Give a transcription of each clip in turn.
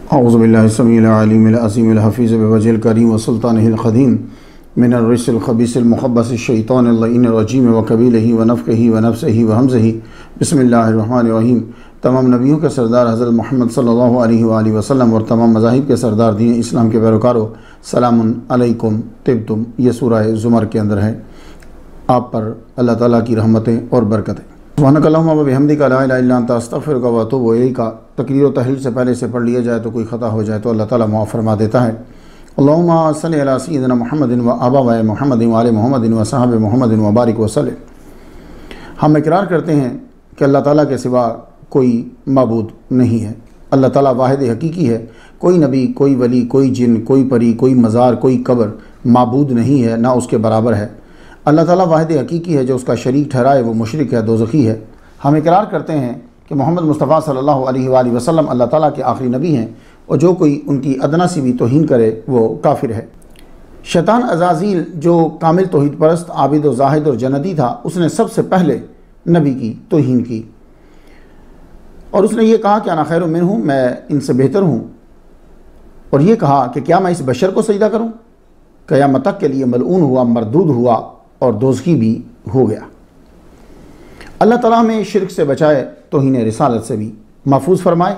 औज़ुबिल्लाहि समीउल अलीमिल अज़ीमिल हफ़ीज़ बिवजहिल करीम व सुल्तानिहिल क़दीम मिनर रिज्सिल ख़बीसिल मुख़ब्बसिश शैतानिर लईनिर रजीम व क़बीलिही व नफ़्ख़िही व नफ़्सिही व हम्ज़िही बिस्मिल्लाहिर रहमानिर रहीम। तमाम नबियों के सरदार हज़रत मोहम्मद सल्लल्लाहु अलैहि वसल्लम और तमाम मज़ाहिब के सरदार दीन इस्लाम के पैरोकारों, सलामुन अलैकुम तिब्तुम। ये सूरह ज़ुमर के अंदर है। आप पर अल्लाह ताला की रहमतें और बरकतें। सुब्हानकल्लाहुम्मा व बिहम्दिका ला इलाहा इल्ला अंता अस्तग़फिरुका व अतूबु इलैका। तकरीर व तहलील से पहले से पढ़ लिया जाए तो कोई ख़ता हो जाए तो अल्लाह ताला माफ़ फरमा देता है। अल्लाहुम्मा सल्लि अला सय्यिदिना मुहम्मदिन व आबाए मुहम्मदिन व आले मुहम्मदिन व सहाबे मुहम्मदिन व बारिक व सल्लिम। हम इकरार करते हैं कि अल्लाह ताला के सिवा कोई माबूद नहीं है। अल्लाह ताला वाहिद हकीकी है। कोई नबी, कोई वली, कोई जिन, कोई परी, कोई मज़ार, कोई कब्र माबूद नहीं है, ना उसके बराबर है। अल्लाह ताला वाहिद हकीकी है। जो उसका शरीक ठहराए वो मुशरिक है, दोज़खी है। हम इकरार करते हैं कि मोहम्मद मुस्तफ़ा सल्लल्लाहु अलैहि वसल्लम अल्लाह ताला के आखिरी नबी हैं और जो कोई उनकी अदना सी भी तौहीन करे वो काफिर है। शैतान अज़ाज़ील जो कामिल तौहीद परस्त, आबिद व ज़ाहिद और जन्नती था, उसने सबसे पहले नबी की तौहीन की और उसने ये कहा कि अना खैरुम मिन्हु, मैं इनसे बेहतर हूँ। और ये कहा कि क्या मैं इस बशर को सजदा करूँ? क़यामत तक के लिए मलऊन हुआ, मरदूद हुआ और दोज़खी भी हो गया। अल्लाह ताला हमें शिर्क से बचाए, तौहीन रिसालत से भी महफूज फरमाए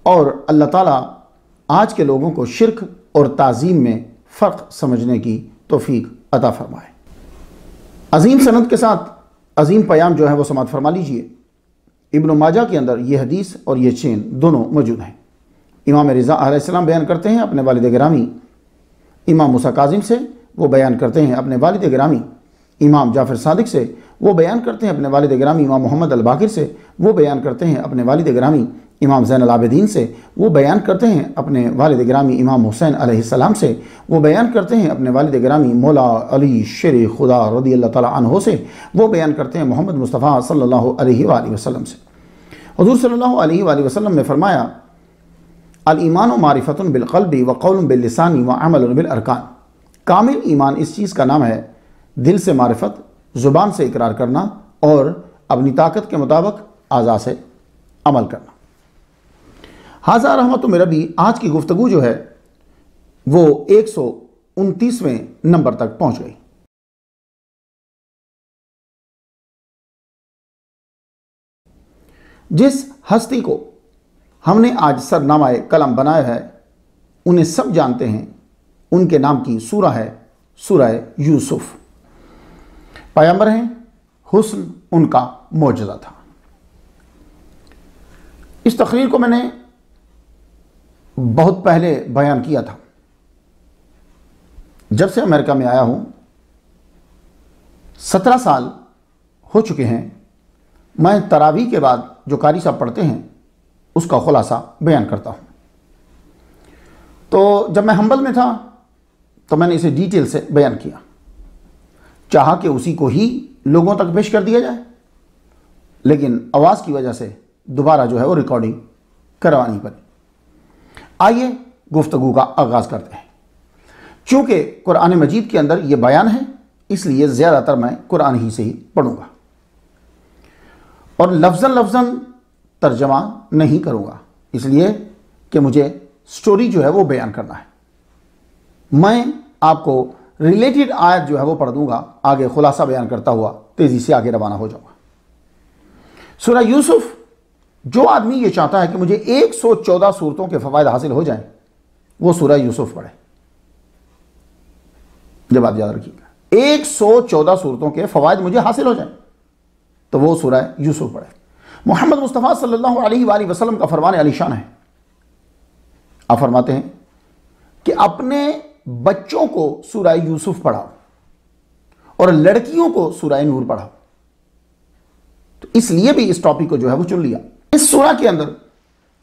और अल्लाह ताला आज के लोगों को शिर्क और ताज़ीम में फ़र्क समझने की तौफीक अता फरमाए। अज़ीम सनद के साथ अज़ीम पयाम जो है वो समात फरमा लीजिए। इब्न माजा के अंदर ये हदीस और ये चेन दोनों मौजूद हैं। इमाम रिज़ा अलैहिस्सलाम बयान करते हैं अपने वालिद गिरामी इमाम मूसा काज़िम से, वो बयान करते हैं अपने वालिद गिरामी इमाम जाफ़र सादिक से, वो बयान करते हैं अपने वालिद गिरामी इमाम मोहम्मद अल बाकिर से, वो बयान करते हैं अपने वालिद गिरामी इमाम ज़ैनुल आबिदीन से, वो बयान करते हैं अपने वालिद गिरामी इमाम हुसैन अलैहिस्सलाम से, वो बयान करते हैं अपने वालिद गिरामी मौला अली शेर खुदा रज़ियल्लाहु तआला अन्हु से, वो बयान करते हैं मोहम्मद मुस्तफ़ा सल्लल्लाहु अलैहि वसल्लम से। हुज़ूर सल्लल्लाहु अलैहि वसल्लम ने फरमाया, अल ईमानु मारिफतुन बिल क़ल्बि व क़ौलुन बिल लिसानी व अमलुन बिल अरकान। कामिल ईमान इस चीज़ का नाम है दिल से मारिफत, ज़ुबान से इकरार करना और अपनी ताकत के मुताबिक आज़ा से अमल करना। हाज़ा रहमतु मिन रब्बी। आज की गुफ्तगू जो है वो 129वें नंबर तक पहुँच गई। जिस हस्ती को हमने आज सरनामाए कलम बनाया है उन्हें सब जानते हैं। उनके नाम की सूरह है सूरह यूसुफ। पैगंबर हैं, हुस्न उनका मौजज़ा था। इस तकरीर को मैंने बहुत पहले बयान किया था। जब से अमेरिका में आया हूं 17 साल हो चुके हैं। मैं तरावी के बाद जो कारी साहब पढ़ते हैं उसका खुलासा बयान करता हूं। तो जब मैं हम्बल में था तो मैंने इसे डिटेल से बयान किया, चाहा कि उसी को ही लोगों तक पेश कर दिया जाए, लेकिन आवाज़ की वजह से दोबारा जो है वो रिकॉर्डिंग करवानी पड़ी। आइए गुफ्तगू का आगाज़ करते हैं। चूँकि कुरान मजीद के अंदर ये बयान है इसलिए ज़्यादातर मैं कुरान ही से ही पढ़ूँगा और लफ्ज़न लफ्ज़न तर्जमा नहीं करूँगा, इसलिए कि मुझे स्टोरी जो है वो बयान करना है। मैं आपको रिलेटेड आयत जो है वो पढ़ दूंगा, आगे खुलासा बयान करता हुआ तेज़ी से आगे रवाना हो जाऊँगा। सूरह यूसुफ, जो आदमी ये चाहता है कि मुझे 114 सूरतों के फ़वाइद हासिल हो जाएं, वो सूरह यूसुफ पढ़े। जब बात याद रखिएगा, 114 सूरतों के फ़वाइद मुझे हासिल हो जाएं तो वो सूरह यूसुफ पढ़े। मोहम्मद मुस्तफ़ा सल्लल्लाहु अलैहि वसल्लम का फरमान अलीशान है। आप फरमाते हैं कि अपने बच्चों को सूरह यूसुफ पढ़ाओ और लड़कियों को सूरह नूर पढ़ाओ। तो इसलिए भी इस टॉपिक को जो है वो चुन लिया। इस सूरह के अंदर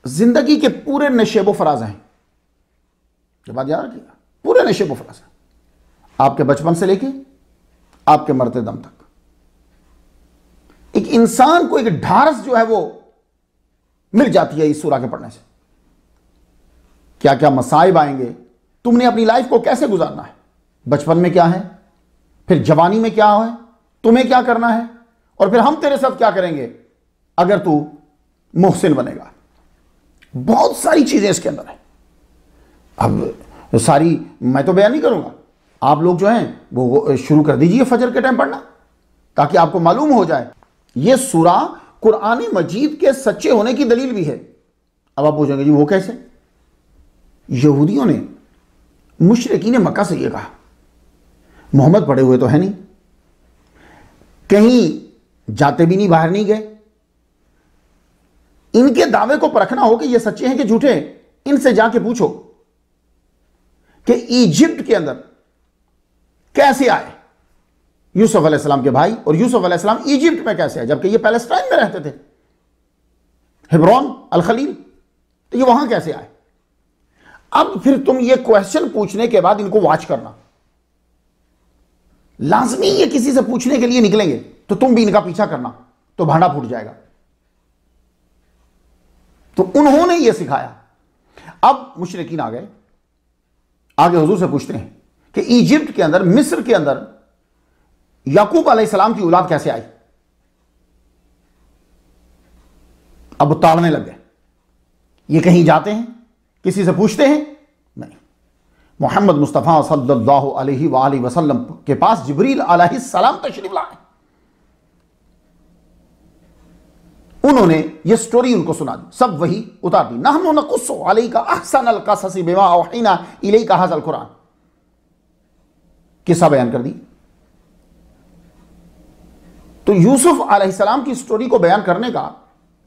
जिंदगी के पूरे नशेबो फराज हैं। जब बात याद रखिएगा, पूरे नशेबो फराज हैं, आपके बचपन से लेके आपके मरते दम तक। एक इंसान को एक ढारस जो है वो मिल जाती है इस सूरह के पढ़ने से। क्या क्या मसाइब आएंगे, तुमने अपनी लाइफ को कैसे गुजारना है, बचपन में क्या है, फिर जवानी में क्या है, तुम्हें क्या करना है और फिर हम तेरे साथ क्या करेंगे अगर तू मुहसिन बनेगा। बहुत सारी चीजें इसके अंदर है। सारी मैं तो बयान नहीं करूंगा, आप लोग जो हैं वो शुरू कर दीजिए फजर के टाइम पढ़ना, ताकि आपको मालूम हो जाए ये सूरा कुरान मजीद के सच्चे होने की दलील भी है। अब आप पूछेंगे जी वो कैसे? यहूदियों ने, मुशरिकीन मक्का से ये कहा, मोहम्मद पढ़े हुए तो है नहीं, कहीं जाते भी नहीं, बाहर नहीं गए, इनके दावे को परखना हो कि ये सच्चे हैं कि झूठे, इनसे जाके पूछो कि इजिप्ट के अंदर कैसे आए यूसुफ अलैहिस्सलाम के भाई, और यूसुफ अलैहिस्सलाम इजिप्ट में कैसे आए, जबकि ये पैलेस्टाइन में रहते थे, हेब्रोन अल खलील, तो ये वहां कैसे आए? अब फिर तुम ये क्वेश्चन पूछने के बाद इनको वॉच करना, लाजमी ये किसी से पूछने के लिए निकलेंगे तो तुम भी इनका पीछा करना, तो भांडा फूट जाएगा। तो उन्होंने ये सिखाया। अब मुशरिकीन आ गए, आगे हुजूर से पूछते हैं कि इजिप्ट के अंदर, मिस्र के अंदर याकूब अलैहिस्सलाम की औलाद कैसे आई? अब ताड़ने लग गए, ये कहीं जाते हैं, किसी से पूछते हैं? नहीं। मोहम्मद मुस्तफ़ा सल्लल्लाहु अलैहि वसल्लम के पास जिब्रील अलैहिस्सलाम तशरीफ लाए, उन्होंने ये स्टोरी उनको सुना दी, सब वही उतार दी। नहनु नकुस्सु अलैका अहसनल क़ससी बिमा औहीना इलैका हाज़ल कुरान, किस्सा बयान कर दी। तो यूसुफ अलैहिस्सलाम की स्टोरी को बयान करने का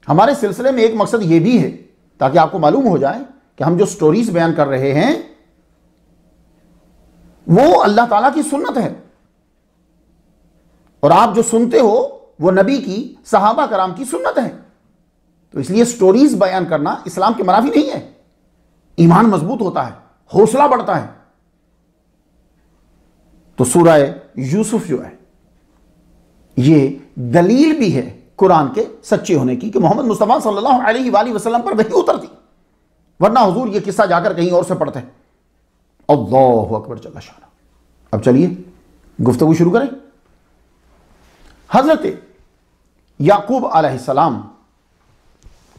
हमारे सिलसिले में एक मकसद यह भी है, ताकि आपको मालूम हो जाए कि हम जो स्टोरीज बयान कर रहे हैं वो अल्लाह ताला की सुन्नत है, और आप जो सुनते हो वो नबी की, सहाबा कराम की सुन्नत है। तो इसलिए स्टोरीज बयान करना इस्लाम के मनाफी नहीं है, ईमान मजबूत होता है, हौसला बढ़ता है। तो सूरह यूसुफ जो है ये दलील भी है कुरान के सच्चे होने की, कि मोहम्मद मुस्तफ़ा सल्लल्लाहु अलैहि वसल्लम पर वही उतरती, वरना हुजूर ये किस्सा जाकर कहीं और से पढ़ते हैं। अल्लाहु अकबर जल्ला शान। अब चलिए गुफ्तगू शुरू करें। हजरत याकूब अलैहिस्सलाम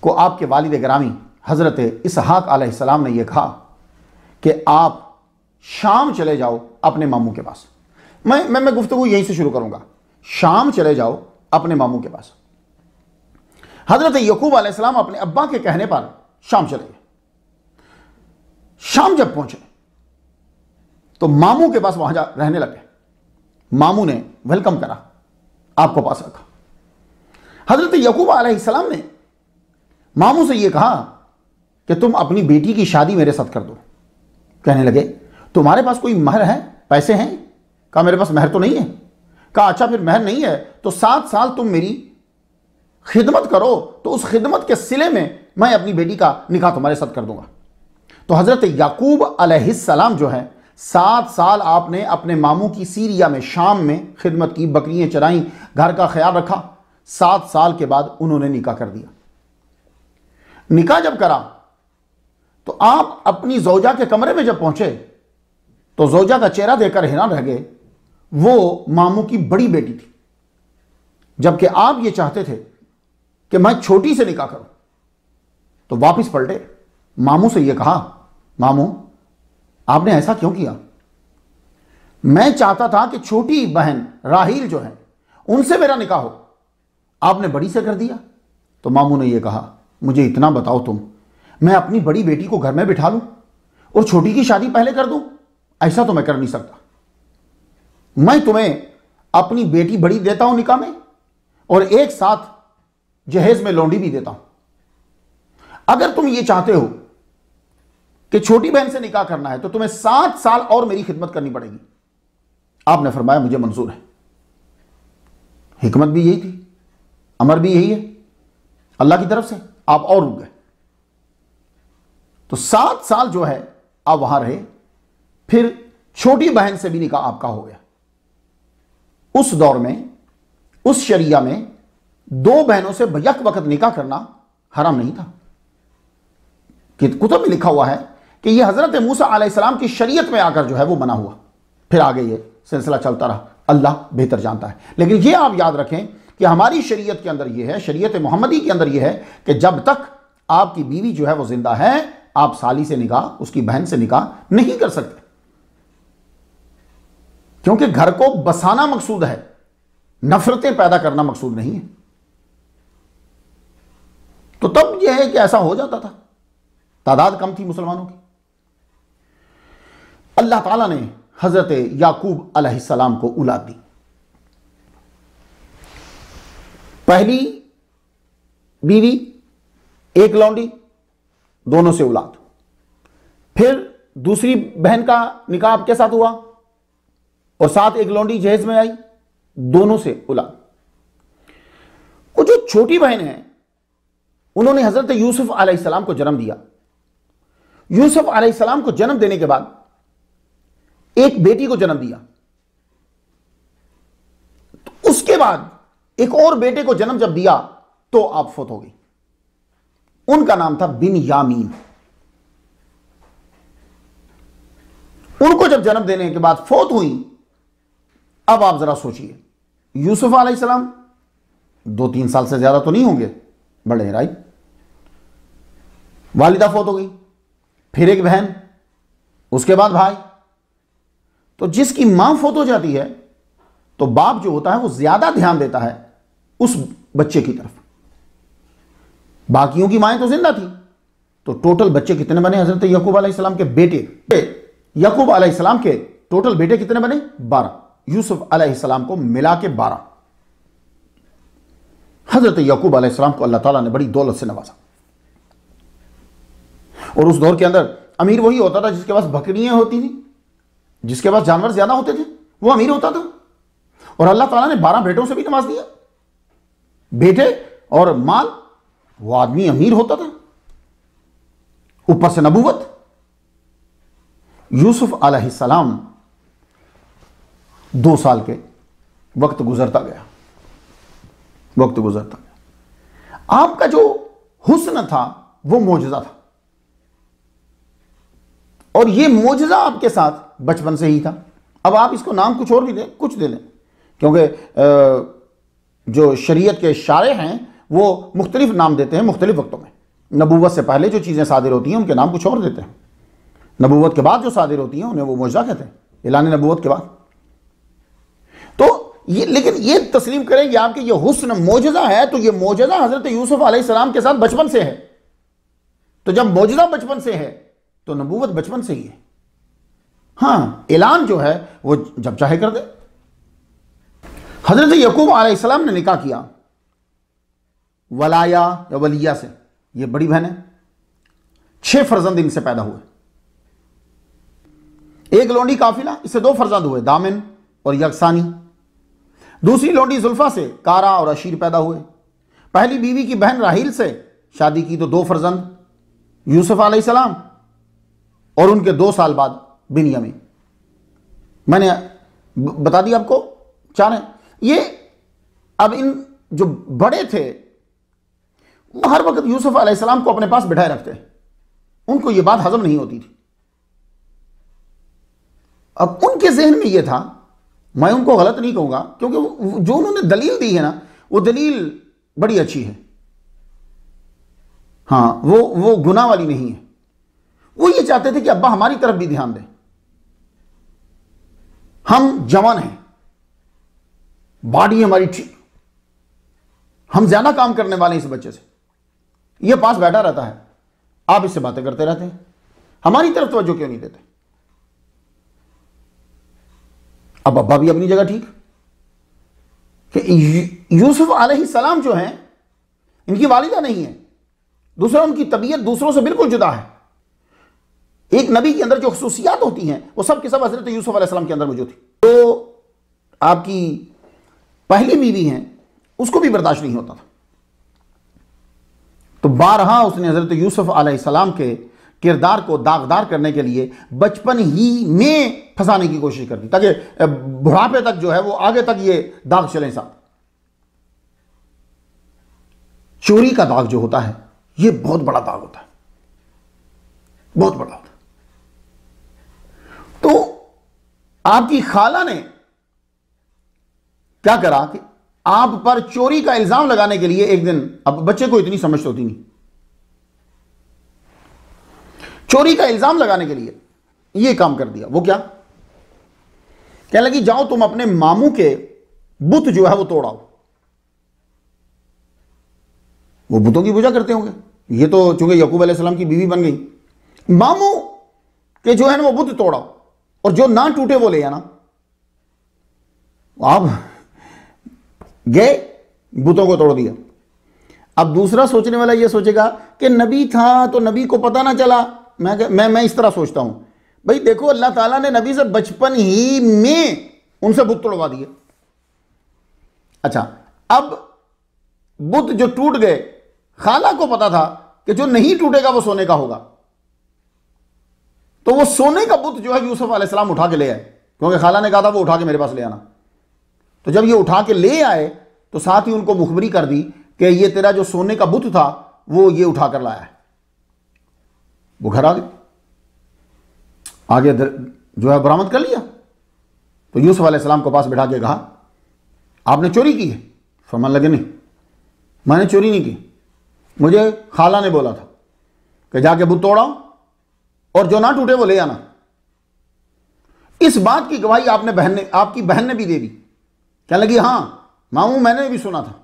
को आपके वालिद गिरामी हजरत इसहाक अलैहिस्सलाम ने यह कहा कि आप शाम चले जाओ अपने मामू के पास। मैं गुफ्तगू यहीं से शुरू करूंगा। शाम चले जाओ अपने मामू के पास। हजरत याकूब अलैहिस्सलाम अपने अब्बा के कहने पर शाम चले गए। शाम जब पहुंचे तो मामू के पास वहां रहने लगे। मामू ने वेलकम करा, आपको पास रखा। हजरत याकूब अलैहिस्सलाम ने मामू से यह कहा कि तुम अपनी बेटी की शादी मेरे साथ कर दो। कहने लगे तुम्हारे पास कोई महर है, पैसे हैं? कहा मेरे पास महर तो नहीं है। कहा अच्छा फिर महर नहीं है तो 7 साल तुम मेरी खिदमत करो, तो उस खिदमत के सिले में मैं अपनी बेटी का निकाह तुम्हारे साथ कर दूंगा। तो हजरत याकूब अलैहिस्सलाम जो है 7 साल आपने अपने मामू की सीरिया में, शाम में खिदमत की, बकरियां चराई, घर का ख्याल रखा। 7 साल के बाद उन्होंने निकाह कर दिया। निकाह जब करा तो आप अपनी जौजा के कमरे में जब पहुंचे तो जौजा का चेहरा देखकर हैरान रह गए। वो मामू की बड़ी बेटी थी, जबकि आप ये चाहते थे कि मैं छोटी से निकाह करूं। तो वापस पलटे, मामू से यह कहा मामू आपने ऐसा क्यों किया? मैं चाहता था कि छोटी बहन राहील जो है उनसे मेरा निकाह हो, आपने बड़ी से कर दिया। तो मामू ने यह कहा मुझे इतना बताओ तुम, मैं अपनी बड़ी बेटी को घर में बिठा लूं और छोटी की शादी पहले कर दूं? ऐसा तो मैं कर नहीं सकता। मैं तुम्हें अपनी बेटी बड़ी देता हूं निकाह में, और एक साथ जहेज में लौंडी भी देता हूं। अगर तुम ये चाहते हो कि छोटी बहन से निकाह करना है तो तुम्हें 7 साल और मेरी खिदमत करनी पड़ेगी। आपने फरमाया मुझे मंजूर है। हिकमत भी यही थी, अमर भी यही है अल्लाह की तरफ से। आप और रुक गए। तो 7 साल जो है आप वहां रहे। फिर छोटी बहन से भी निकाह आपका हो गया। उस दौर में, उस शरिया में 2 बहनों से यक वक्त निकाह करना हराम नहीं था। कुतुब में लिखा हुआ है कि यह हजरत मूसा अलैहिस्सलाम की शरीयत में आकर जो है वो मना हुआ। फिर आगे ये सिलसिला चलता रहा, अल्लाह बेहतर जानता है। लेकिन ये आप याद रखें कि हमारी शरीयत के अंदर यह है, शरीयत मोहम्मदी के अंदर यह है कि जब तक आपकी बीवी जो है वो जिंदा है आप साली से निकाह, उसकी बहन से निकाह नहीं कर सकते, क्योंकि घर को बसाना मकसूद है, नफरतें पैदा करना मकसूद नहीं है। तो तब यह है कि ऐसा हो जाता था, तादाद कम थी मुसलमानों की। अल्लाह ताला ने हजरत याकूब अलैहिस्सलाम को औलाद दी। पहली बीवी, एक लौंडी, दोनों से औलाद। फिर दूसरी बहन का निकाह आपके साथ हुआ और साथ एक लौंडी जहेज में आई, दोनों से औलाद। वो जो छोटी बहन है, उन्होंने हजरत यूसुफ अलैहिस्सलाम को जन्म दिया। यूसुफ अलैहिस्सलाम को जन्म देने के बाद एक बेटी को जन्म दिया। तो उसके बाद एक और बेटे को जन्म जब दिया तो आप फौत हो गई। उनका नाम था बिनयामीन। उनको जब जन्म देने के बाद फौत हुई, अब आप जरा सोचिए, यूसुफ अलैहिस्सलाम 2-3 साल से ज्यादा तो नहीं होंगे, बड़े राइट। वालिदा फौत हो गई, फिर एक बहन, उसके बाद भाई। तो जिसकी मां फौत हो जाती है तो बाप जो होता है वो ज्यादा ध्यान देता है उस बच्चे की तरफ। बाकियों की माएं तो जिंदा थी। तो टोटल बच्चे कितने बने हजरत याकूब अलैहिस्सलाम के बेटे? याकूब अलैहिस्सलाम के टोटल बेटे कितने बने? 12। यूसुफ अलैहिस्सलाम को मिला के 12। हजरत याकूब अलैहिस्सलाम को अल्लाह ताला ने बड़ी दौलत से नवाजा। और उस दौर के अंदर अमीर वही होता था जिसके पास बकरियां होती थी, जिसके पास जानवर ज्यादा होते थे, वो अमीर होता था। और अल्लाह ताला ने 12 बेटों से भी नवाज दिया। बेटे और माल, वो आदमी अमीर होता था, ऊपर से नबूवत। यूसुफ अलैहिस्सलाम 2 साल के, वक्त गुजरता गया, वक्त गुजरता गया। आपका जो हुस्न था वो मोजज़ा था, और ये मोजज़ा आपके साथ बचपन से ही था। अब आप इसको नाम कुछ और भी दें, कुछ दे लें, क्योंकि जो शरीयत के शारे हैं वो मुख्तलिफ नाम देते हैं मुख्तलिफ वक्तों में। नबूवत से पहले जो चीज़ें सादिर होती हैं उनके नाम कुछ और देते हैं, नबूवत के बाद जो सादिर होती हैं उन्हें वो मोजज़ा कहते हैं, ऐलान नबूवत के बाद। तो ये, लेकिन ये तस्लीम करें कि आपके ये हुस्न मोजज़ा है, तो ये मोजज़ा हज़रत यूसुफ अलैहिस्सलाम के साथ बचपन से है। तो जब मोजज़ा बचपन से है तो नबूवत बचपन से ही है। हाँ, ऐलान जो है वो जब चाहे कर दे। हजरत याकूब अलैहिस्सलाम ने निकाह किया वलाया या वलिया से, ये बड़ी बहन है। 6 फर्जंद इनसे पैदा हुए। एक लौंडी काफिला, इससे 2 फर्जंद हुए, दामिन और यकसानी। दूसरी लौंडी जुल्फा से कारा और अशीर पैदा हुए। पहली बीवी की बहन राहील से शादी की तो 2 फर्जंद, यूसुफ अलैहिस्सलाम और उनके 2 साल बाद बिन्यामीन। मैंने बता दिया आपको 4 हैं ये। अब इन जो बड़े थे वो हर वक्त यूसुफ अलैहिस्सलाम को अपने पास बिठाए रखते, उनको ये बात हजम नहीं होती थी। अब उनके जहन में ये था, मैं उनको गलत नहीं कहूंगा, क्योंकि जो उन्होंने दलील दी है ना, वो दलील बड़ी अच्छी है। हाँ, वो गुनाह वाली नहीं है। वो ये चाहते थे कि अब्बा हमारी तरफ भी ध्यान दें, हम जवान हैं, बॉडी हमारी ठीक, हम ज्यादा काम करने वाले हैं इस बच्चे से, ये पास बैठा रहता है, आप इससे बातें करते रहते हैं, हमारी तरफ तवज्जो क्यों नहीं देते। अब अब्बा भी अपनी जगह ठीक कि यूसुफ अलैहिस्सलाम जो हैं, इनकी वालिदा नहीं है, दूसरा उनकी तबीयत दूसरों से बिल्कुल जुदा है। एक नबी के अंदर जो खुसूसियात होती हैं वो सब के सब हजरत यूसुफ अलैहिस्सलाम के अंदर मौजूद थी। तो आपकी पहली बीवी हैं, उसको भी बर्दाश्त नहीं होता था। तो बारहा उसने हजरत यूसुफ अलैहिस्सलाम के किरदार को दागदार करने के लिए बचपन ही में फंसाने की कोशिश करती, ताकि बुढ़ापे तक जो है वो आगे तक ये दाग चले साथ। चोरी का दाग जो होता है ये बहुत बड़ा दाग होता है, बहुत बड़ा होता है। तो आपकी खाला ने क्या करा कि आप पर चोरी का इल्जाम लगाने के लिए एक दिन, अब बच्चे को इतनी समझ होती नहीं, चोरी का इल्जाम लगाने के लिए ये काम कर दिया। वो क्या, कहने लगी जाओ तुम अपने मामू के बुत जो है वो तोड़ाओ। वो बुतों की पूजा करते होंगे, ये तो चूंकि याकूब अलैहिस्सलाम की बीवी बन गई, मामू के जो है ना वो बुत तोड़ाओ और जो ना टूटे वो ले आना। आप गए, बुतों को तोड़ दिया। अब दूसरा सोचने वाला ये सोचेगा कि नबी था तो नबी को पता ना चला। मैं इस तरह सोचता हूं, भाई देखो अल्लाह ताला ने नबी से बचपन ही में उनसे बुत तोड़वा दिए। अच्छा, अब बुत जो टूट गए, खाला को पता था कि जो नहीं टूटेगा वो सोने का होगा, तो वो सोने का बुत जो है यूसुफ अलैहिस्सलाम उठा के ले आए, क्योंकि खाला ने कहा था वो उठा के मेरे पास ले आना। तो जब ये उठा के ले आए तो साथ ही उनको मुखबरी कर दी कि ये तेरा जो सोने का बुत था वो ये उठा कर लाया है। वो घर आ गए, आगे जो है बरामद कर लिया। तो यूसुफ अलैहिस्सलाम को पास बैठा के कहा आपने चोरी की है? फरमान लगे नहीं, मैंने चोरी नहीं की, मुझे खाला ने बोला था कि जाके बुत तोड़ाओ और जो ना टूटे वो ले आना। इस बात की गवाही आपकी बहन ने भी दे दी। कहने लगी हां मामू मैंने भी सुना था।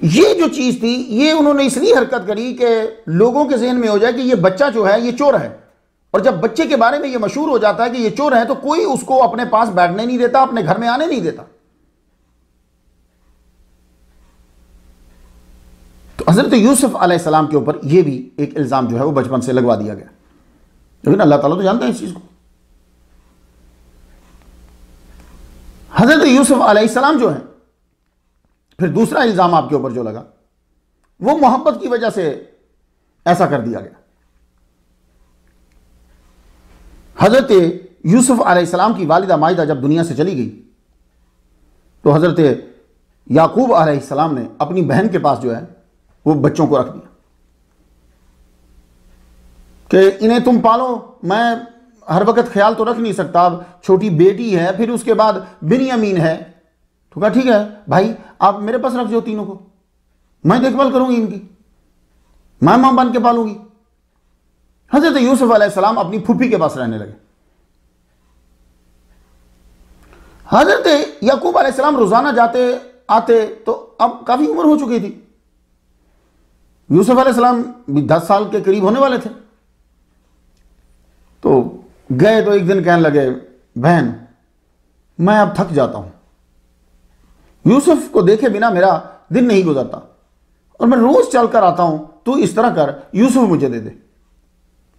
ये जो चीज थी ये उन्होंने इसलिए हरकत करी कि लोगों के जहन में हो जाए कि ये बच्चा जो है ये चोर है, और जब बच्चे के बारे में ये मशहूर हो जाता है कि ये चोर है तो कोई उसको अपने पास बैठने नहीं देता, अपने घर में आने नहीं देता। तो हजरत यूसुफ अलैहिस्सलाम के ऊपर यह भी एक इल्जाम जो है वो बचपन से लगवा दिया गया, लेकिन अल्लाह ताला तो जानता है इस चीज को। हजरत यूसुफ अलैहिस्सलाम जो है, फिर दूसरा इल्जाम आपके ऊपर जो लगा वो मोहब्बत की वजह से ऐसा कर दिया गया। हजरत यूसुफ अलैहिस्सलाम की वालिदा माइदा जब दुनिया से चली गई तो हजरत याकूब अलैहिस्सलाम ने अपनी बहन के पास जो है वो बच्चों को रख दिया कि इन्हें तुम पालो, मैं हर वक्त ख्याल तो रख नहीं सकता। अब छोटी बेटी है, फिर उसके बाद बिन्यामीन है। तो कहा ठीक है भाई आप मेरे पास रख दो तीनों को, मैं देखभाल करूंगी इनकी, मैं मां बन के पालूंगी। हजरत यूसुफ अलैहिस्सलाम अपनी फूफी के पास रहने लगे। हजरत याकूब अलैहिस्सलाम रोजाना जाते आते, तो अब काफी उम्र हो चुकी थी। यूसुफ अलैहिस्सलाम भी 10 साल के करीब होने वाले थे। तो गए तो एक दिन कहने लगे बहन मैं अब थक जाता हूं, यूसुफ को देखे बिना मेरा दिन नहीं गुजरता और मैं रोज चल कर आता हूं, तू इस तरह कर यूसुफ मुझे दे दे,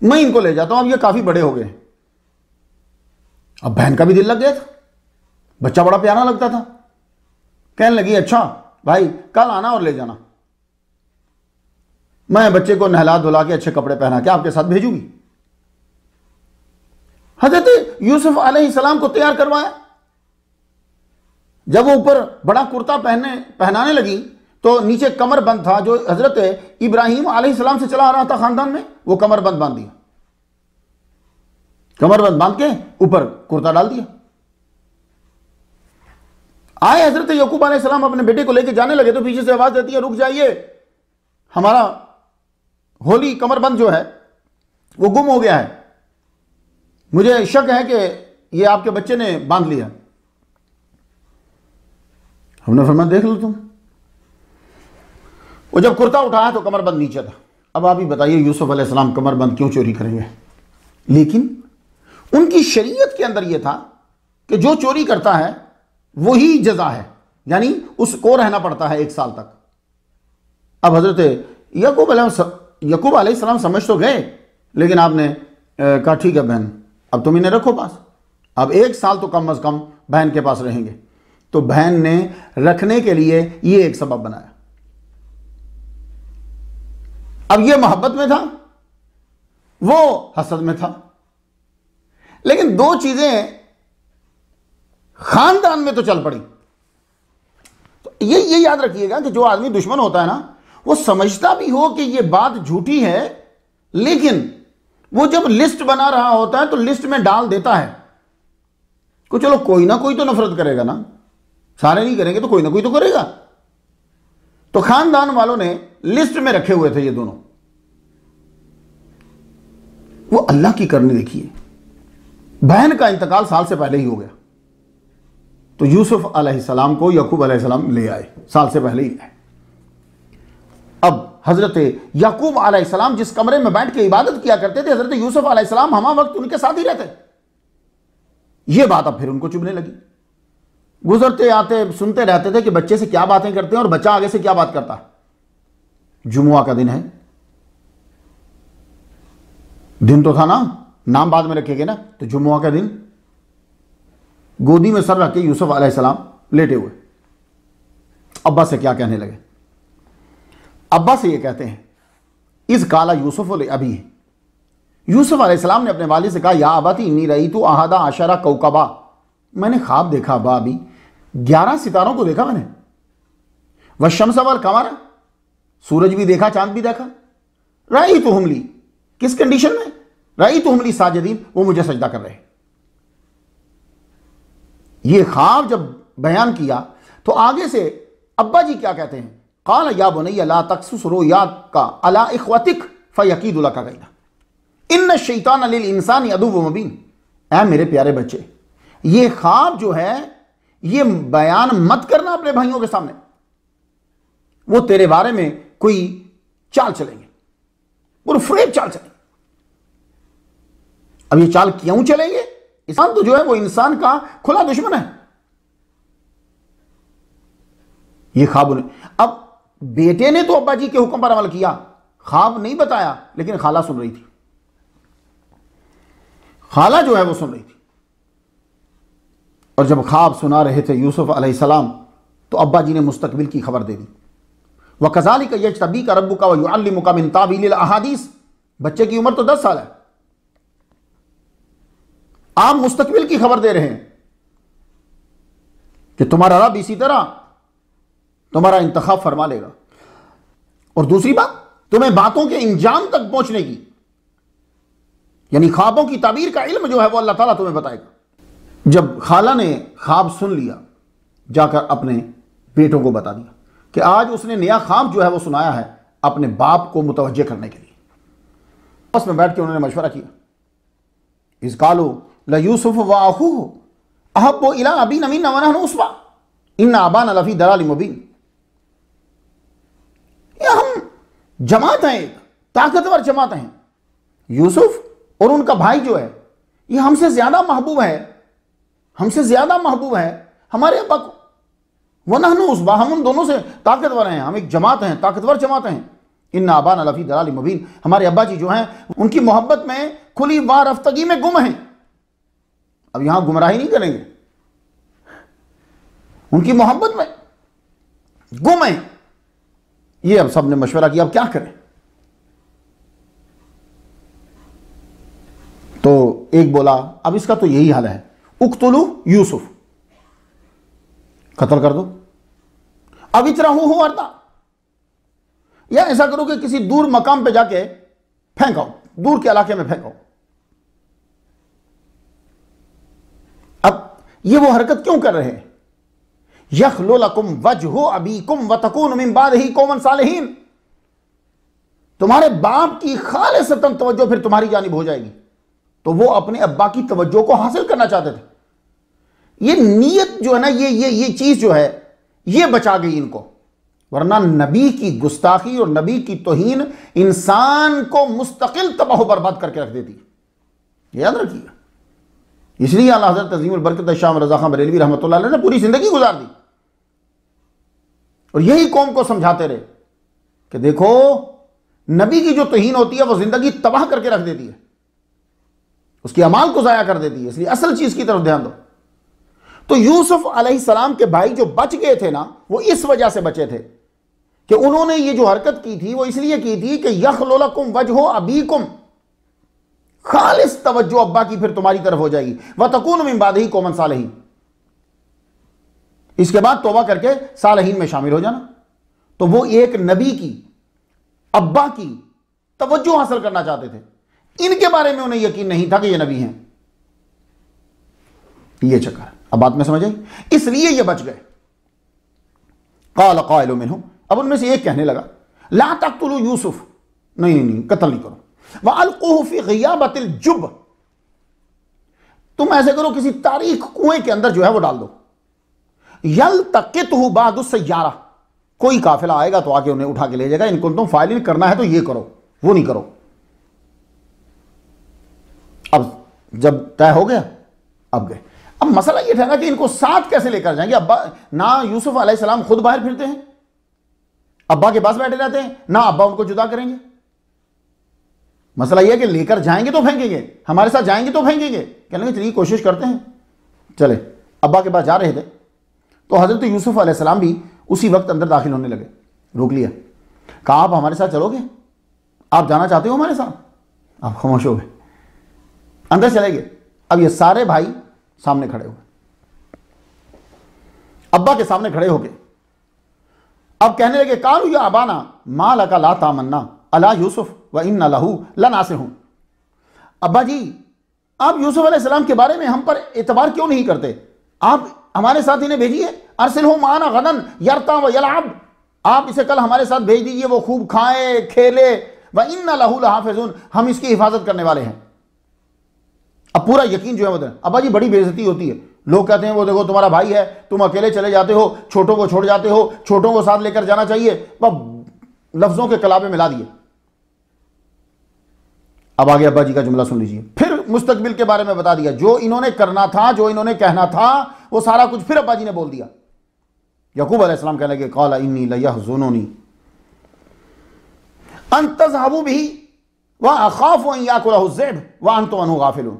मैं इनको ले जाता हूं, अब ये काफी बड़े हो गए। अब बहन का भी दिल लग गया था, बच्चा बड़ा प्यारा लगता था। कहने लगी अच्छा भाई कल आना और ले जाना, मैं बच्चे को नहला धुला के अच्छे कपड़े पहना के आपके साथ भेजूंगी। हजरत यूसुफ अलैहिस्सलाम को तैयार करवाया। जब वो ऊपर बड़ा कुर्ता पहनाने लगी तो नीचे कमर बंद था जो हजरत इब्राहिम अलैहिस्सलाम से चला आ रहा था खानदान में, वो कमर बंद बांध दिया, कमर बंद बांध के ऊपर कुर्ता डाल दिया। आए हजरत याकूब अलैहिस्सलाम अपने बेटे को लेकर जाने लगे तो पीछे से आवाज देती है रुक जाइए, हमारा होली कमरबंद जो है वो गुम हो गया है, मुझे शक है कि ये आपके बच्चे ने बांध लिया। हमने फरमाया देख लो तुम। वो जब कुर्ता उठाया तो कमरबंद नीचे था। अब आप ही बताइए यूसुफ अलैहिस्सलाम कमरबंद क्यों चोरी करेंगे? लेकिन उनकी शरीयत के अंदर यह था कि जो चोरी करता है वही जजा है, यानी उसको रहना पड़ता है 1 साल तक। अब हजरत याकूब अलैहिस्सलाम समझ तो गए, लेकिन आपने कहा ठीक है बहन अब तुम इन्हें रखो पास, अब 1 साल तो कम अज कम बहन के पास रहेंगे। तो बहन ने रखने के लिए ये एक सबब बनाया। अब ये मोहब्बत में था, वो हसद में था, लेकिन 2 चीजें खानदान में तो चल पड़ी। तो ये याद रखिएगा कि जो आदमी दुश्मन होता है ना, वो समझता भी हो कि ये बात झूठी है, लेकिन वो जब लिस्ट बना रहा होता है तो लिस्ट में डाल देता है कि चलो कोई ना कोई तो नफरत करेगा ना, सारे नहीं करेंगे तो कोई ना कोई तो करेगा। तो खानदान वालों ने लिस्ट में रखे हुए थे ये दोनों, वो अल्लाह की करनी देखिए, बहन का इंतकाल साल से पहले ही हो गया, तो यूसुफ अलैहिस्सलाम को याकूब अलैहिस्सलाम ले आए, साल से पहले ही आए। अब हजरत याकूब अलैहिस्सलाम जिस कमरे में बैठ के इबादत किया करते थे, हजरत यूसुफ अलैहिस्सलाम हमा वक्त उनके साथ ही रहते। यह बात अब फिर उनको चुभने लगी। गुजरते आते सुनते रहते थे कि बच्चे से क्या बातें करते हैं और बच्चा आगे से क्या बात करता है। जुमुआ का दिन है, दिन तो था ना, नाम बाद में रखेंगे ना, तो जुमुआ का दिन, गोदी में सर रख के यूसुफ अलैहिस्सलाम लेटे हुए, अब्बा से क्या कहने लगे। अब्बा से ये कहते हैं, इस काला यूसुफ अभी, यूसुफ अलैहिस्सलाम ने अपने वालिद से कहा, या अबाती इन्नी रईतु अहदा अशरा कौकबा, मैंने ख्वाब देखा अब्बा, अभी 11 सितारों को देखा मैंने, वशम्स वल कमर, सूरज भी देखा, चांद भी देखा, रईतु हुमली, किस कंडीशन में, रईतु हुमली साजिदीन, वो मुझे सजदा कर रहे। ये ख्वाब जब बयान किया तो आगे से अब्बा जी क्या कहते हैं, क़ाल या बुनय्या ला तक़्सुस रुयाका अला इख़्वतिक फ़यकीदु लका कैदा इन्न शैतान लिल इंसानी अदुव्वुम मुबीन। ऐ मेरे प्यारे बच्चे, ये ख्वाब जो है ये बयान मत करना अपने भाइयों के सामने, वो तेरे बारे में कोई चाल चलेंगे, पुरफरेब चाल चलेंगे। अब ये चाल क्यों चलेंगे, इंसान तो जो है वो इंसान का खुला दुश्मन है। ये ख्वाब ने, अब बेटे ने तो अब्बा जी के हुक्म पर अमल किया, ख्वाब नहीं बताया, लेकिन खाला सुन रही थी, खाला जो है वो सुन रही थी। और जब ख्वाब सुना रहे थे यूसुफ अलैहिस्सलाम, तो अब्बा जी ने मुस्तकबिल की खबर दे दी। व कज़ालिक यज्तबीका रब्बुका व युअल्लिमुका मिन तावीलिल अहादीस, बच्चे की उम्र तो 10 साल है, आप मुस्तकबिल की खबर दे रहे हैं कि तुम्हारा रब इसी तरह तुम्हारा इंतखाब फरमा लेगा। और दूसरी बात, तुम्हें बातों के इंजाम तक पहुंचने की, यानी ख्वाबों की ताबीर का इल्म जो है वो अल्लाह ताला तुम्हें बताएगा। जब खाला ने ख्वाब सुन लिया, जाकर अपने बेटों को बता दिया कि आज उसने नया ख्वाब जो है वो सुनाया है, अपने बाप को मुतवज्जे करने के लिए आपस में बैठ के उन्होंने मशवरा किया। इस कालो ल यूसुफ व अखूहु अहब्बु इला अबीना मिन्ना व नहनु उस्बा इन्ना अबाना लफी दलालिम मुबीन। ये हम जमात हैं, एक ताकतवर जमात हैं, यूसुफ और उनका भाई जो है ये हमसे ज्यादा महबूब है, हमसे ज्यादा महबूब है हमारे अब्बा को, व नहनु उस्बा, हम उन दोनों से ताकतवर हैं, हम एक जमात हैं, ताकतवर जमात हैं। इन्ना अबाना लफी दलालिम मुबीन, हमारे अब्बा जी जो हैं उनकी मोहब्बत में खुली वारफ्तगी में गुम हैं। अब यहां गुमराही नहीं करेंगे, उनकी मोहब्बत में गुम है। ये अब सबने मशवरा किया, अब क्या करें। तो एक बोला, अब इसका तो यही हाल है, उक्तुलू यूसुफ, कत्ल कर दो, अब इतना हो अर्दा, या ऐसा करो कि किसी दूर मकाम पे जाके फेंकाओ, दूर के इलाके में फेंकाओ। अब ये वो हरकत क्यों कर रहे हैं, यखलु लकुम वजहु अबीकुम व तकूनु मिन बादिही कौमन सालिहीन, तुम्हारे बाप की खालिसतन तवज्जो फिर तुम्हारी जानिब हो जाएगी। तो वो अपने अब्बा की तवज्जो को हासिल करना चाहते थे। ये नीयत जो है ना, ये चीज जो है ये बचा गई इनको, वरना नबी की गुस्ताखी और नबी की तौहीन इंसान को मुस्तकिल तबाह बर्बाद करके रख देती है, याद रखिएगा। इसलिए आला हज़रत अज़ीमुल बरकत शाह रज़ा खान बरेलवी रहमतुल्लाह अलैह ने पूरी जिंदगी गुजार दी और यही कौम को समझाते रहे कि देखो नबी की जो तौहीन होती है वो जिंदगी तबाह करके रख देती है, उसकी अमाल को जाया कर देती है, इसलिए असल चीज की तरफ ध्यान दो। तो यूसुफ अलैहिस्सलाम के भाई जो बच गए थे ना, वो इस वजह से बचे थे कि उन्होंने ये जो हरकत की थी वो इसलिए की थी कि यखलु लकुम वजहु अबीकुम, खालिस तवज्जो अब्बा की फिर तुम्हारी तरफ हो जाएगी, व तकूनु मिन बादिही कौमन सालिहीन, इसके बाद तौबा करके सालिहीन में शामिल हो जाना। तो वो एक नबी की, अब्बा की तवज्जो हासिल करना चाहते थे, इनके बारे में उन्हें यकीन नहीं था कि ये नबी हैं। ये चक्कर, अब बात में समझ आई, इसलिए ये बच गए। क़ाल क़ाइलुम मिनहुम, अब उनमें से एक कहने लगा, ला तक़्तुलू यूसुफ, नहीं, कत्ल नहीं करो, व अलकूहु फी गियाबतिल जुब, तुम ऐसे करो किसी तारीख कुएं के अंदर जो है वो डाल दो। यल्तकितहु बादु सय्यारा, कोई काफिला आएगा तो आके उन्हें उठा के ले जाएगा। इनको तुम फाइलिंग करना है तो ये करो, वो नहीं करो। अब जब तय हो गया, अब गए। अब मसला ये ठहरा कि इनको साथ कैसे लेकर जाएंगे। अब्बा ना यूसुफ अलैहिस्सलाम खुद बाहर फिरते हैं, अब्बा के पास बैठे रहते हैं, ना अब्बा उनको जुदा करेंगे। मसला यह है कि लेकर जाएंगे तो फेंकेंगे, हमारे साथ जाएंगे तो फेंकेंगे। कहने लगे चलिए कोशिश करते हैं। चले अब्बा के पास जा रहे थे तो हजरत यूसुफ अलैहिस्सलाम भी उसी वक्त अंदर दाखिल होने लगे। रोक लिया, कहा आप हमारे साथ चलोगे, आप जाना चाहते हो हमारे साथ? आप खामोश हो गए, अंदर चले गए। अब ये सारे भाई सामने खड़े हो गए, अब्बा के सामने खड़े हो गए। अब कहने लगे कालू या अबाना मा लका ला तामन्ना अला यूसुफ व इन्ना लहू लनासिहूं। अब्बा जी, आप यूसुफ अलैहिस्सलाम के बारे में हम पर एतबार क्यों नहीं करते? आप हमारे साथ इन्हें भेजिए। अरसिलहू माना गदन यरता व यलअब, आप इसे कल हमारे साथ भेज दीजिए, वो खूब खाए खेले। व इन्ना लहू लहाफिजून, हम इसकी हिफाजत करने वाले हैं। अब पूरा यकीन जो है वो, अब्बा जी बड़ी बेइज्जती होती है। लोग कहते हैं वो देखो तुम्हारा भाई है, तुम अकेले चले जाते हो, छोटों को छोड़ जाते हो, छोटों को साथ लेकर जाना चाहिए। लफ्जों के कलाबे मिला दिए। अब आगे अब्बा जी का जुमला सुन लीजिए। फिर मुस्तकबिल के बारे में बता दिया, जो इन्होंने करना था, जो इन्होंने कहना था, वो सारा कुछ फिर अब्बा जी ने बोल दिया। याकूब अलैहिस्सलाम कहने लगे क़ाला इन्नी लयहज़ुनुनी अन तज़हबू बिही व अख़ाफ़ु अन याकुलहु ज़ि'ब व अंतुम अन्हु गाफ़िलून।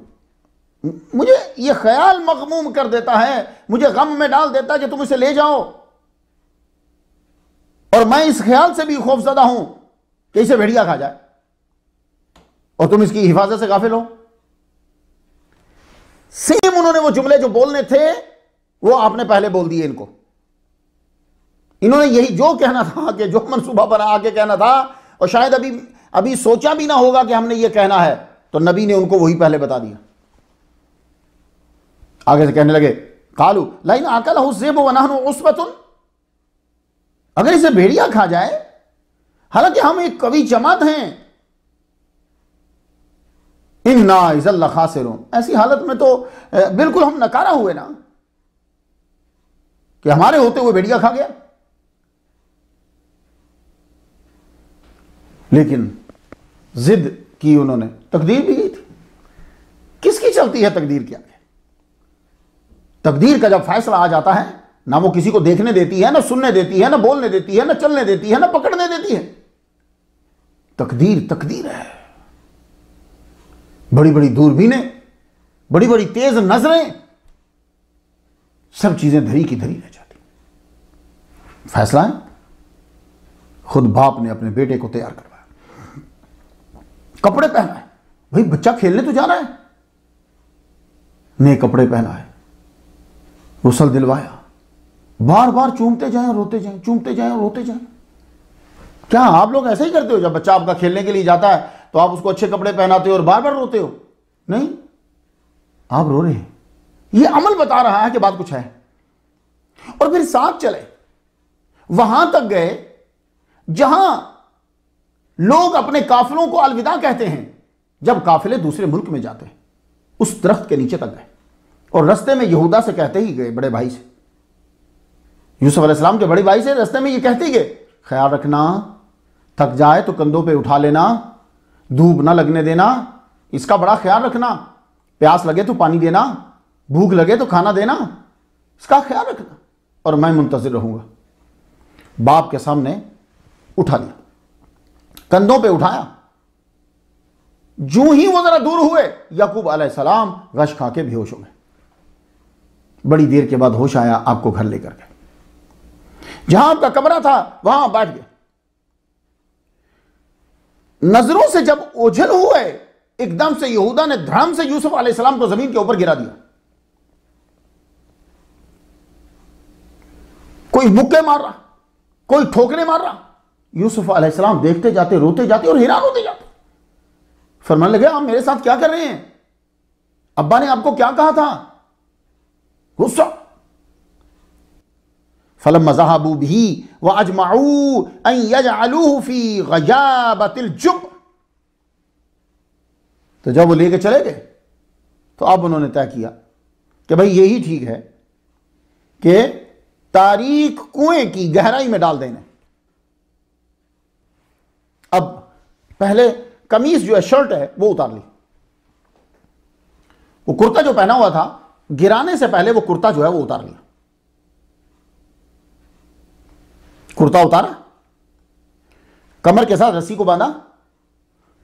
मुझे ये ख्याल मग़मूम कर देता है, मुझे गम में डाल देता है कि तुम इसे ले जाओ, और मैं इस ख्याल से भी खौफज़दा हूं कि इसे भेड़िया खा जाए और तुम इसकी हिफाजत से गाफिल हो। सेम उन्होंने वो जुमले जो बोलने थे वो आपने पहले बोल दिए इनको। इन्होंने यही जो कहना था, कि जो मंसूबा बना आके कहना था, और शायद अभी सोचा भी ना होगा कि हमने ये कहना है, तो नबी ने उनको वही पहले बता दिया। आगे से कहने लगे कालू लाइन अकलहु ज़ि'ब व नहनु उस्बतुन, अगर इसे भेड़िया खा जाए, हालांकि हम एक कवि जमात हैं, इन्ना इज़ल लखासिरून, ऐसी हालत में तो बिल्कुल हम नकारा हुए ना कि हमारे होते हुए भेड़िया खा गया। लेकिन जिद की उन्होंने, तकदीर भी की थी। किसकी चलती है तकदीर के आगे? तकदीर का जब फैसला आ जाता है, ना वो किसी को देखने देती है, ना सुनने देती है, ना बोलने देती है, ना चलने देती है, ना पकड़ने देती है। तकदीर तकदीर है। बड़ी बड़ी दूरबीनें, बड़ी बड़ी तेज नजरें, सब चीजें धरी की धरी रह जाती। फैसला है, खुद बाप ने अपने बेटे को तैयार करवाया, कपड़े पहनाए। भाई बच्चा खेलने तो जा रहा है, नए कपड़े पहनाए, गुस्ल दिलवाया, बार बार चूमते जाएं रोते जाएं, चूमते जाएं रोते जाएं। क्या आप लोग ऐसे ही करते हो? जब बच्चा आपका खेलने के लिए जाता है तो आप उसको अच्छे कपड़े पहनाते हो और बार बार रोते हो? नहीं, आप रो रहे हैं। यह अमल बता रहा है कि बात कुछ है। और फिर साथ चले, वहां तक गए जहां लोग अपने काफिलों को अलविदा कहते हैं। जब काफिले दूसरे मुल्क में जाते हैं, उस दरख्त के नीचे तक गए और रास्ते में यहूदा से कहते ही गए, बड़े भाई से, यूसुफ अलैहिस्सलाम के बड़े भाई से रास्ते में ये कहते ही गए, ख्याल रखना, थक जाए तो कंधों पे उठा लेना, धूप ना लगने देना, इसका बड़ा ख्याल रखना, प्यास लगे तो पानी देना, भूख लगे तो खाना देना, इसका ख्याल रखना, और मैं मुंतजिर रहूंगा। बाप के सामने उठा लिया, कंधों पे उठाया। जो ही वो जरा दूर हुए, याकूब अलैहिस्सलाम गश खा के बेहोश हो गए। बड़ी देर के बाद होश आया, आपको घर लेकर गए, जहां आपका कमरा था वहां बैठ गए। नजरों से जब ओझल हुए, एकदम से यहूदा ने धड़म से यूसुफ अलैहिस्सलाम को जमीन के ऊपर गिरा दिया। कोई मुक्के मार रहा, कोई ठोकरे मार रहा। यूसुफ अलैहिस्सलाम देखते जाते, रोते जाते और हैरान होते जाते। फरमाने लगे आप मेरे साथ क्या कर रहे हैं? अब्बा ने आपको क्या कहा था? गुस्सा। फलम्मा ज़हबू बिही व अजमऊ अन यजअलूहु फी ग़याबतिल जुब, तो जब वो लेके चले गए तो अब उन्होंने तय किया कि भाई यही ठीक है कि तारीख कुएं की गहराई में डाल देने। अब पहले कमीज जो है, शर्ट है, वो उतार ली। वो कुर्ता जो पहना हुआ था, गिराने से पहले वो कुर्ता जो है वो उतार लिया। कुर्ता उतारा, कमर के साथ रस्सी को बांधा,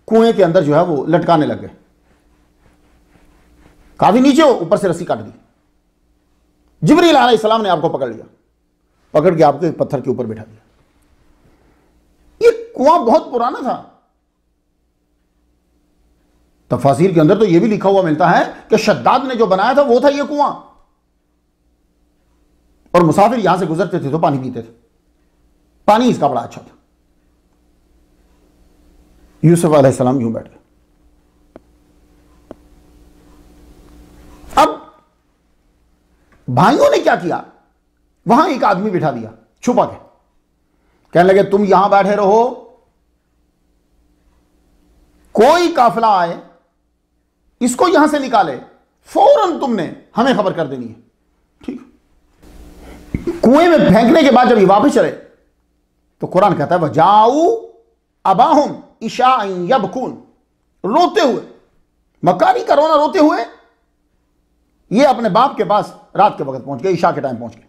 कुएं के अंदर जो है वो लटकाने लग गए। काफी नीचे हो, ऊपर से रस्सी काट दी। जिब्रील अलैहिस्सलाम ने आपको पकड़ लिया, पकड़ के आपको एक पत्थर के ऊपर बैठा दिया। ये कुआं बहुत पुराना था। तफासीर के अंदर तो यह भी लिखा हुआ मिलता है कि शद्दाद ने जो बनाया था वो था ये कुआं, और मुसाफिर यहां से गुजरते थे तो पानी पीते थे। पानी इसका बड़ा अच्छा था। यूसुफ अलैहिस्सलाम यूं बैठ गए। अब भाइयों ने क्या किया, वहां एक आदमी बिठा दिया छुपा के। कहने लगे तुम यहां बैठे रहो, कोई काफिला आए इसको यहां से निकाले, फौरन तुमने हमें खबर कर देनी है। ठीक। कुएं में फेंकने के बाद जब ये वापस चले तो कुरान कहता है वजाऊ अबाहुम इशाअन यबकून, रोते हुए, मकानी का रोना रोते हुए ये अपने बाप के पास रात के वक्त पहुंच गए, ईशा के टाइम पहुंच गए।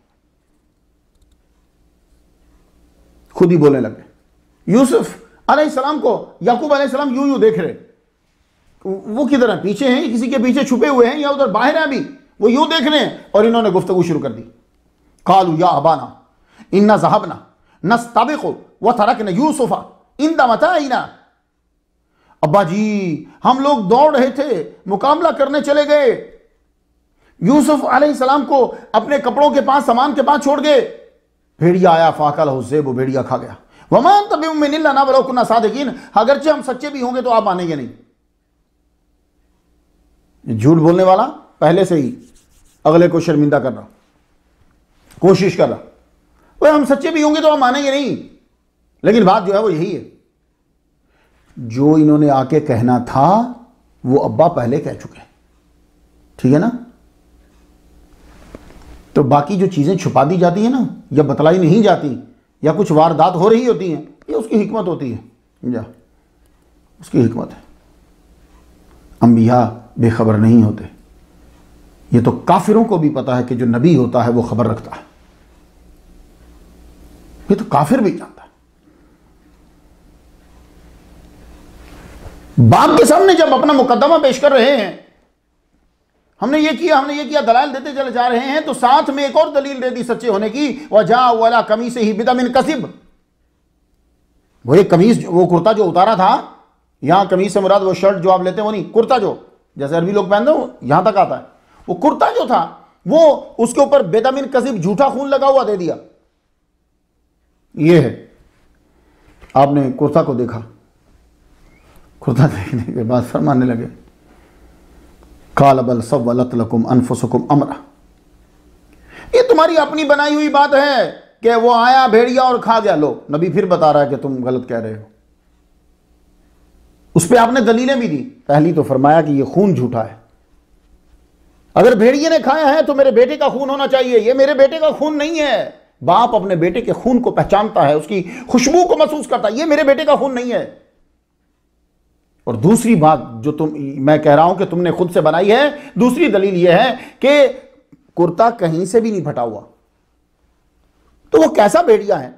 खुद ही बोलने लगे। यूसुफ अलैहिस्सलाम को याकूब अलैहिस्सलाम यूं यूं देख रहे, वो किधर है, पीछे हैं, किसी के पीछे छुपे हुए हैं या उधर बाहर हैं, अभी वो यूं देख रहे हैं। और इन्होंने गुफ्तगू शुरू कर दी। कालू या अबाना इन्ना ज़हबना नस्तबिक़ु व तरकना यूसुफा इंदा मताइना। अब्बा जी, हम लोग दौड़ रहे थे, मुकाबला करने चले गए, यूसुफ अलैहिस्सलाम को अपने कपड़ों के पास, सामान के पास छोड़ गए। भेड़िया आया, फाकल हुज़ैब, वो भेड़िया खा गया। वमान तबिउम्मिन इल्ला ना वलौ कुन्ना सादिकीन, अगरचे हम सच्चे भी होंगे तो आप मानेंगे नहीं। झूठ बोलने वाला पहले से ही अगले को शर्मिंदा कर रहा, कोशिश कर रहा, वह हम सच्चे भी होंगे तो हम मानेंगे नहीं। लेकिन बात जो है वो यही है, जो इन्होंने आके कहना था वो अब्बा पहले कह चुके हैं। ठीक है ना। तो बाकी जो चीजें छुपा दी जाती है ना, या बतलाई नहीं जाती, या कुछ वारदात हो रही होती हैं, ये उसकी हिकमत होती है। समझा, उसकी हिकमत है। अंबिया बेखबर नहीं होते। ये तो काफिरों को भी पता है कि जो नबी होता है वो खबर रखता है। ये तो काफिर भी जानता है। बाप के सामने जब अपना मुकदमा पेश कर रहे हैं, हमने ये किया, दलाल देते चले जा रहे हैं, तो साथ में एक और दलील दे दी सच्चे होने की, वजा वाला कमीज से ही बिदमिन कसिब। वो एक कमीज, वो कुर्ता जो उतारा था, यहां कमीज से मुराद वो शर्ट जो आप लेते हैं वो नहीं, कुर्ता जो जैसे अरबी लोग पहनते हो यहां तक आता है, वो कुर्ता जो था वो उसके ऊपर बेदमिन कसिब झूठा खून लगा हुआ दे दिया। ये है। आपने कुर्ता को देखा, कुर्ता देखने के बाद फरमाने लगे काल बल सव्वलत लकुम अनफुसुकुम अमरा, ये तुम्हारी अपनी बनाई हुई बात है कि वो आया भेड़िया और खा गया। लो, नबी फिर बता रहा है कि तुम गलत कह रहे हो। उस पर आपने दलीलें भी दी। पहली तो फरमाया कि ये खून झूठा है, अगर भेड़िए ने खाया है तो मेरे बेटे का खून होना चाहिए, ये मेरे बेटे का खून नहीं है। बाप अपने बेटे के खून को पहचानता है, उसकी खुशबू को महसूस करता है, ये मेरे बेटे का खून नहीं है। और दूसरी बात जो मैं कह रहा हूं कि तुमने खुद से बनाई है, दूसरी दलील यह है कि कुर्ता कहीं से भी नहीं फटा हुआ। तो वो कैसा भेड़िया है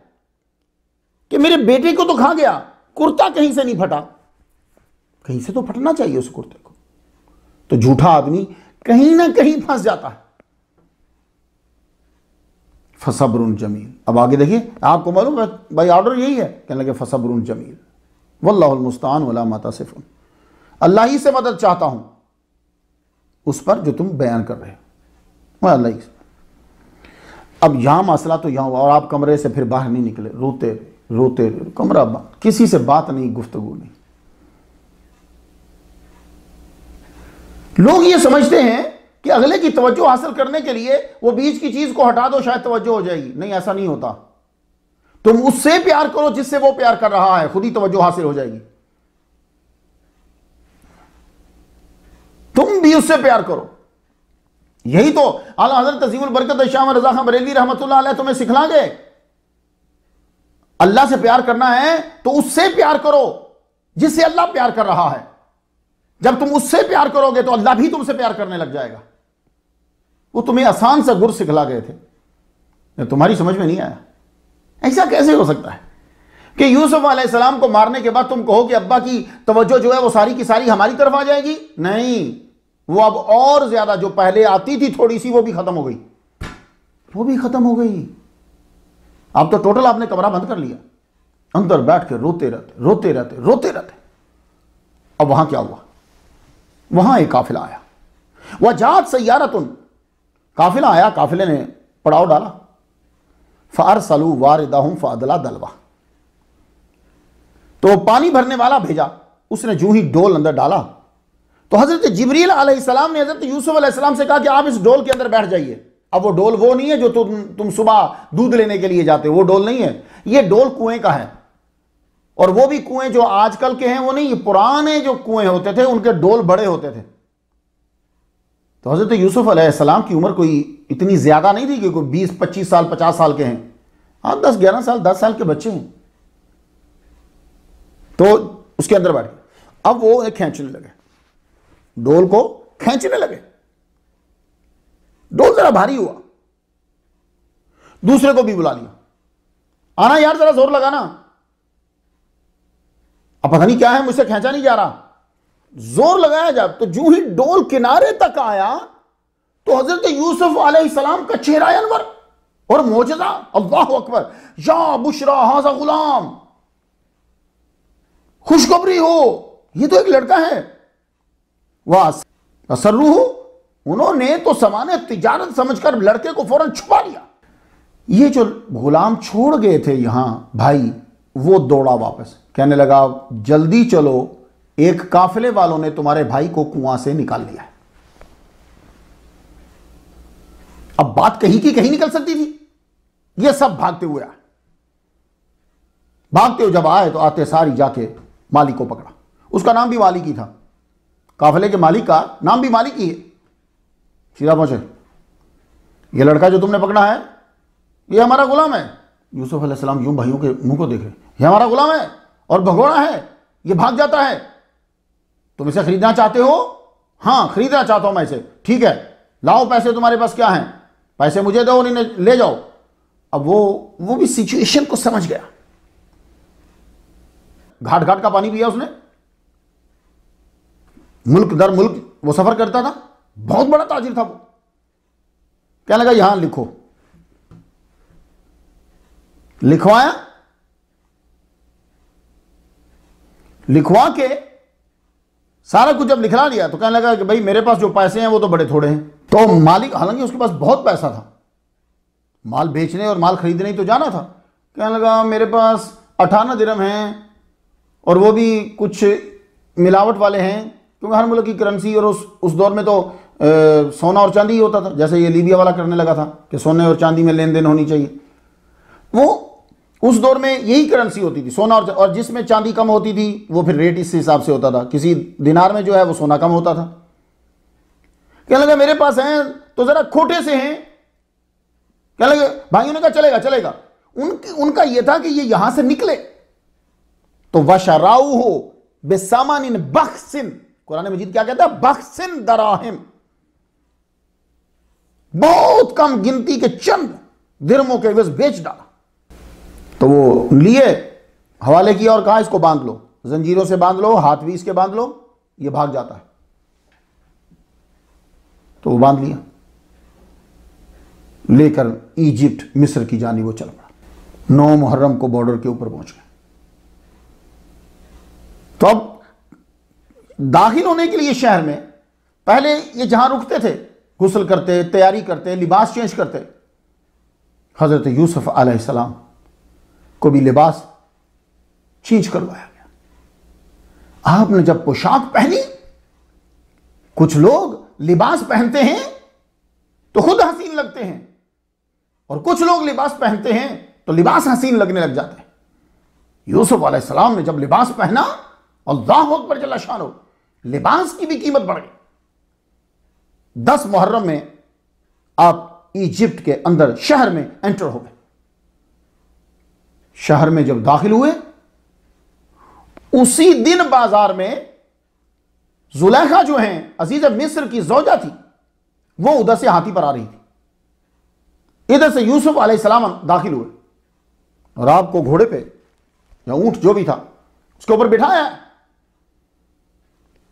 कि मेरे बेटे को तो खा गया, कुर्ता कहीं से नहीं फटा। कहीं से तो फटना चाहिए उस कुर्ते को। तो झूठा आदमी कहीं ना कहीं फंस जाता है। फसब्रुन जमील। अब आगे देखिए, आपको मालूम है भाई ऑर्डर यही है, कहने लगे फसब्रुन जमील वल्लाहुल मुस्तान वला मा तसिफुन, अल्लाह ही से मदद चाहता हूं उस पर जो तुम बयान कर रहे हो, मैं अल्लाह ही से। अब यहां मसला तो यहां हुआ और आप कमरे से फिर बाहर नहीं निकले, रोते रोते कमरा बंद, किसी से बात नहीं, गुफ्तगू नहीं। लोग ये समझते हैं कि अगले की तवज्जो हासिल करने के लिए वो बीच की चीज को हटा दो, शायद तवज्जो हो जाएगी। नहीं, ऐसा नहीं होता। तुम उससे प्यार करो जिससे वो प्यार कर रहा है, खुद ही तवज्जो हासिल हो जाएगी। भी उससे प्यार करो। यही तो आला हज़रत तज़ीमुल बरकत शाह रज़ा खां बरेलवी रहमतुल्लाह अलैह तुम्हें सिखला गए। अल्लाह से प्यार करना है तो उससे प्यार करो जिससे अल्लाह प्यार कर रहा है। जब तुम उससे प्यार करोगे तो अल्लाह भी तुमसे प्यार करने लग जाएगा। वो तुम्हें आसान सा गुर सिखला गए थे, तुम्हारी समझ में नहीं आया। ऐसा कैसे हो सकता है कि यूसुफ अलैहिस्सलाम को मारने के बाद तुम कहो कि अब्बा की तवज्जो जो है वो सारी की सारी हमारी तरफ आ जाएगी? नहीं, वो अब और ज्यादा जो पहले आती थी थोड़ी सी वो भी खत्म हो गई, वो भी खत्म हो गई। अब तो टोटल आपने कमरा बंद कर लिया, अंदर बैठ के रोते रहते रोते रहते रोते रहते। अब वहां क्या हुआ? वहां एक काफिला आया, वह जात सय्यारतुन, काफिला आया, काफिले ने पड़ाव डाला। फारसलू वारिदहुम फादला दलवा, तो पानी भरने वाला भेजा, उसने जो ही डोल अंदर डाला तो हजरत जिब्रील अलैहिस्सलाम ने हजरत यूसुफ अलैहिस्सलाम से कहा कि आप इस डोल के अंदर बैठ जाइए। अब वो डोल वो नहीं है जो तुम सुबह दूध लेने के लिए जाते हो, वो डोल नहीं है, ये डोल कुएं का है। और वो भी कुएं जो आजकल के हैं वो नहीं, पुराने जो कुएं होते थे उनके डोल बड़े होते थे। तो हजरत यूसुफ अलैहिस्सलाम की उम्र कोई इतनी ज्यादा नहीं थी कि कोई 20-25 साल 50 साल के हैं, हाँ 10-11 साल 10 साल के बच्चे हैं। तो उसके अंदर बैठ गए। अब वो खींचने लगे, डोल को खींचने लगे। डोल जरा भारी हुआ, दूसरे को भी बुला लिया, आना यार जरा जोर लगाना। अब पता नहीं क्या है, मुझसे खींचा नहीं जा रहा। जोर लगाया जब, तो जो ही डोल किनारे तक आया तो हजरत यूसुफ अलैहिस्सलाम का चेहरा अनवर और मौजज़ा, अल्लाहु अकबर, या बुशरा हाज़ा गुलाम, खुशखबरी हो, ये तो एक लड़का है। वाह असर्रूहु, उन्होंने तो सामान्य तिजारत समझकर लड़के को फौरन छुपा लिया। ये जो गुलाम छोड़ गए थे यहां भाई, वो दौड़ा वापस, कहने लगा जल्दी चलो, एक काफिले वालों ने तुम्हारे भाई को कुआं से निकाल लिया है। अब बात कहीं की कहीं निकल सकती थी। ये सब भागते हुए आए, भागते हुए जब आए तो आते सारी जाके मालिक को पकड़ा। उसका नाम भी मालिक ही था, काफिले के मालिक का नाम भी मालिक ही है। सीधा पहुंचे, ये लड़का जो तुमने पकड़ा है ये हमारा गुलाम है। यूसुफ अलैहिस्सलाम यूं भाइयों के मुंह को देख रहे, ये हमारा गुलाम है और भगोड़ा है, ये भाग जाता है, तुम इसे खरीदना चाहते हो? हाँ खरीदना चाहता हूं मैं इसे। ठीक है, लाओ पैसे, तुम्हारे पास क्या है, पैसे मुझे दो और इन्हें ले जाओ। अब वो भी सिचुएशन को समझ गया। घाट घाट का पानी पिया उसने, मुल्क दर मुल्क वो सफर करता था, बहुत बड़ा ताजिर था वो। क्या लगा, यहां लिखो, लिखवाया, लिखवा के सारा कुछ जब लिखला लिया तो कहने लगा कि भाई मेरे पास जो पैसे हैं वो तो बड़े थोड़े हैं। तो मालिक, हालांकि उसके पास बहुत पैसा था, माल बेचने और माल खरीदने ही तो जाना था, कहने लगा मेरे पास 58 दिरहम हैं और वो भी कुछ मिलावट वाले हैं, क्योंकि हर मुल्क की करेंसी, और उस दौर में तो सोना और चांदी ही होता था, जैसे ये लीबिया वाला करने लगा था कि सोने और चांदी में लेन देन होनी चाहिए। वो उस दौर में यही करेंसी होती थी, सोना और जिसमें चांदी कम होती थी वो फिर रेट इस हिसाब से होता था, किसी दिनार में जो है वो सोना कम होता था। कहने लगा मेरे पास हैं तो जरा खोटे से हैं। कहने लगे, भाइयों ने कहा चलेगा चलेगा। उनका यह था कि ये यहां से निकले तो वशराऊ हो बेसामानिन बख्सिन, कुरान मजीद क्या कहता है, बख्सिन दराहिम, बहुत कम गिनती के चंद दिरमों के एवज बेच डाला। तो वो लिए, हवाले किया और कहा इसको बांध लो, जंजीरों से बांध लो, हाथ भी इसके बांध लो, ये भाग जाता है। तो वो बांध लिया, लेकर इजिप्ट मिस्र की जानिब वो चल पड़ा। 9 मुहर्रम को बॉर्डर के ऊपर पहुंच गए। तो अब दाखिल होने के लिए शहर में, पहले ये जहां रुकते थे गुस्ल करते, तैयारी करते, लिबास चेंज करते, हजरत यूसुफ अलैहिस्सलाम को भी लिबास चेंज करवाया गया। आपने जब पोशाक पहनी, कुछ लोग लिबास पहनते हैं तो खुद हसीन लगते हैं, और कुछ लोग लिबास पहनते हैं तो लिबास हसीन लगने लग जाते हैं। यूसुफ अलैहिस्सलाम ने जब लिबास पहना, अल्लाहु अकबर जल्ल शानो, लिबास की भी कीमत बढ़ गई। 10 मुहर्रम में आप इजिप्ट के अंदर शहर में एंटर हो गए। शहर में जब दाखिल हुए, उसी दिन बाजार में जुलेखा जो हैं अजीज मिस्र की जौजा थी, वो उधर से हाथी पर आ रही थी। इधर से यूसुफ अलैहिस्सलाम दाखिल हुए और आपको घोड़े पे या ऊंट जो भी था उसके ऊपर बिठाया,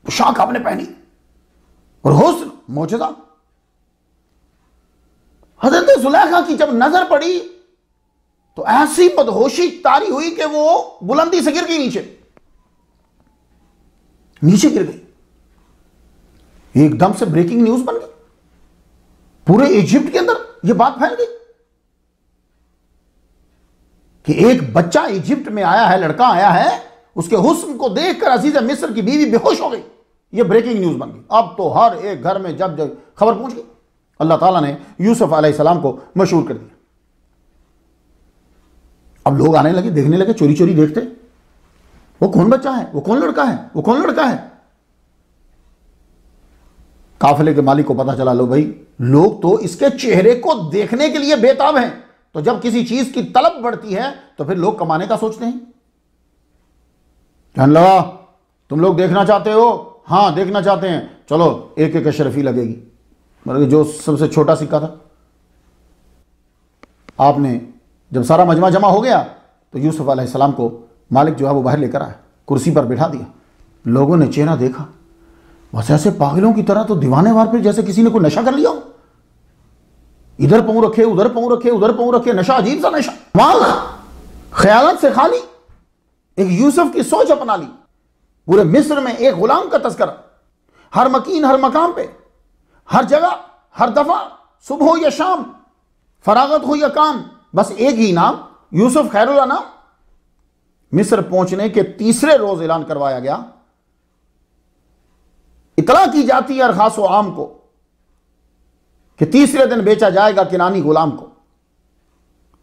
पोशाक आपने पहनी और हुस्न मौजूदा। हजरत जुलेखा की जब नजर पड़ी तो ऐसी बदहोशी तारी हुई कि वो बुलंदी से गिर गई, नीचे गिर गई। एकदम से ब्रेकिंग न्यूज बन गई, पूरे इजिप्ट के अंदर यह बात फैल गई कि एक बच्चा इजिप्ट में आया है, लड़का आया है, उसके हुस्न को देखकर अजीज मिस्र की बीवी बेहोश हो गई। यह ब्रेकिंग न्यूज बन गई। अब तो हर एक घर में जब जब खबर पहुंच गई, अल्लाह ताला ने यूसुफ अलैहिस्सलाम को मशहूर कर दिया। अब लोग आने लगे, देखने लगे, चोरी चोरी देखते, वो कौन बच्चा है, वो कौन लड़का है, वो कौन लड़का है। काफिले के मालिक को पता चला, लो भाई, लोग तो इसके चेहरे को देखने के लिए बेताब हैं। तो जब किसी चीज की तलब बढ़ती है तो फिर लोग कमाने का सोचते हैं। कहने लगा, तुम लोग देखना चाहते हो? हाँ देखना चाहते हैं, चलो एक एक अशरफी लगेगी। मतलब जो सबसे छोटा सिक्का था, आपने जब सारा मजमा जमा हो गया तो यूसुफ अलैहिस्सलाम को मालिक जो है वो बाहर लेकर आया, कुर्सी पर बैठा दिया। लोगों ने चेहरा देखा, बस ऐसे पागलों की तरह, तो दीवाने वार पे जैसे किसी ने कोई नशा कर लिया हो। इधर पांव रखे, उधर पांव रखे, उधर पांव रखे, नशा, अजीब सा नशा, ख्यालात से खाली। एक यूसुफ की सोच अपना ली। पूरे मिस्र में एक गुलाम का तस्करा, हर मकीन, हर मकाम पे, हर जगह, हर दफा, सुबह हो या शाम, फरागत हो या काम, बस एक ही नाम, यूसुफ खैरुल्लाह नाम। मिस्र पहुंचने के तीसरे रोज ऐलान करवाया गया, इतला की जाती है अरखास व आम को कि तीसरे दिन बेचा जाएगा किनानी गुलाम को।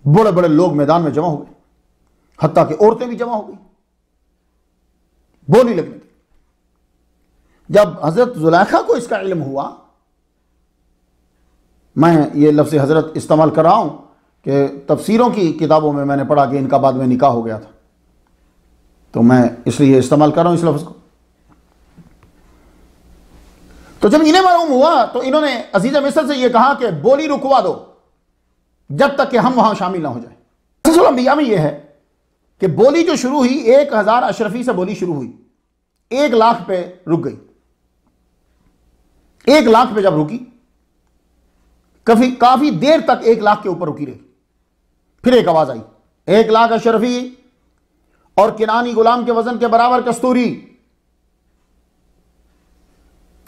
बड़े बड़े लोग मैदान में जमा हो गए, हत्ता कि औरतें भी जमा हो गई, बोली लगने की। जब हजरत जुलेखा को इसका इल्म हुआ, मैं ये लफ्ज़ हजरत इस्तेमाल कर रहा हूं कि तफसीरों की किताबों में मैंने पढ़ा कि इनका बाद में निकाह हो गया था, तो मैं इसलिए इस्तेमाल कर रहा हूं इस लफ्ज़ को। तो जब इन्हें मालूम हुआ तो इन्होंने अजीज मिस्र से यह कहा कि बोली रुकवा दो जब तक कि हम वहां शामिल ना हो जाए। असल अंबिया में यह है कि बोली जो शुरू हुई 1000 अशरफी से बोली शुरू हुई, 1 लाख पे रुक गई। 1 लाख पे जब रुकी, काफी देर तक 1 लाख के ऊपर रुकी रही। फिर एक आवाज आई, 1 लाख अशरफी और किनानी गुलाम के वजन के बराबर कस्तूरी।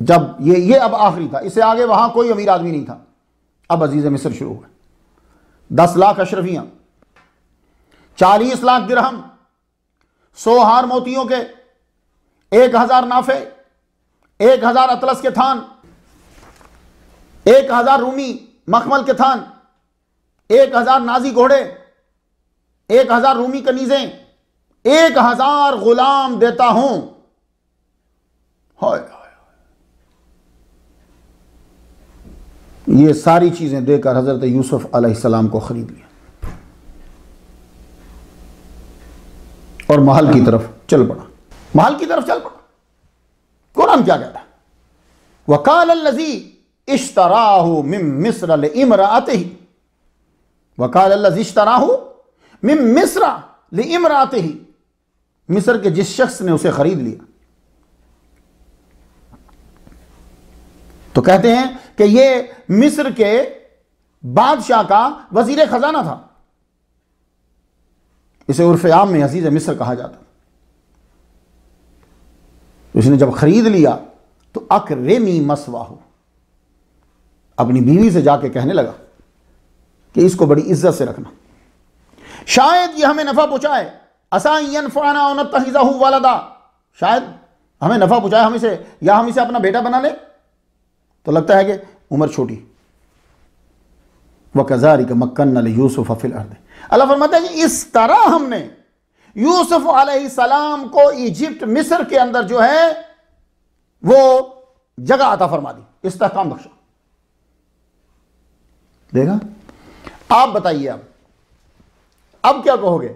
जब ये अब आखिरी था, इससे आगे वहां कोई अमीर आदमी नहीं था। अब अजीज मिस्र शुरू हुए। 10 लाख अशरफियां, 40 लाख दिरहम, 100 हार मोतियों के, 1000 नाफे, 1000 अतलस के थान, 1000 रूमी मखमल के थान, 1000 नाजी घोड़े, 1000 रूमी कनीजें, 1000 गुलाम देता हूं। हाय, ये सारी चीजें देकर हजरत यूसुफ अलैहिस्सलाम को खरीद लिया और महल की तरफ चल पड़ा। महल की तरफ चल पड़ा। कुरान क्या कहता है? वकाल अल्लज़ी इश्तराहु मिन मिस्र लिइम्राअतिही, वकाल अल्लज़ी इश्तराहु मिन मिस्र लिइम्राअतिही, मिस्र के जिस शख्स ने उसे खरीद लिया, तो कहते हैं कि ये मिस्र के बादशाह का वजीर खजाना था। इसे उर्फ आम में अजीज मिस्र कहा जाता। उसने जब खरीद लिया तो अकरेमी मसवाहु, अपनी बीवी से जाके कहने लगा कि इसको बड़ी इज्जत से रखना, शायद ये हमें नफा पहुंचाए। असा यनफअना व नत्तखिज़हु वलदा, शायद हमें नफा पहुंचाए, हम इसे, या हम इसे अपना बेटा बना ले। तो लगता है कि उम्र छोटी। वकज़ालिक मक्कन्ना लियूसुफ फिल अर्द, अल्लाह फरमाता है कि इस तरह हमने यूसुफ अलैहिस्सलाम को इजिप्ट मिस्र के अंदर जो है वो जगह अता फरमा दी, इस्तेहकाम बख्शा। देखा। आप बताइए, अब क्या कहोगे?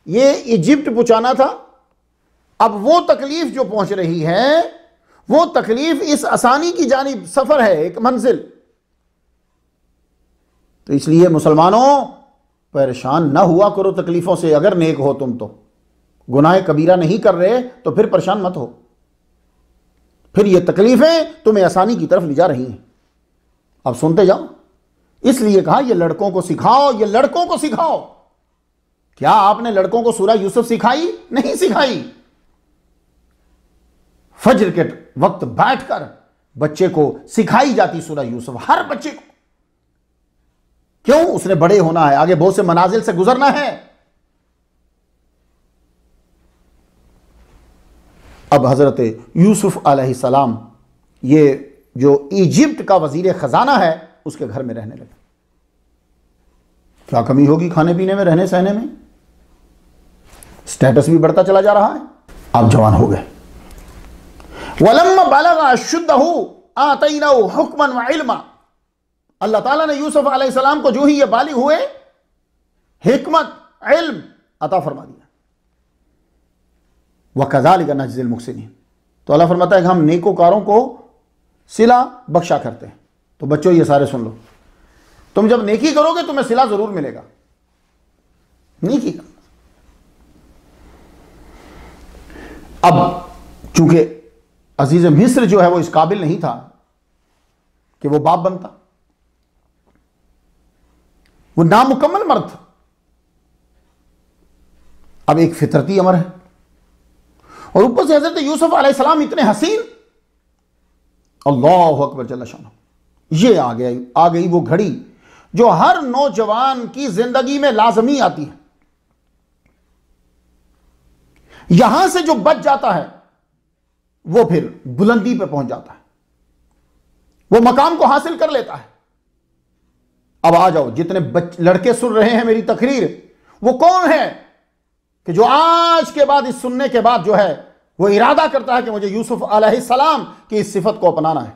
ये इजिप्ट पहुंचाना था, अब वो तकलीफ जो पहुंच रही है, वो तकलीफ इस आसानी की जानिब सफर है, एक मंजिल। तो इसलिए मुसलमानों, परेशान ना हुआ करो तकलीफों से। अगर नेक हो तुम, तो गुनाह कबीरा नहीं कर रहे, तो फिर परेशान मत हो। फिर ये तकलीफें तुम्हें आसानी की तरफ ले जा रही हैं। अब सुनते जाओ। इसलिए कहा ये लड़कों को सिखाओ, ये लड़कों को सिखाओ। क्या आपने लड़कों को सूरह यूसुफ सिखाई? नहीं सिखाई। फज्र के वक्त बैठकर बच्चे को सिखाई जाती सूरह यूसुफ, हर बच्चे को। क्यों? उसने बड़े होना है, आगे बहुत से मनाजिल से गुजरना है। अब हजरत यूसुफ अलैहिस्सलाम, ये जो इजिप्ट का वजीर खजाना है, उसके घर में रहने लगे। क्या कमी होगी खाने पीने में, रहने सहने में? स्टेटस भी बढ़ता चला जा रहा है। आप जवान हो गए। वलम्मा बलगा अशुद्धहु आतैनाहु हुक्मन व इल्मा। अल्लाह ताला ने यूसुफ अलैहिस्सलाम को जो ही ये बालिग हुए, हिकमत, इल्म अता फरमा दिया। वकज़ालिका नजज़िल मुहसिनीन। तो अल्लाह फरमाता है कि हम नेकोकारों को सिला बख्शा करते हैं। तो बच्चों, ये सारे सुन लो, तुम जब नेकी करोगे तुम्हें सिला जरूर मिलेगा। नेकी करना। अब चूंकि अजीज मिस्र जो है वो इस काबिल नहीं था कि वो बाप बनता, वो नामुकम्मल मर्द था। अब एक फितरती अमर है, और ऊपर से हजरत यूसुफ अलैहिस्सलाम इतने हसीन। अल्लाहु अकबर जल्ल शान। ये आ गई वो घड़ी जो हर नौजवान की जिंदगी में लाजमी आती है। यहां से जो बच जाता है वो फिर बुलंदी पे पहुंच जाता है, वो मकाम को हासिल कर लेता है। अब आ जाओ, जितने लड़के सुन रहे हैं मेरी तकरीर, वो कौन है कि जो आज के बाद, इस सुनने के बाद जो है वो इरादा करता है कि मुझे यूसुफ अलैहिस्सलाम की इस सिफत को अपनाना है।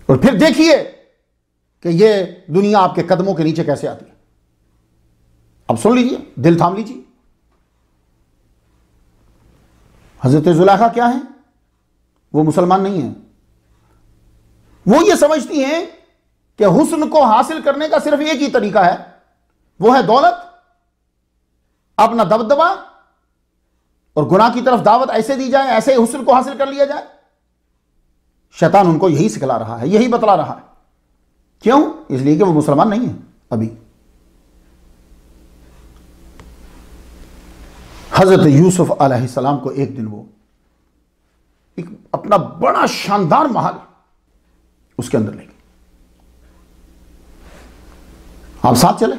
और फिर देखिए कि ये दुनिया आपके कदमों के नीचे कैसे आती है। अब सुन लीजिए, दिल थाम लीजिए। हजरत जुलेखा क्या है? वो मुसलमान नहीं है। वो ये समझती हैं कि हुस्न को हासिल करने का सिर्फ एक ही तरीका है, वो है दौलत, अपना दबदबा, और गुनाह की तरफ दावत ऐसे दी जाए, ऐसे हुस्न को हासिल कर लिया जाए। शैतान उनको यही सिखला रहा है, यही बतला रहा है। क्यों? इसलिए कि वो मुसलमान नहीं है अभी। हजरत यूसुफ अलैहिस्सलाम को एक दिन वो एक अपना बड़ा शानदार महल उसके अंदर ले गए। आप साथ चले।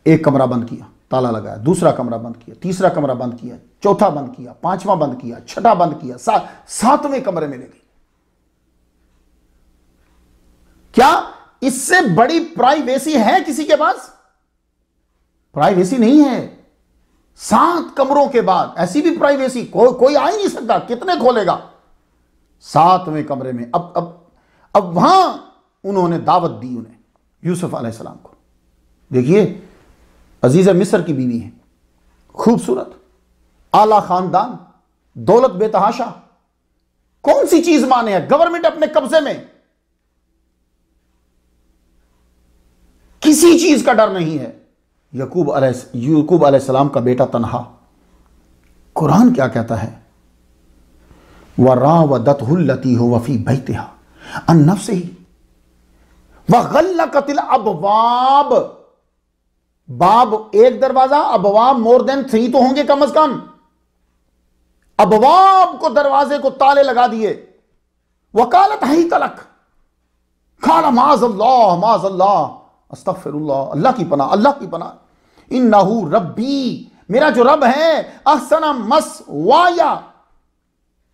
एक कमरा बंद किया, ताला लगाया, दूसरा कमरा बंद किया, तीसरा कमरा बंद किया, चौथा बंद किया, पांचवां बंद किया, छठा बंद किया, सातवें कमरे में ले गई। क्या इससे बड़ी प्राइवेसी है किसी के पास? प्राइवेसी नहीं है। 7 कमरों के बाद ऐसी भी प्राइवेसी कोई आ ही नहीं सकता। कितने खोलेगा? 7वें कमरे में। अब वहां उन्होंने दावत दी उन्हें, यूसुफ अलैहिस्सलाम को। देखिए, अजीज मिस्र की बीवी है, खूबसूरत, आला खानदान, दौलत बेतहाशा। कौन सी चीज माने है? गवर्नमेंट अपने कब्जे में, किसी चीज का डर नहीं है। याकूब अलैहिस्सलाम का बेटा तन्हा। कुरान क्या कहता है? वरावदतहु लती हुवा फी बैतिहा अन नफ्सिही वगल्लकतिल अबवाब। बाब एक दरवाजा, अबवाब मोर देन 3 तो होंगे कम से कम। अबवाब को, दरवाजे को ताले लगा दिए। वकालत ही तलक, खाला माज़अल्लाह माज़अल्लाह, अस्तगफिरुल्लाह, अल्लाह की पनाह, अल्लाह की पनाह। इन्नहु रब्बी, मेरा जो रब है, अहसना मसवाया।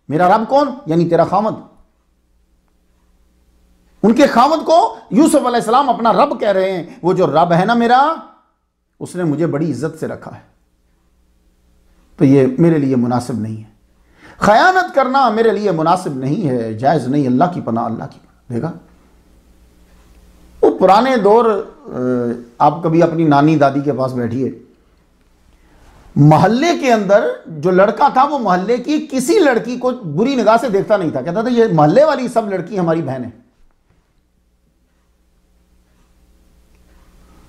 मेरा रब कौन? यानी तेरा खामद। उनके खामद को यूसुफ अलैहिस्सलाम अपना रब कह रहे हैं। वो जो रब है ना मेरा, उसने मुझे बड़ी इज्जत से रखा है, तो ये मेरे लिए मुनासिब नहीं है। खयानत करना मेरे लिए मुनासिब नहीं है, जायज़ नहीं। अल्लाह की पनाह, अल्लाह की पनाह। देखा वो पुराने दौर, आप कभी अपनी नानी दादी के पास बैठिए, मोहल्ले के अंदर जो लड़का था वो मोहल्ले की किसी लड़की को बुरी निगाह से देखता नहीं था। कहता था ये मोहल्ले वाली सब लड़की हमारी बहन है।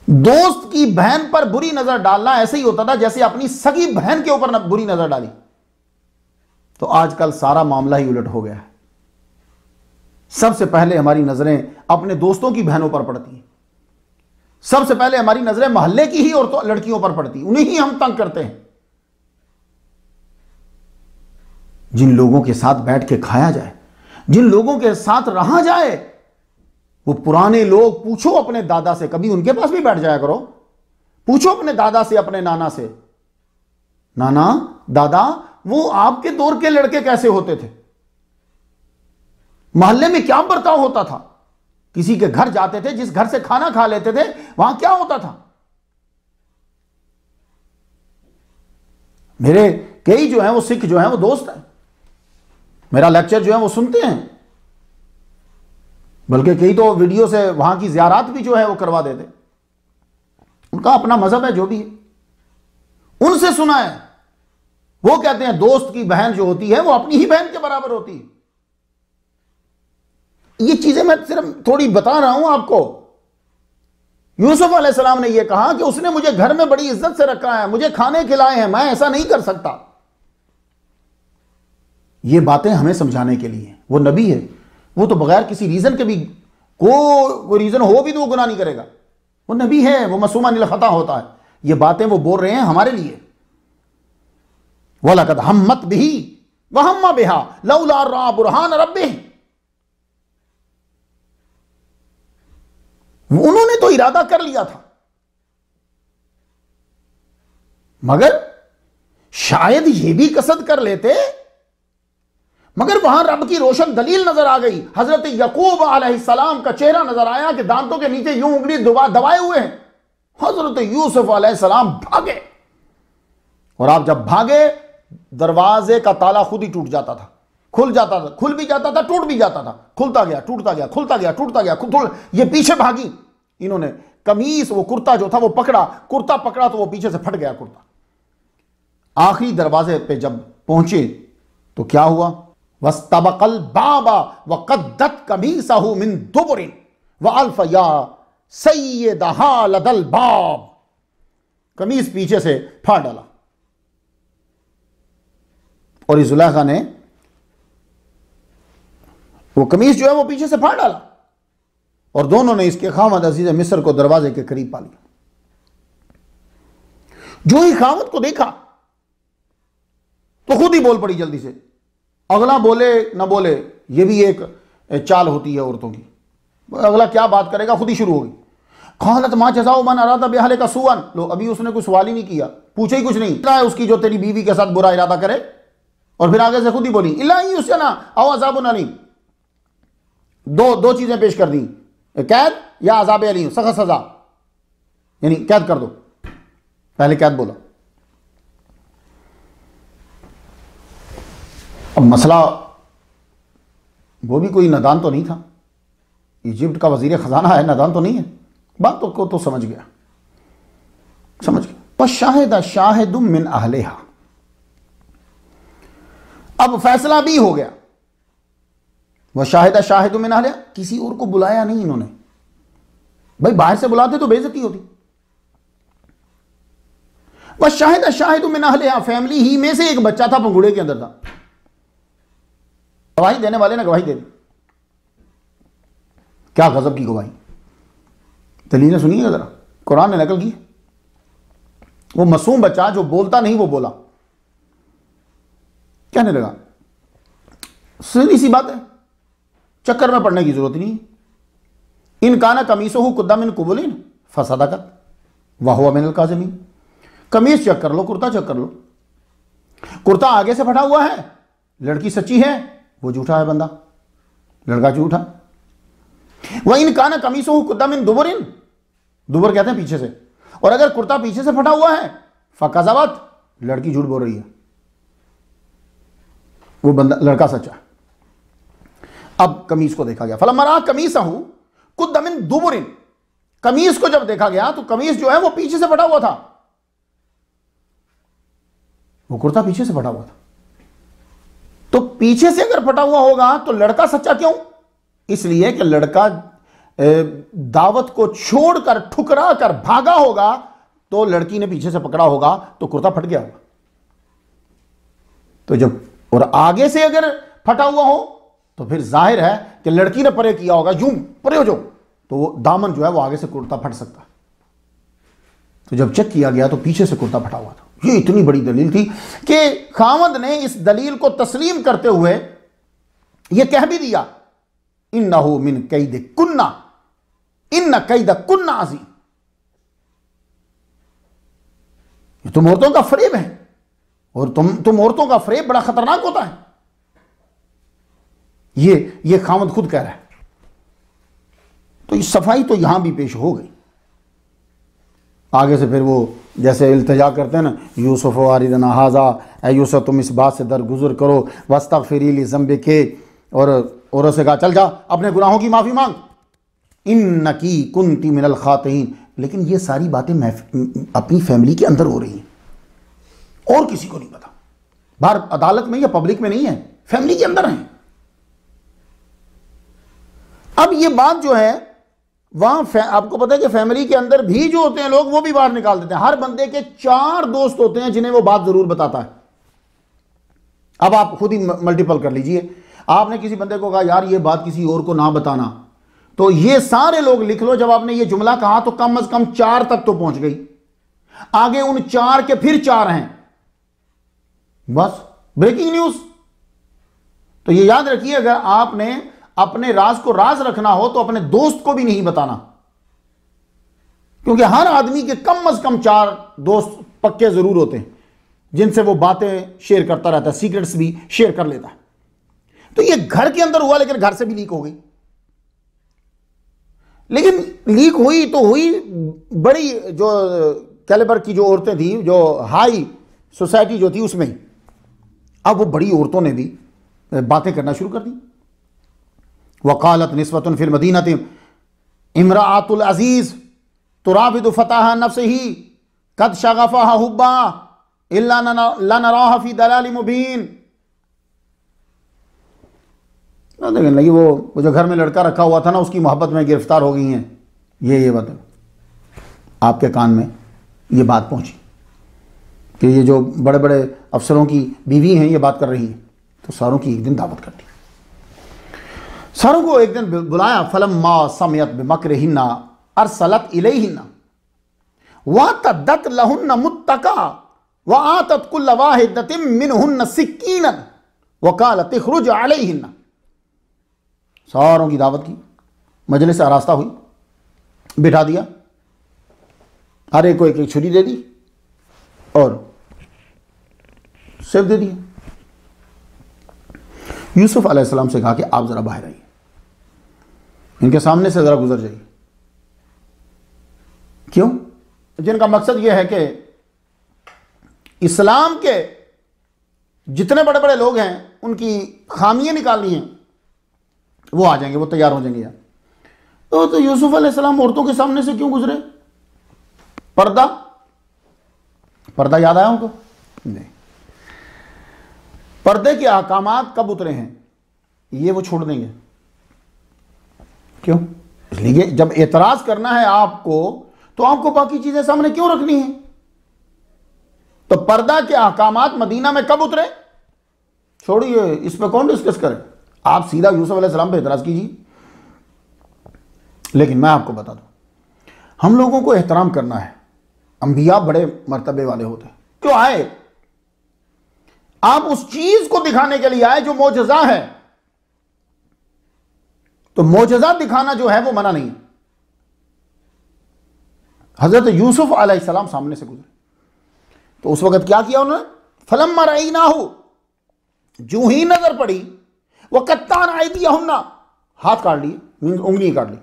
दोस्त की बहन पर बुरी नजर डालना ऐसे ही होता था जैसे अपनी सगी बहन के ऊपर बुरी नजर डाली। तो आजकल सारा मामला ही उलट हो गया है। सबसे पहले हमारी नजरें अपने दोस्तों की बहनों पर पड़ती हैं, सबसे पहले हमारी नजरें मोहल्ले की ही और लड़कियों पर पड़ती, उन्हीं ही हम तंग करते हैं। जिन लोगों के साथ बैठ के खाया जाए, जिन लोगों के साथ रहा जाए, वो पुराने लोग, पूछो अपने दादा से, कभी उनके पास भी बैठ जाया करो। पूछो अपने दादा से, अपने नाना से, नाना दादा वो आपके दौर के लड़के कैसे होते थे, मोहल्ले में क्या बर्ताव होता था, किसी के घर जाते थे, जिस घर से खाना खा लेते थे वहां क्या होता था। मेरे कई जो हैं वो सिख जो हैं वो दोस्त हैं, मेरा लेक्चर जो है वो सुनते हैं, बल्कि कई तो वीडियो से वहां की ज़ियारत भी जो है वो करवा देते। उनका अपना मजहब है, जो भी है, उनसे सुना है। वो कहते हैं दोस्त की बहन जो होती है वो अपनी ही बहन के बराबर होती है। ये चीजें मैं सिर्फ थोड़ी बता रहा हूं आपको। यूसुफ अलैहिस्सलाम ने यह कहा कि उसने मुझे घर में बड़ी इज्जत से रखा है, मुझे खाने खिलाए हैं, मैं ऐसा नहीं कर सकता। ये बातें हमें समझाने के लिए। वो नबी है, वो तो बगैर किसी रीजन के भी, कोई रीजन हो भी तो वो गुनाह नहीं करेगा। वो नबी है, वो मासूम अनिल खता होता है। ये बातें वो बोल रहे हैं हमारे लिए। वलकद हम्मत बिही व हम्मा बिहा लौला रा बुरहान रब्बिह। उन्होंने तो इरादा कर लिया था, मगर शायद ये भी कसद कर लेते, मगर वहां रब की रोशन दलील नजर आ गई। हजरत यकूब अलैहिस्सलाम का चेहरा नजर आया कि दांतों के नीचे यूं उंगली दबाए हुए हैं। हजरत यूसुफ अलैहिस्सलाम भागे, और आप जब भागे दरवाजे का ताला खुद ही टूट जाता था, खुल जाता था, खुल भी जाता था, टूट भी जाता था, खुलता गया, टूटता गया, खुलता गया, टूटता गया। ये पीछे भागी, इन्होंने कमीज, वो कुर्ता जो था वो पकड़ा, कुर्ता पकड़ा तो वो पीछे से फट गया कुर्ता। आखिरी दरवाजे पे जब पहुंचे तो क्या हुआ, वस्तबकल बाबा वक़द्दत कमीसहु मिन दुबुरिन व अल्फ या सय्यदहा लदल बाब। कमीज पीछे से फाड़ डाला, और इस जुलेखा ने वो कमीज जो है वो पीछे से फाड़ डाला, और दोनों ने इसके खामद अजीज मिस्र को दरवाजे के करीब पा लिया। जो ही खामद को देखा तो खुद ही बोल पड़ी जल्दी से। अगला बोले ना बोले, ये भी एक चाल होती है औरतों की। अगला क्या बात करेगा, खुद ही शुरू होगी। खालत मा जज़ाउ मन अरादा बिअहलिका का सुअन। लो, अभी उसने कोई सवाल ही नहीं किया, पूछे ही कुछ नहीं। क्या है उसकी जो तेरी बीवी के साथ बुरा इरादा करे, और फिर आगे से खुद ही बोली इल्ला युस्जना औ अज़ाबुन अलीम। दो चीजें पेश कर दी, कैद या अज़ाब अलीम, सख्त सजा, यानी कैद कर दो। पहले कैद बोला। अब मसला, वो भी कोई नादान तो नहीं था, इजिप्ट का वजीर खजाना है, नादान तो नहीं है। बात को तो समझ गया। शाहिद शाहिदुम मिन अहलिहा। अब फैसला भी हो गया। वह शाहिद शाहिदुम मिन अहलिहा, किसी और को बुलाया नहीं इन्होंने। भाई बाहर से बुलाते तो बेइज्जती होती। वह शाहिद शाहिदुम मिन अहलिहा, फैमिली ही में से एक बच्चा था, पंगुड़े के अंदर था। गवाही देने वाले ने गवाही दे दी। क्या गजब की गवाही, दलीलें सुनिएगा जरा, कुरान ने नकल की। वो मासूम बच्चा जो बोलता नहीं वो बोला, कहने लगा सीधी सी बात है, चक्कर में पड़ने की जरूरत नहीं। इन काना कमीसोहु कुद्दा मिन कुबुलिन फसदकत व हुवा मिनल काज़िमीन। कमीज चेक कर लो, कुर्ता चेक कर लो, कुर्ता आगे से फटा हुआ है, लड़की सच्ची है, वो झूठा है बंदा, लड़का झूठा। वह इन काना कमीसोहु कुद्दा मिन दुबुरिन, दुबर कहते हैं पीछे से, और अगर कुर्ता पीछे से फटा हुआ है फकज़बत, लड़की झूठ बोल रही है। वो बंदा लड़का सच्चा। अब कमीज को देखा गया, फलम्मा कमीज हूं कुद्द मिन दुबुरिन, कमीज को जब देखा गया तो कमीज जो है वो पीछे से फटा हुआ था, वो कुर्ता पीछे से फटा हुआ था। तो पीछे से अगर फटा हुआ होगा तो लड़का सच्चा क्यों? इसलिए कि लड़का दावत को छोड़कर ठुकरा कर भागा होगा, तो लड़की ने पीछे से पकड़ा होगा तो कुर्ता फट गया होगा। तो जब और आगे से अगर फटा हुआ हो तो फिर जाहिर है कि लड़की ने परे किया होगा, यूं परे हो जाओ, तो वो दामन जो है वो आगे से कुर्ता फट सकता है। तो जब चेक किया गया तो पीछे से कुर्ता फटा हुआ था। ये इतनी बड़ी दलील थी कि खामद ने इस दलील को तस्लीम करते हुए यह कह भी दिया, इन्नहु मिन कैद कुन्ना इन्न कैद कुन्ना अज़ीम, ये तुम औरतों का फरेब है और तुम औरतों का फरेब बड़ा खतरनाक होता है। ये खामद खुद कह रहा है। तो इस सफाई तो यहां भी पेश हो गई। आगे से फिर वो जैसे इल्तिजा करते हैं ना, यूसुफ वारिदना हाजा, ऐ यूसुफ तुम इस बात से दरगुजर करो, वस्तगफिरी लिज़ंबि के, और औरत से कहा चल जा अपने गुनाहों की माफ़ी मांग, इन्नकी कुन्ती मिनल खातिन। लेकिन ये सारी बातें अपनी फैमिली के अंदर हो रही हैं और किसी को नहीं पता, बाहर अदालत में या पब्लिक में नहीं है, फैमिली के अंदर है। अब ये बात जो है वहां आपको पता है कि फैमिली के अंदर भी जो होते हैं लोग, वो भी बाहर निकाल देते हैं। हर बंदे के 4 दोस्त होते हैं जिन्हें वो बात जरूर बताता है। अब आप खुद ही मल्टीपल कर लीजिए, आपने किसी बंदे को कहा यार ये बात किसी और को ना बताना, तो ये सारे लोग लिख लो, जब आपने ये जुमला कहा तो कम से कम 4 तक तो पहुंच गई, आगे उन 4 के फिर 4 हैं, बस ब्रेकिंग न्यूज। तो ये याद रखिए, अगर आपने अपने राज को राज रखना हो तो अपने दोस्त को भी नहीं बताना, क्योंकि हर आदमी के कम से कम 4 दोस्त पक्के जरूर होते हैं जिनसे वो बातें शेयर करता रहता है, सीक्रेट्स भी शेयर कर लेता है। तो ये घर के अंदर हुआ, लेकिन घर से भी लीक हो गई। लेकिन लीक हुई तो हुई, बड़ी जो कैलिबर की जो औरतें थी, जो हाई सोसाइटी जो थी उसमें, अब वो बड़ी औरतों ने भी बातें करना शुरू कर दी। वकालत निस्बतुन फिल मदीनति इमराअतुल अजीज तुराबिदु फताहा नफ्सिही कद शगफहा हुब्बा इल्ला लनराहा फी दलाल मुबीन। देखने लगी वो जो घर में लड़का रखा हुआ था ना, उसकी मोहब्बत में गिरफ्तार हो गई हैं। ये बात आपके कान में ये बात पहुंची कि ये जो बड़े बड़े अफसरों की बीवी हैं ये बात कर रही हैं। तो सारों की एक दिन दावत कर दी, सारों को एक दिन बुलाया। फलम्मा समियत बिमक्रिहिन्ना अरसलत इलैहिन्ना वतदत लहुन्ना मुत्तका व आतत कुल्ल वाहिदतिन मिनहुन्ना सिक्कीनन व क़ालत इखरुज अलैहिन्ना। सारों की दावत की, मजलिस आरास्ता हुई, बिठा दिया, हर एक को एक छुरी दे दी और सेब दे दिया। यूसुफ अलैहिस्सलाम से कहा कि आप जरा बाहर आइए, इनके सामने से जरा गुजर जाइए। क्यों? जिनका मकसद यह है कि इस्लाम के जितने बड़े बड़े लोग हैं उनकी खामियां निकालनी हैं, वो आ जाएंगे, वो तैयार हो जाएंगे यार। तो यूसुफ अलैहिस्सलाम औरतों के सामने से क्यों गुजरे? पर्दा याद आया उनको? नहीं। पर्दे के अहकामात कब उतरे हैं ये वो छोड़ देंगे। क्यों? इसलिए जब एतराज करना है आपको तो आपको बाकी चीजें सामने क्यों रखनी है? तो पर्दा के अहकामात मदीना में कब उतरे? छोड़िए, इस पर कौन डिस्कस करे, आप सीधा यूसुफ अलैहिस्सलाम पे एतराज कीजिए। लेकिन मैं आपको बता दूं, हम लोगों को एहतराम करना है। अंबिया बड़े मर्तबे वाले होते हैं। क्यों आए? आप उस चीज को दिखाने के लिए आए जो मोजज़ा है। तो मोजज़ा दिखाना जो है वो मना नहीं है। हजरत यूसुफ अलैहिस्सलाम सामने से गुजरे तो उस वक्त क्या किया उन्होंने? फलम्मा रअयनाहु, जो ही नजर पड़ी, वो कत्तान अयदियहुन्ना, हाथ काट लिए, मींस उंगली काट ली।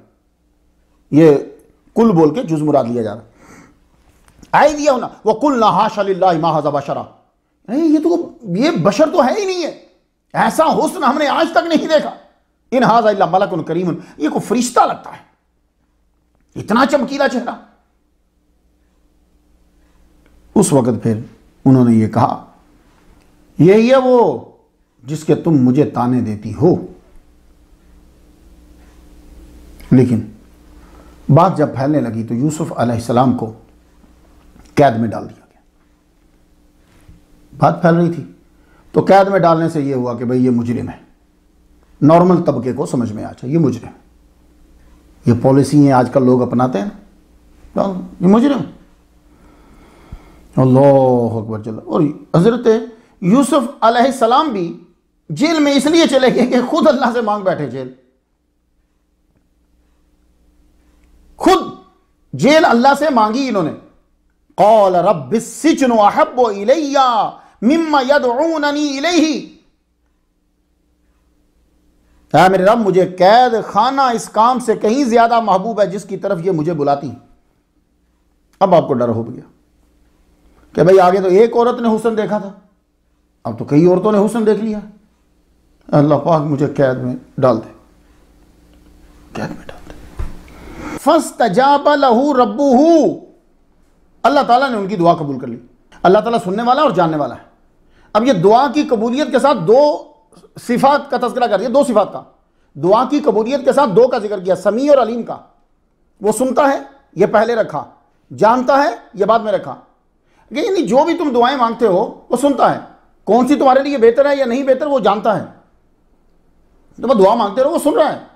ये कुल बोल के जुज मुराद लिया जा रहा। अयदियहुन्ना व कुल्ना हाशा लिल्लाहि मा हाज़ा बशरा, नहीं ये बशर तो है ही नहीं है। ऐसा हुस्न हमने आज तक नहीं देखा। इन हाज़ा इल्ला मलकुन करीमुन, ये कोई फरिश्ता लगता है, इतना चमकीला चेहरा। उस वक्त फिर उन्होंने ये कहा, यही है वो जिसके तुम मुझे ताने देती हो। लेकिन बात जब फैलने लगी तो यूसुफ अलैहिस्सलाम को कैद में डाल दिया गया। बात फैल रही थी तो कैद में डालने से यह हुआ कि भाई ये मुजरिम है, नॉर्मल तबके को समझ में आ जाए ये मुजरिम, ये पॉलिसी है आजकल लोग अपनाते हैं, ये मुजरिम। अल्लाह अकबर जल्ल। और हजरत यूसुफ अलैहिस्सलाम भी जेल में इसलिए चले गए कि खुद अल्लाह से मांग बैठे जेल, खुद जेल अल्लाह से मांगी इन्होंने। क़ाल रब्बिस्सिज्नु अहब्बु इलैया मिम्मा यदऊननी इलैहि, ऐ मेरे रब मुझे कैद खाना इस काम से कहीं ज्यादा महबूब है जिसकी तरफ ये मुझे बुलाती। अब आपको डर हो गया कि भाई आगे तो एक औरत ने हुस्न देखा था, अब तो कई औरतों ने हुस्न देख लिया। अल्लाह पाक मुझे कैद में डाल दे, कैद में डाल दे। फस्तजाब लहू रब्बुहू, अल्लाह ताला ने उनकी दुआ कबूल कर ली। अल्लाह ताला सुनने वाला और जानने वाला है। अब ये दुआ की कबूलियत के साथ दो सिफात का तज़किरा कर दिया, दो सिफात का। दुआ की कबूलियत के साथ दो का जिक्र किया, समी और अलीम का। वो सुनता है, ये पहले रखा, जानता है, ये बाद में रखा। यानी जो भी तुम दुआएं मांगते हो वो सुनता है, कौन सी तुम्हारे लिए बेहतर है या नहीं बेहतर वो जानता है। तो वो दुआ मांगते रहो, वो सुन रहा है।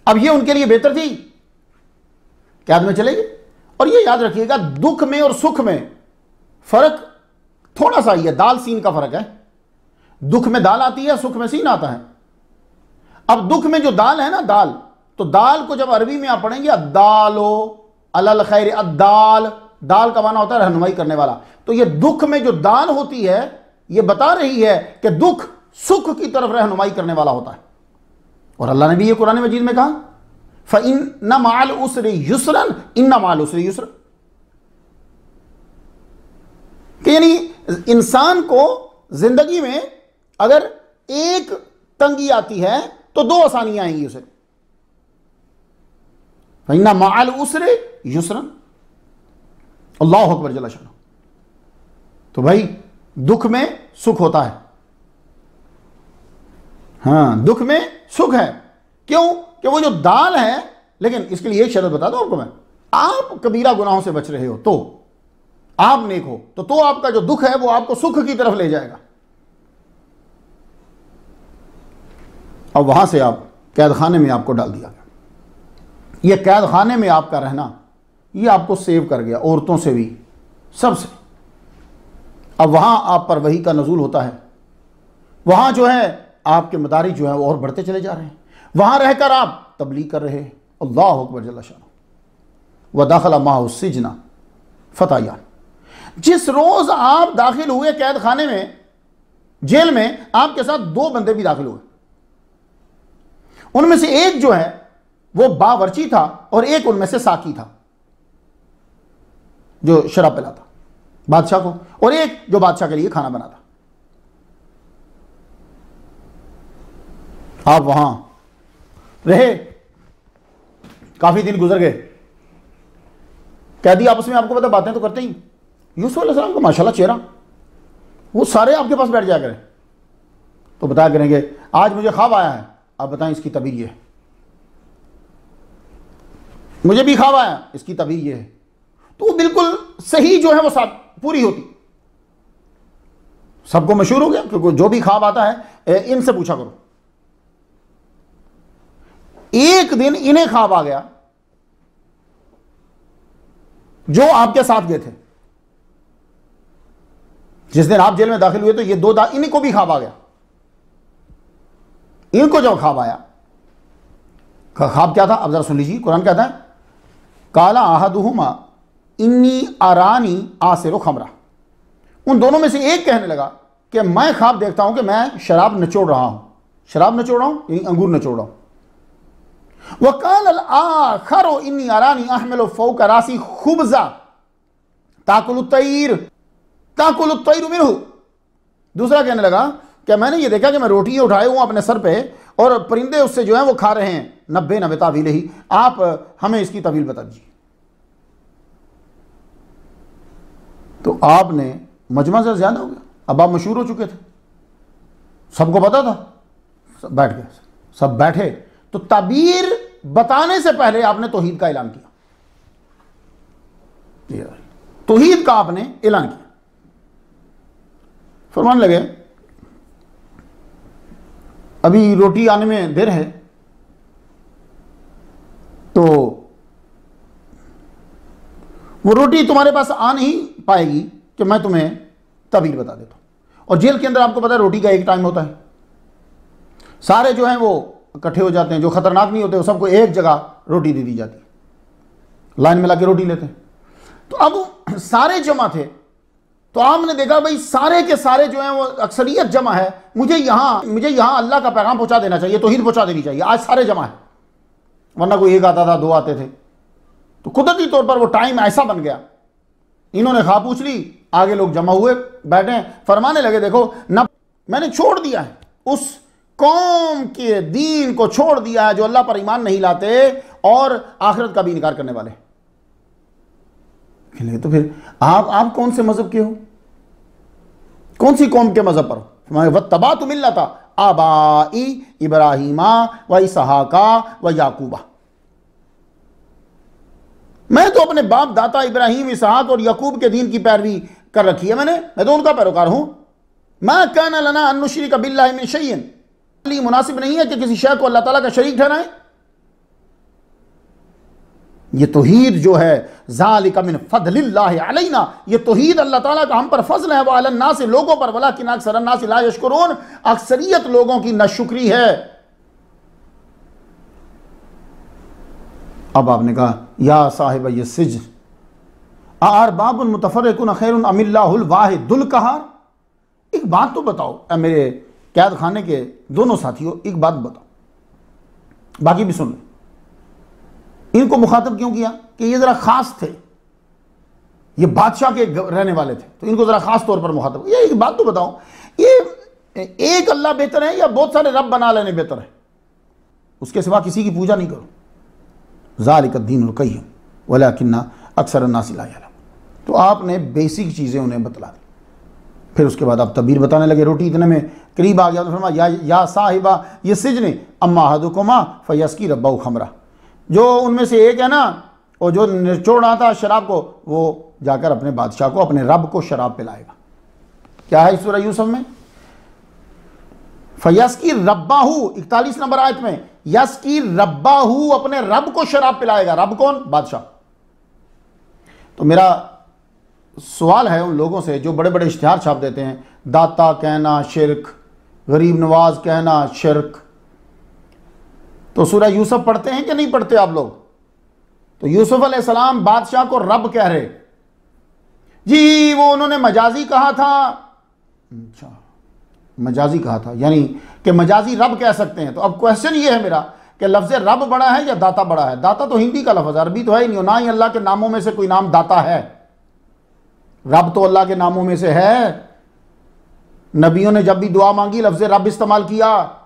अब ये उनके लिए बेहतर थी, कैद में चले गए। और ये याद रखिएगा, दुख में और सुख में फर्क थोड़ा सा ही है, दाल सीन का फर्क है। दुख में दाल आती है, सुख में सीन आता है। अब दुख में जो दाल है ना, दाल, तो दाल को जब अरबी में आप पढ़ेंगे, अद्दालो अलल खैर, अद्दाल, दाल का माना होता है रहनुमाई करने वाला। तो ये दुख में जो दाल होती है ये बता रही है कि दुख सुख की तरफ रहनुमाई करने वाला होता है। और अल्लाह ने भी ये कुरान मजीद में कहा, फ़इन्न मअल उसरि युस्रन इन्न मअल उसरि युस्रन, कि यानी इंसान को जिंदगी में अगर एक तंगी आती है तो दो आसानियां आएंगी उसे। फ़इन्न मअल उसरि युस्रन, अल्लाहु अकबर जल्ल शान। तो भाई दुख में सुख होता है, हाँ दुख में सुख है। क्यों? कि वो जो दाल है, लेकिन इसके लिए एक शर्त बता दूं आपको मैं, आप कबीरा गुनाहों से बच रहे हो तो, आप नेक हो तो आपका जो दुख है वो आपको सुख की तरफ ले जाएगा। और वहां से आप कैद खाने में आपको डाल दिया गया। ये कैद खाने में आपका रहना ये आपको सेव कर गया, औरतों से भी, सबसे। अब वहां आप पर वही का नजूल होता है, वहां जो है आपके मदारिज जो है वो और बढ़ते चले जा रहे हैं। वहां रहकर आप तबलीग कर रहे हैं। अल्लाह अकबर जल्ल शान। व दाखिला माहु सिजना फतायान, जिस रोज आप दाखिल हुए कैद खाने में, जेल में, आपके साथ दो बंदे भी दाखिल हुए। उनमें से एक जो है वो बावर्ची था और एक उनमें से साकी था जो शराब पिलाता बादशाह को, और एक जो बादशाह के लिए खाना बनाता। आप वहां रहे, काफी दिन गुजर गए। कैदी आपस में आपको पता बातें तो करते ही। यूसुफ अलैहिस्सलाम का माशाल्लाह चेहरा, वो सारे आपके पास बैठ जाया करें तो बताया करेंगे, आज मुझे ख्वाब आया है, आप बताएं इसकी तबीर ये है। मुझे भी ख्वाब आया, इसकी तबीर ये है। तो वो बिल्कुल सही जो है वो साथ पूरी होती। सबको मशहूर हो गया, क्योंकि जो भी ख्वाब आता है इनसे पूछा करो। एक दिन इन्हें ख्वाब आ गया जो आपके साथ गए थे। जिस दिन आप जेल में दाखिल हुए तो ये दो इन्हीं को भी ख्वाब आ गया। इनको जब ख्वाब आया, ख्वाब क्या था अब जरा सुन लीजिए। कुरान कहता है, काला अहदुहुमा इन्नी अरानी आसिरु खमरा। उन दोनों में से एक कहने लगा कि मैं ख्वाब देखता हूं कि मैं शराब निचोड़ रहा हूं। शराब निचोड़ रहा हूं यानी अंगूर निचोड़ रहा हूं। वकाल अल आखिर इन्नी अरानी अहमिलु फौका रासी खुब्जा ताकुलु तैर मिनहु। दूसरा कहने लगा कि मैंने ये देखा कि मैं रोटी उठाए हुआ अपने सर पे और परिंदे उससे जो है वो खा रहे हैं, 90 तावील ही, आप हमें इसकी तवील बता दीजिए। तो आपने मजमा से ज्यादा हो गया, अब आप मशहूर हो चुके थे, सबको पता था, सब बैठ गए, सब बैठे। तो ताबीर बताने से पहले आपने तौहीद का ऐलान किया, तौहीद का आपने ऐलान किया। फरमाने लगे अभी रोटी आने में देर है, तो वो रोटी तुम्हारे पास आ नहीं पाएगी कि मैं तुम्हें तबीर बता देता हूं। और जेल के अंदर आपको पता है रोटी का एक टाइम होता है, सारे जो हैं वो इकट्ठे हो जाते हैं, जो खतरनाक नहीं होते वो सबको एक जगह रोटी दे दी जाती है, लाइन में लाके रोटी लेते हैं। तो अब सारे जमा थे, तो आपने देखा भाई सारे के सारे जो हैं वो अक्सरियत जमा है, मुझे यहां अल्लाह का पैगाम पहुंचा देना चाहिए, तौहीद पहुंचा देनी चाहिए, आज सारे जमा है, वरना कोई एक आता था, दो आते थे। तो कुदरती तौर पर वो टाइम ऐसा बन गया, इन्होंने खा पूछ ली, आगे लोग जमा हुए बैठे, फरमाने लगे देखो ना, मैंने छोड़ दिया है उस कौम के दीन को, छोड़ दिया है जो अल्लाह पर ईमान नहीं लाते और आखिरत का भी इनकार करने वाले। तो फिर आप कौन से मजहब के हो, कौन सी कौम के मजहब पर हो? वत्तबातु मिल्लता आबाई इब्राहीमा व इसहाका व याकूबा, मैं तो अपने बाप दाता इब्राहिम, इसहाक और याकूब के दीन की पैरवी कर रखी है, मैं तो उनका पैरोकार हूं। मा काना लना अन नुश्रिका बिल्लाहि मिन शैइन, मुनासिब नहीं है कि किसी शय को अल्लाह ताला का शरीक ठहराएं। ये तौहीद जो है ज़ालिका मिन फ़ज़लिल्लाहि अलैना, ये तौहीद अल्लाह ताला का हम पर फजल है, वो अलन नास, लोगों पर, वलाकिन अक्सरन नास ला यशकुरून, अक्सरियत लोगों की नाशुक्री है। अब आपने कहा या साहिब ये सिज्न अरबाबुन मुतफर्रिकुन खैरुन अमिल्लाहुल वाहिदुल कहार, एक बात तो बताओ मेरे कैद खाने के दोनों साथियों, एक बात बताओ, बाकी भी सुन लो। इनको मुखातब क्यों किया कि ये जरा खास थे, ये बादशाह के रहने वाले थे, तो इनको जरा खास तौर पर मुखातब। ये एक बात तो बताओ, ये एक अल्लाह बेहतर है या बहुत सारे रब बना लेने बेहतर है? उसके सिवा किसी की पूजा नहीं करो। ज़ालिका दीनुल क़य्यिम वलाकिन्ना अक्सर अन्नास ला यअलम। तो आपने बेसिक चीज़ें उन्हें बतला दी, फिर उसके बाद आप तबीर बताने लगे। रोटी इतने में करीब आ गया तो फरमाया या साहिबा ये सिजने अम्मा अहदुकुमा फयस्की रब्बहु खमरा, जो उनमें से एक है ना, और जो निचोड़ रहा था शराब को, वो जाकर अपने बादशाह को, अपने रब को शराब पिलाएगा। क्या है सूरह यूसुफ में? फयस्की रब्बाहू, 41 नंबर आयत में, यस्की रब्बाहू, अपने रब को शराब पिलाएगा। रब कौन? बादशाह। तो मेरा सवाल है उन लोगों से जो बड़े बड़े इश्तिहार छाप देते हैं, दाता कहना शिर्क, गरीब नवाज कहना शिर्क। तो सूरह यूसुफ पढ़ते हैं कि नहीं पढ़ते आप लोग? तो यूसुफ अलैहिस्सलाम बादशाह को रब कह रहे जी, वो उन्होंने मजाजी कहा था। अच्छा, मजाजी कहा था, यानी कि मजाजी रब कह सकते हैं। तो अब क्वेश्चन ये है मेरा कि लफ्ज़ रब बड़ा है या दाता बड़ा है? दाता तो हिंदी का लफ्ज़, अरबी तो है ही नहीं, ना ही अल्लाह के नामों में से कोई नाम दाता है। रब तो अल्लाह के नामों में से है। नबियों ने जब भी दुआ मांगी लफ्ज़ रब इस्तेमाल किया।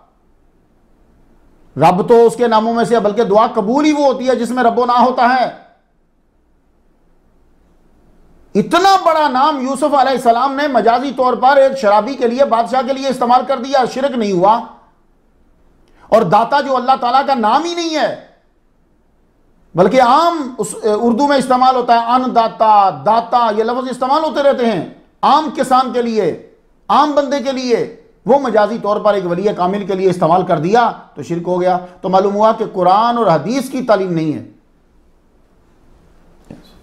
रब तो उसके नामों में से, बल्कि दुआ कबूल ही वो होती है जिसमें रब्बो ना होता है। इतना बड़ा नाम यूसुफ अलैहिस्सलाम ने मजाजी तौर पर एक शराबी के लिए, बादशाह के लिए इस्तेमाल कर दिया, शिरक नहीं हुआ। और दाता जो अल्लाह ताला का नाम ही नहीं है, बल्कि आम उस उर्दू में इस्तेमाल होता है, अन्नदाता, दाता, ये लफ्ज इस्तेमाल होते रहते हैं आम किसान के लिए, आम बंदे के लिए। वो मजाजी तौर पर एक वली कामिल के लिए इस्तेमाल कर दिया तो शिरक हो गया। तो मालूम हुआ कि कुरान और हदीस की तालीम नहीं है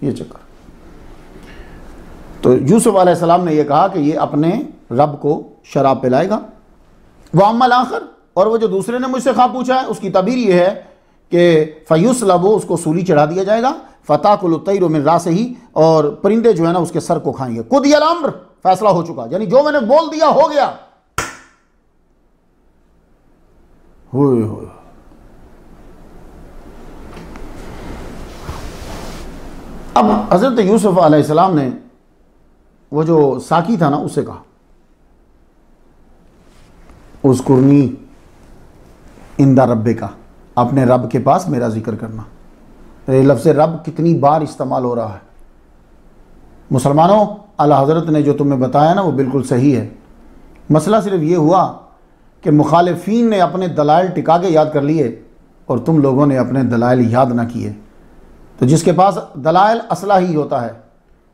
ये चक्कर। तो यूसुफ अलैहिस्सलाम ने यह कहा कि ये अपने रब को शराब पिलाएगा। वह अम्मल आखिर, और वो जो दूसरे ने मुझसे खा पूछा है उसकी तबीर यह है कि फयुस्लबु, उसको सूली चढ़ा दिया जाएगा, फताकुलु तैरु मिन रासिही, और परिंदे जो है ना उसके सर को खाएंगे। कुदियल अम्र, फैसला हो चुका, यानी जो मैंने बोल दिया हो गया। अब हजरत यूसुफ अलैहिस्सलाम ने वो जो साकी था ना उससे कहा उस्कुरनी इंदा रब्बे का, अपने रब के पास मेरा जिक्र करना। ये लफ्ज़ रब कितनी बार इस्तेमाल हो रहा है। मुसलमानों, आला हज़रत ने जो तुम्हें बताया ना वो बिल्कुल सही है। मसला सिर्फ ये हुआ कि मुखालिफीन ने अपने दलाइल टिका के याद कर लिए और तुम लोगों ने अपने दलाइल याद ना किए। तो जिसके पास दलाइल असला ही होता है,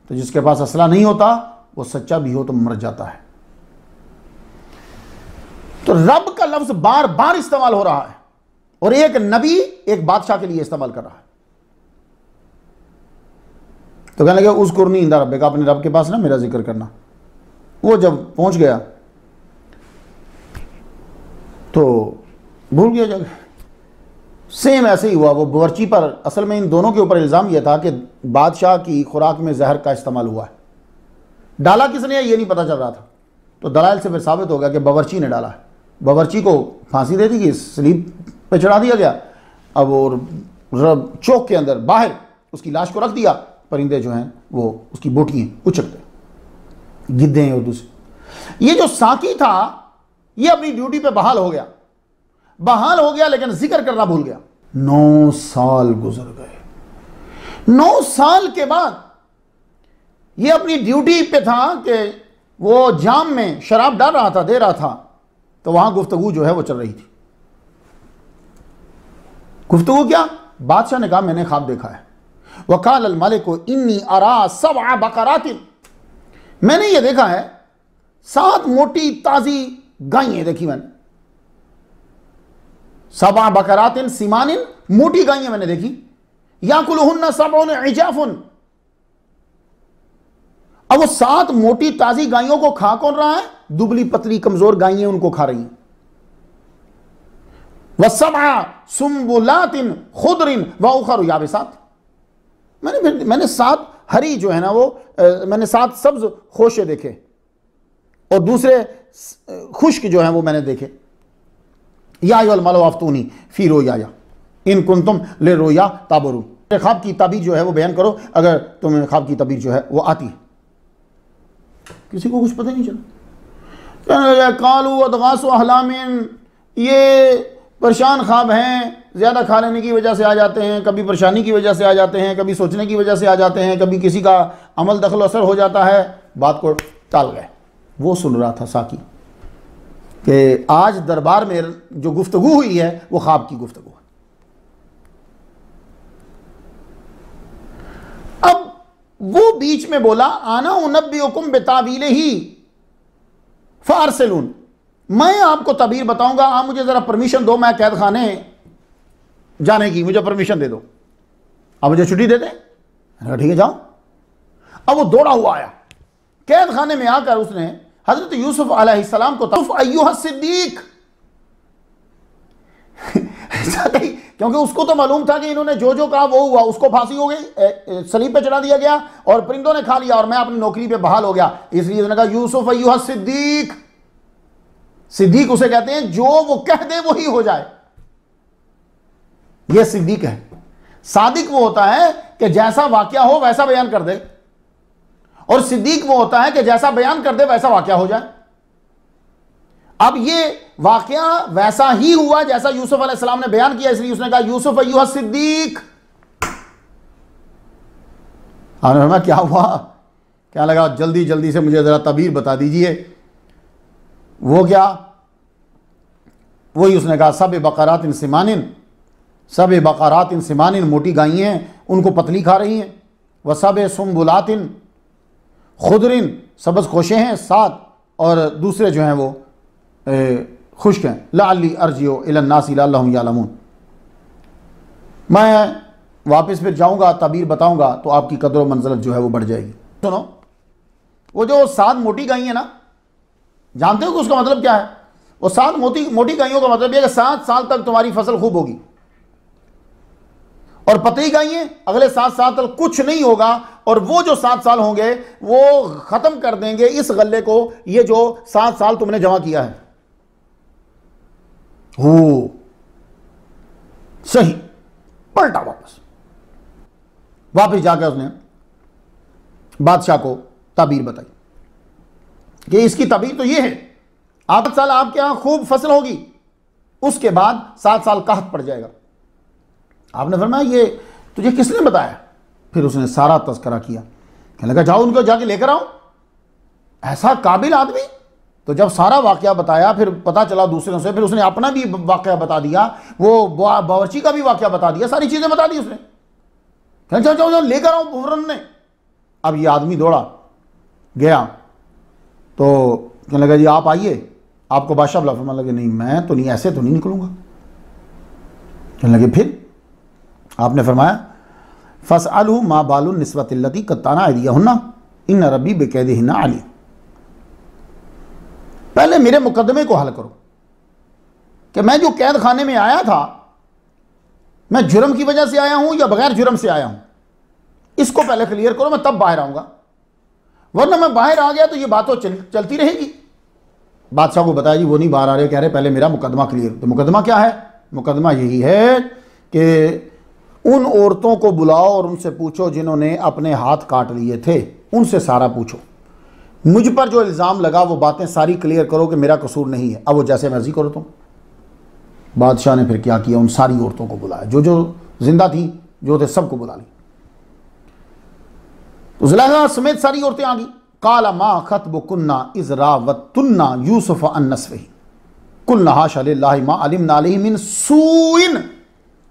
तो जिसके पास असला नहीं होता वो सच्चा भी हो तो मर जाता है। तो रब का लफ्ज़ बार बार इस्तेमाल हो रहा है और एक नबी एक बादशाह के लिए इस्तेमाल कर रहा है। तो कहने लगे उज़्कुरनी इंदा रब्बिक, अपने रब के पास ना मेरा जिक्र करना। वो जब पहुंच गया तो भूल गया जगह। सेम ऐसे ही हुआ। वो बावर्ची पर, असल में इन दोनों के ऊपर इल्ज़ाम यह था कि बादशाह की खुराक में जहर का इस्तेमाल हुआ है। डाला किसने है ये नहीं पता चल रहा था। तो दलाइल से फिर साबित हो गया कि बावर्ची ने डाला है। बावर्ची को फांसी दे दी गई, स्लीप पे चढ़ा दिया गया। अब और चौक के अंदर बाहर उसकी लाश को रख दिया। परिंदे जो हैं वो उसकी बोटियाँ उचकते, गिद्धे हैं और दूसरे। ये जो साकी था ये अपनी ड्यूटी पे बहाल हो गया लेकिन जिक्र करना भूल गया। 9 साल गुजर गए। 9 साल के बाद ये अपनी ड्यूटी पे था कि वो जाम में शराब डाल रहा था, दे रहा था। तो वहां गुफ्तगू जो है वो चल रही थी। गुफ्तगू क्या? बादशाह ने कहा मैंने ख्वाब देखा है। वकाल अल मलिक इन्नी अरा सबअ बकरातिन, मैंने ये देखा है 7 मोटी ताजी गायें देखी मैंने। सबअ बकरातिन सिमानिन, मोटी गायें मैंने देखी। याकुलुहुन्ना सबउन इजाफुन, अब वो 7 मोटी ताजी गायों को खा कौन रहा है? दुबली पतली कमजोर गायें उनको खा रही हैं। वसबअ सुम्बुलातिन खुदरिन व उखर याबिसात, मैंने 7 हरी जो है ना वो मैंने 7 सब्ज खोशे देखे और दूसरे खुश्क जो हैं वो मैंने देखे। या अय्युहल मलअ अफ्तूनी फी रोयाया इन कुंतुम ले रोया ताबरून, ख्वाब की ताबीर जो है वो बयान करो अगर तुम्हें ख्वाब की ताबीर जो है वो आती है। किसी को कुछ पता नहीं चला। कालू अदगासु अहलामिन, ये परेशान ख्वाब हैं, ज़्यादा खा लेने की वजह से आ जाते हैं, कभी परेशानी की वजह से आ जाते हैं, कभी सोचने की वजह से आ जाते हैं, कभी किसी का अमल दखल असर हो जाता है। बात को टाल गए। वो सुन रहा था साकी कि आज दरबार में जो गुफ्तगू हुई है वो ख्वाब की गुफ्तगू है। अब वो बीच में बोला आना उनब्बिउकुम बितावीलिही फारसिलून, मैं आपको तबीर बताऊंगा, आप मुझे जरा परमिशन दो, मैं कैद खाने जाने की मुझे परमिशन दे दो, आप मुझे छुट्टी दे दें। ठीक है जाओ। अब वो दौड़ा हुआ आया कैद खाने में। आकर उसने हजरत यूसुफ अलैहिस्सलाम को अय्युहा सिद्दीक क्योंकि उसको तो मालूम था कि इन्होंने जो जो कहा वो हुआ। उसको फांसी हो गई, सलीब पे चढ़ा दिया गया और परिंदों ने खा लिया और मैं अपनी नौकरी पे बहाल हो गया। इसलिए उसने कहा यूसुफ अय्युहा सिद्दीक। सिद्दीक उसे कहते हैं जो वो कह दे वही हो जाए, यह सिद्दीक है। सादिक वो होता है कि जैसा वाकया हो वैसा बयान कर दे, और सिद्दीक वो होता है कि जैसा बयान कर दे वैसा वाकया हो जाए। अब ये वाकया वैसा ही हुआ जैसा यूसुफ अलैहिस्सलाम ने बयान किया, इसलिए उसने कहा यूसुफ अय्युहा सिद्दीक। मैं क्या हुआ, क्या लगा, जल्दी जल्दी से मुझे जरा तबीर बता दीजिए। वो क्या, वही उसने कहा सब बकरातिन सिमानिन, सब बकरातिन सिमानिन, मोटी गायें हैं उनको पतली खा रही हैं। वह सब सुम्बुलातिन खुदरिन, सबज खोशे हैं 7 और दूसरे जो हैं वो खुश्क हैं। लअल्ली अर्जिउ इलन्नास लअल्लहुम यालमून, मैं वापस फिर जाऊंगा, तबीर बताऊंगा तो आपकी कदर व मंज़लत जो है वो बढ़ जाएगी। सुनो, वो जो 7 मोटी गायें हैं ना, जानते हो कि उसका मतलब क्या है? वो 7 मोटी गायों का मतलब यह कि 7 साल तक तुम्हारी फसल खूब होगी, और पतली गायें अगले 7 साल तक कुछ नहीं होगा, और वो जो 7 साल होंगे वो खत्म कर देंगे इस गल्ले को, ये जो 7 साल तुमने जमा किया है। हो सही, पलटा वापस जाकर उसने बादशाह को ताबीर बताई कि इसकी ताबीर तो ये है 7 साल आपके यहां खूब फसल होगी, उसके बाद 7 साल कहत पड़ जाएगा। आपने फरमाया ये तुझे किसने बताया? फिर उसने सारा तस्करा किया, कहने लगा जाओ उनको जाके लेकर आओ, ऐसा काबिल आदमी। तो जब सारा वाकया बताया, फिर पता चला दूसरों से, फिर उसने अपना भी वाकया बता दिया, वो बावर्ची का भी वाकया बता दिया, सारी चीजें बता दी उसने। कहने जाओ जाओ जाओ लेकर आओ फौरन ने। अब ये आदमी दौड़ा गया तो कहने लगा जी आप आइए, आपको बादशाह बुला। फरमाने लगे नहीं मैं तो नहीं, ऐसे तो नहीं निकलूंगा। कहने लगे फिर? आपने फरमाया फसअलहु मा बालु निस्वतिल्लती कत्ताना अयदियहुन्ना इन रब्बी बिकैदिहिन्ना अलीम। पहले मेरे मुकदमे को हल करो कि मैं जो कैद खाने में आया था, मैं जुर्म की वजह से आया हूं या बगैर जुर्म से आया हूं, इसको पहले क्लियर करो, मैं तब बाहर आऊंगा। वरना मैं बाहर आ गया तो ये बात तो चलती रहेगी। बादशाह को बताया जी वो नहीं बाहर आ रहे, कह रहे पहले मेरा मुकदमा क्लियर। तो मुकदमा क्या है? मुकदमा यही है कि उन औरतों को बुलाओ और उनसे पूछो जिन्होंने अपने हाथ काट लिए थे, उनसे सारा पूछो। मुझ पर जो इल्ज़ाम लगा वो बातें सारी क्लियर करो कि मेरा कसूर नहीं है। अब वो जैसे मर्जी करो तुम। बादशाह ने फिर क्या किया, उन सारी औरतों को बुलाया, जो जो जिंदा थी, जो थे सबको बुला ली। तो ज़ुलैखा समेत सारी औरतें आ गई। काला मा खतबुकुन्ना इज़ रावत्तुन्ना यूसुफ अन नस्फ़िही कुल्ना हाशा लिल्लाहि मा अलिमना अलैहि मिन सूइन।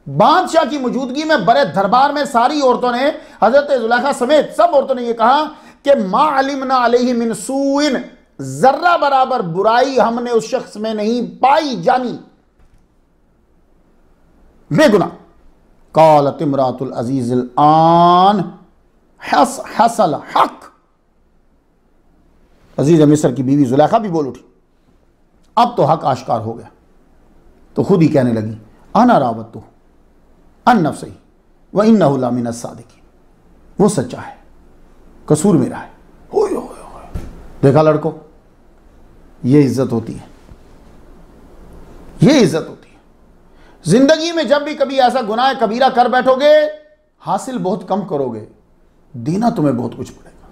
बादशाह की मौजूदगी में बड़े दरबार में सारी औरतों ने, हजरत ज़ुलैखा समेत सब औरतों ने यह कहा कि मा अलिमना अलैहि मिन सूइन, जर्रा बराबर बुराई हमने उस शख्स में नहीं पाई जानी, बेगुनाह। कालत इमरातुल अजीज़िल आन हसल हक। अजीज मिस्र की बीवी ज़ुलैखा भी बोल उठी, अब तो हक आश्कार हो गया। तो खुद ही कहने लगी अना रावत्तु अन नफ्सिही व इन्नहु लमिन अस्सादिकीन, वो सच्चा है, कसूर मेरा है। हो देखा लड़को, ये इज्जत होती है, ये इज्जत होती है। जिंदगी में जब भी कभी ऐसा गुनाह कबीरा कर बैठोगे, हासिल बहुत कम करोगे, देना तुम्हें बहुत कुछ पड़ेगा।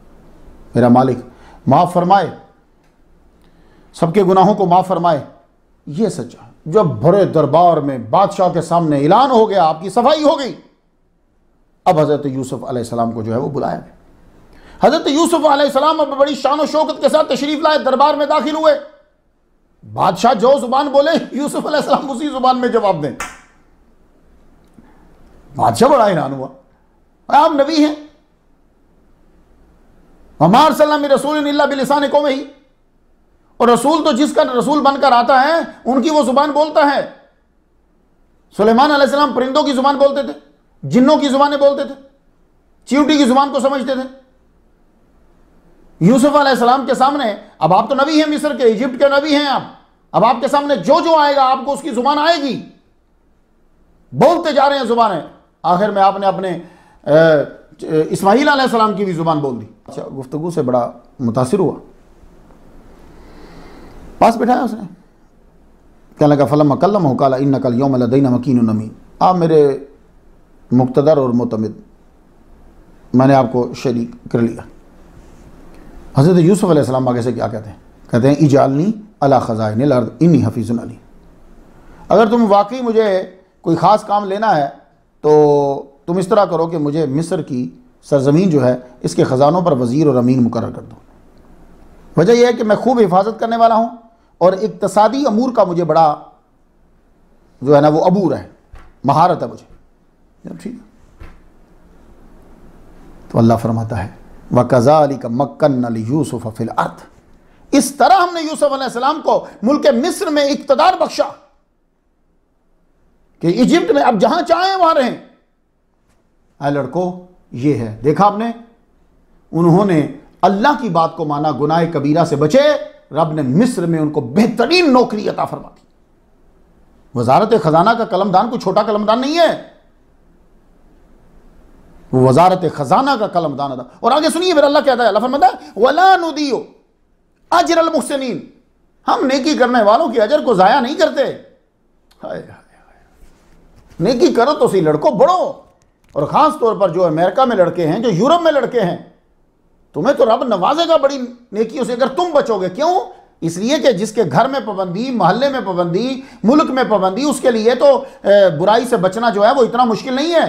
मेरा मालिक माफ फरमाए, सबके गुनाहों को माफ फरमाए, ये सच्चा है। जब भरे दरबार में बादशाह के सामने ऐलान हो गया, आपकी सफाई हो गई, अब हजरत यूसुफ अलैहिस्सलाम को जो है वो बुलाया गया। हजरत यूसुफ अलैहिस्सलाम अब बड़ी शान और शौकत के साथ तशरीफ लाए, दरबार में दाखिल हुए। बादशाह जो जुबान बोले यूसुफ अलैहिस्सलाम उसी जुबान में जवाब दें। बादशाह बड़ा हैरान हुआ, आप नबी हैं, वमा अरसलना रसूलन इल्ला बिलिसानि कौमिही, और रसूल तो जिसका रसूल बनकर आता है उनकी वो जुबान बोलता है। सुलेमान अलैहिस्सलाम परिंदों की जुबान बोलते थे, जिन्नों की जुबानें बोलते थे, चींटी की जुबान को समझते थे। यूसुफ अलैहिस्सलाम के सामने, अब आप तो नबी हैं, मिस्र के, इजिप्ट के नबी हैं आप, अब आपके सामने जो जो आएगा आपको उसकी जुबान आएगी, बोलते जा रहे हैं जुबानें। आखिर में आपने अपने इस्माईल अलैहिस्सलाम की भी जुबान बोल दी। अच्छा, गुफ्तगू से बड़ा मुतासिर हुआ, पास बैठाया उसने, कहने लगा फलम्मा कल्लमहु क़ाला इन्नकल यौम लदैना मकीनुन अमीन। आप मेरे मुक़्तदर और मुतमिद, मैंने आपको शरीक कर लिया। हज़रत यूसुफ अलैहिस्सलाम आगे से क्या कहते हैं? कहते हैं इजालनी अला ख़ज़ाइनिल अर्द इन्नी हफ़ीज़ुन अलीम। अगर तुम वाकई मुझे कोई ख़ास काम लेना है तो तुम इस तरह करो कि मुझे मिस्र की सरजमीन जो है इसके ख़जानों पर वज़ीर और अमीन मुकर्रर कर दो। वजह यह है कि मैं खूब हिफाजत करने वाला हूँ और इक़्तिसादी अमूर का मुझे बड़ा जो है ना वो अबूर है, महारत है मुझे। ठीक है, तो अल्लाह फरमाता है वकज़ालिक मक्कन्ना लियूसुफ़ फ़िल अर्द, इस तरह हमने यूसुफ अलैहिस्सलाम को मुल्क मिस्र में इक़्तिदार बख्शा कि इजिप्ट में अब जहां चाहें वहां रहें। आए लड़कों, ये है, देखा आपने, उन्होंने अल्लाह की बात को माना, गुनाह कबीरा से बचे, रब ने मिस्र में उनको बेहतरीन नौकरी अता फरमा दी। वजारत खजाना का कलमदान कोई छोटा कलमदान नहीं है, वो वजारत खजाना का कलमदान अदा। और आगे सुनिए फिर अल्लाह कहता है, अल्लाह फरमाता है वला नुदियो अजरल मुहसिनीन, हम नेकी करने वालों की अजर को जाया नहीं करते। हाय हाय, नेकी करो तो सही लड़कों, बढ़ो। और ख़ास तौर पर जो अमेरिका में लड़के हैं, जो यूरोप में लड़के हैं, तुम्हें तो रब नवाजेगा बड़ी नेकियों से अगर तुम बचोगे। क्यों? इसलिए कि जिसके घर में पाबंदी, मोहल्ले में पाबंदी, मुल्क में पाबंदी, उसके लिए तो बुराई से बचना जो है वो इतना मुश्किल नहीं है।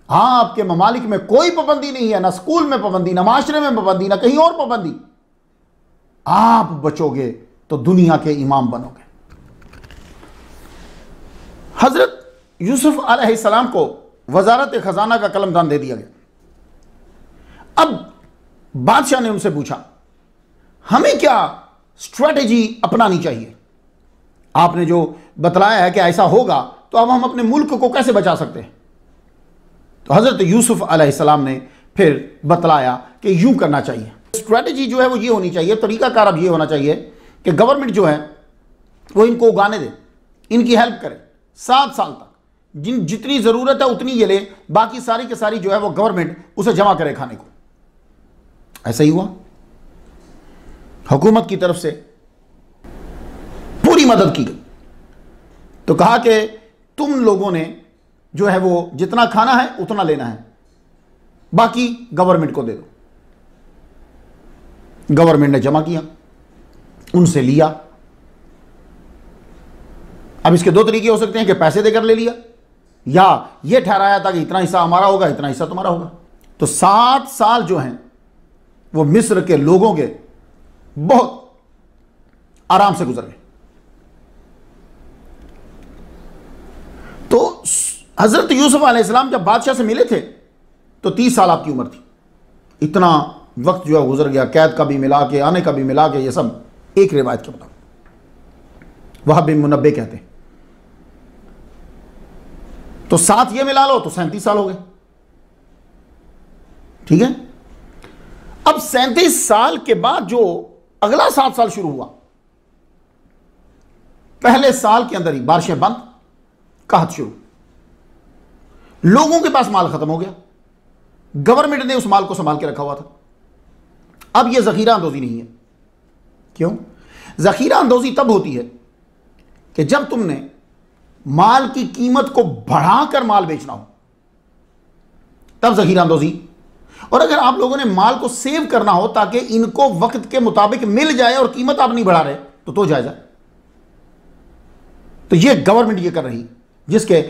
हाँ, आपके ममालिक में कोई पाबंदी नहीं है, ना स्कूल में पाबंदी, ना माशरे में पाबंदी, ना कहीं और पाबंदी, आप बचोगे तो दुनिया के इमाम बनोगे। हजरत यूसुफ अलैहिस्सलाम को वजारत खजाना का कलमदान दे दिया गया। अब बादशाह ने उनसे पूछा, हमें क्या स्ट्रेटेजी अपनानी चाहिए? आपने जो बतलाया है कि ऐसा होगा, तो अब हम अपने मुल्क को कैसे बचा सकते हैं? तो हजरत यूसुफ अलैहिस्सलाम ने फिर बतलाया कि यूं करना चाहिए। स्ट्रेटेजी जो है वो ये होनी चाहिए, तरीकाकार अब ये होना चाहिए कि गवर्नमेंट जो है वो इनको उगाने दे, इनकी हेल्प करे 7 साल तक, जितनी ज़रूरत है उतनी ये ले, बाकी सारी की सारी जो है वो गवर्नमेंट उसे जमा करे खाने को। ऐसा ही हुआ, हुकूमत की तरफ से पूरी मदद की गई। तो कहा कि तुम लोगों ने जो है वो जितना खाना है उतना लेना है, बाकी गवर्नमेंट को दे दो। गवर्नमेंट ने जमा किया, उनसे लिया। अब इसके 2 तरीके हो सकते हैं कि पैसे देकर ले लिया, या यह ठहराया था कि इतना हिस्सा हमारा होगा, इतना हिस्सा तुम्हारा होगा। तो 7 साल जो हैं वो मिस्र के लोगों के बहुत आराम से गुजर गए। तो हजरत यूसुफ अलैहिस्सलाम जब बादशाह से मिले थे तो 30 साल आपकी उम्र थी। इतना वक्त जो है गुजर गया, कैद का भी मिला के, आने का भी मिला के, ये सब एक रिवायत के मुताबिक वहाब बिन मुनब्बे कहते हैं। तो 7 ये मिला लो तो 37 साल हो गए। ठीक है, अब 37 साल के बाद जो अगला 7 साल शुरू हुआ, पहले साल के अंदर ही बारिशें बंद, कहत शुरू, लोगों के पास माल खत्म हो गया। गवर्नमेंट ने उस माल को संभाल के रखा हुआ था। अब यह जखीरा अंदोजी नहीं है। क्यों? जखीरा अंदोजी तब होती है कि जब तुमने माल की कीमत को बढ़ाकर माल बेचना हो, तब जखीरा अंदोजी। और अगर आप लोगों ने माल को सेव करना हो ताकि इनको वक्त के मुताबिक मिल जाए और कीमत आप नहीं बढ़ा रहे, तो जायजा। तो यह गवर्नमेंट ये कर रही, जिसके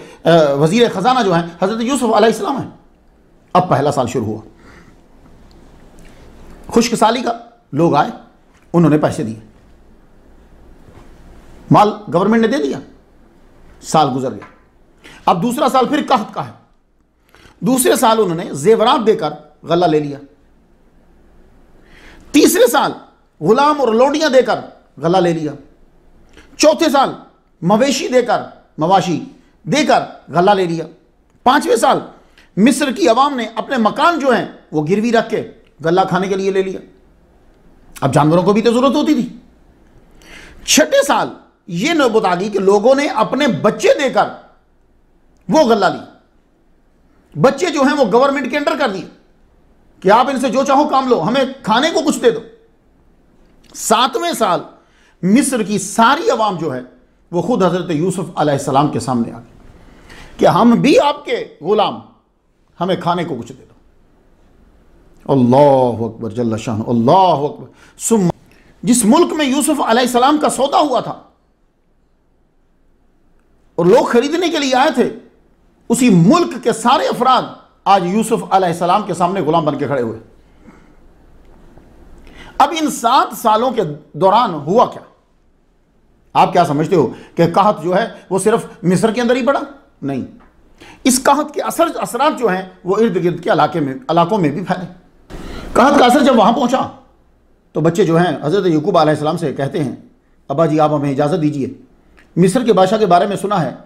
वजीर खजाना जो है हजरत यूसुफ अलैहिस्सलाम है। अब पहला साल शुरू हुआ, खुशकिसाली का, लोग आए, उन्होंने पैसे दिए, माल गवर्नमेंट ने दे दिया, साल गुजर गया। अब दूसरा साल फिर कहत का है। दूसरे साल उन्होंने जेवरात देकर गल्ला ले लिया। तीसरे साल गुलाम और लोडियां देकर गल्ला ले लिया। चौथे साल मवेशी देकर, मवाशी देकर गल्ला ले लिया। 5वें साल मिस्र की अवाम ने अपने मकान जो हैं वो गिरवी रख के गल्ला खाने के लिए ले लिया। अब जानवरों को भी तो जरूरत होती थी। 6ठे साल ये नौबत आ गई कि लोगों ने अपने बच्चे देकर वो गल्ला ली। बच्चे जो हैं वो गवर्नमेंट के अंडर कर दिए कि आप इनसे जो चाहो काम लो, हमें खाने को कुछ दे दो। 7वें साल मिस्र की सारी अवाम जो है वो खुद हजरत यूसुफ अलैहिस्सलाम के सामने आ गई कि हम भी आपके गुलाम, हमें खाने को कुछ दे दो। अल्लाहु अकबर जल्ला शान, अल्लाहु अकबर। सुम जिस मुल्क में यूसुफ अलैहिस्सलाम का सौदा हुआ था और लोग खरीदने के लिए आए थे, उसी मुल्क के सारे अफराद आज यूसुफ अलैहिस्सलाम के सामने गुलाम बन के खड़े हुए। अब इन 7 सालों के दौरान हुआ क्या? आप क्या समझते हो कि कहत जो है वो सिर्फ मिस्र के अंदर ही पड़ा? नहीं, इस कहत के असरात जो हैं वो इर्द गिर्द के इलाकों में भी फैले। कहत का असर जब वहां पहुंचा तो बच्चे जो हैं हजरत याकूब अलैहिस्सलाम से कहते हैं, अब्बा जी आप हमें इजाज़त दीजिए, मिस्र के बादशाह के बारे में सुना है,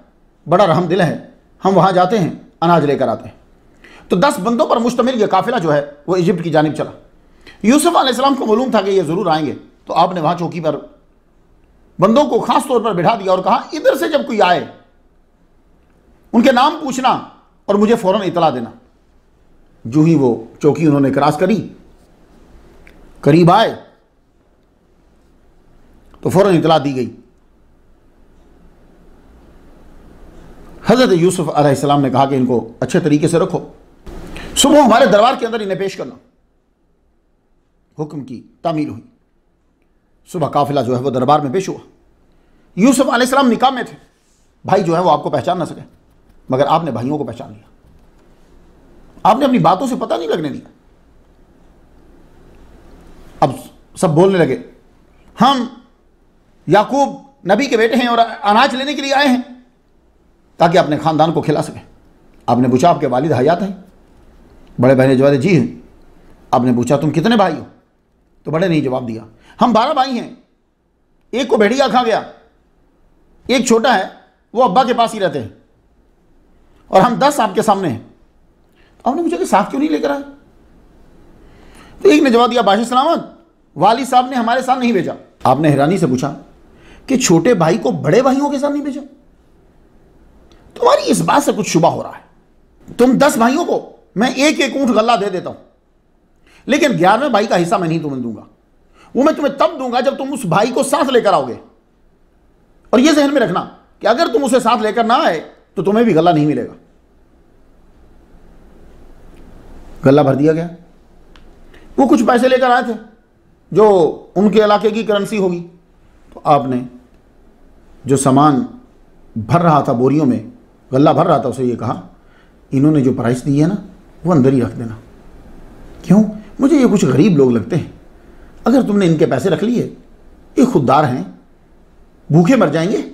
बड़ा रहम दिल है, हम वहाँ जाते हैं, अनाज लेकर आते हैं। तो 10 बंदों पर मुश्तमिल यह काफिला जो है वो इजिप्ट की जानिब चला। यूसुफ अलैहिस्सलाम को मालूम था कि ये ज़रूर आएंगे, तो आपने वहाँ चौकी पर बंदों को खास तौर पर बिठा दिया और कहा, इधर से जब कोई आए उनके नाम पूछना और मुझे फ़ौरन इतला देना। जो ही वो चौकी उन्होंने क्रॉस करी, करीब आए तो फ़ौरन इतला दी गई। हज़रत यूसुफ अलैहिस्सलाम ने कहा कि इनको अच्छे तरीके से रखो, सुबह हमारे दरबार के अंदर इन्हें पेश करना। हुक्म की तामील हुई। सुबह काफिला जो है वो दरबार में पेश हुआ। यूसुफ अलैहिस्सलाम निकाह में थे, भाई जो है वो आपको पहचान ना सके, मगर आपने भाइयों को पहचान लिया। आपने अपनी बातों से पता नहीं लगने दिया। अब सब बोलने लगे, हम याकूब नबी के बेटे हैं और अनाज लेने के लिए आए हैं ताकि अपने खानदान को खिला सके। आपने पूछा आपके वालिद हयात हैं? बड़े भाई ने जवाब दिया जी हैं। आपने पूछा तुम कितने भाई हो? तो बड़े ने जवाब दिया हम 12 भाई हैं, एक को भेड़िया खा गया, एक छोटा है वो अब्बा के पास ही रहते हैं, और हम 10 आपके सामने हैं। आपने पूछा कि साथ क्यों नहीं लेकर आए? तो एक ने जवाब दिया बादशाह सलामत, वालिद साहब ने हमारे साथ नहीं भेजा। आपने हैरानी से पूछा कि छोटे भाई को बड़े भाइयों के साथ नहीं भेजा? तुम्हारी इस बात से कुछ शुबा हो रहा है। तुम 10 भाइयों को मैं एक एक ऊंट गल्ला दे देता हूं, लेकिन 11वें भाई का हिस्सा मैं नहीं तुम्हें दूंगा। वो मैं तुम्हें तब दूंगा जब तुम उस भाई को साथ लेकर आओगे। और यह जहन में रखना कि अगर तुम उसे साथ लेकर ना आए तो तुम्हें भी गल्ला नहीं मिलेगा। गल्ला भर दिया गया। वो कुछ पैसे लेकर आए थे जो उनके इलाके की करेंसी होगी। तो आपने जो सामान भर रहा था बोरियों में, गल्ला भर रहा था, उसे ये कहा इन्होंने जो प्राइस दी है ना वो अंदर ही रख देना। क्यों? मुझे ये कुछ गरीब लोग लगते हैं। अगर तुमने इनके पैसे रख लिए, ये खुददार हैं, भूखे मर जाएंगे,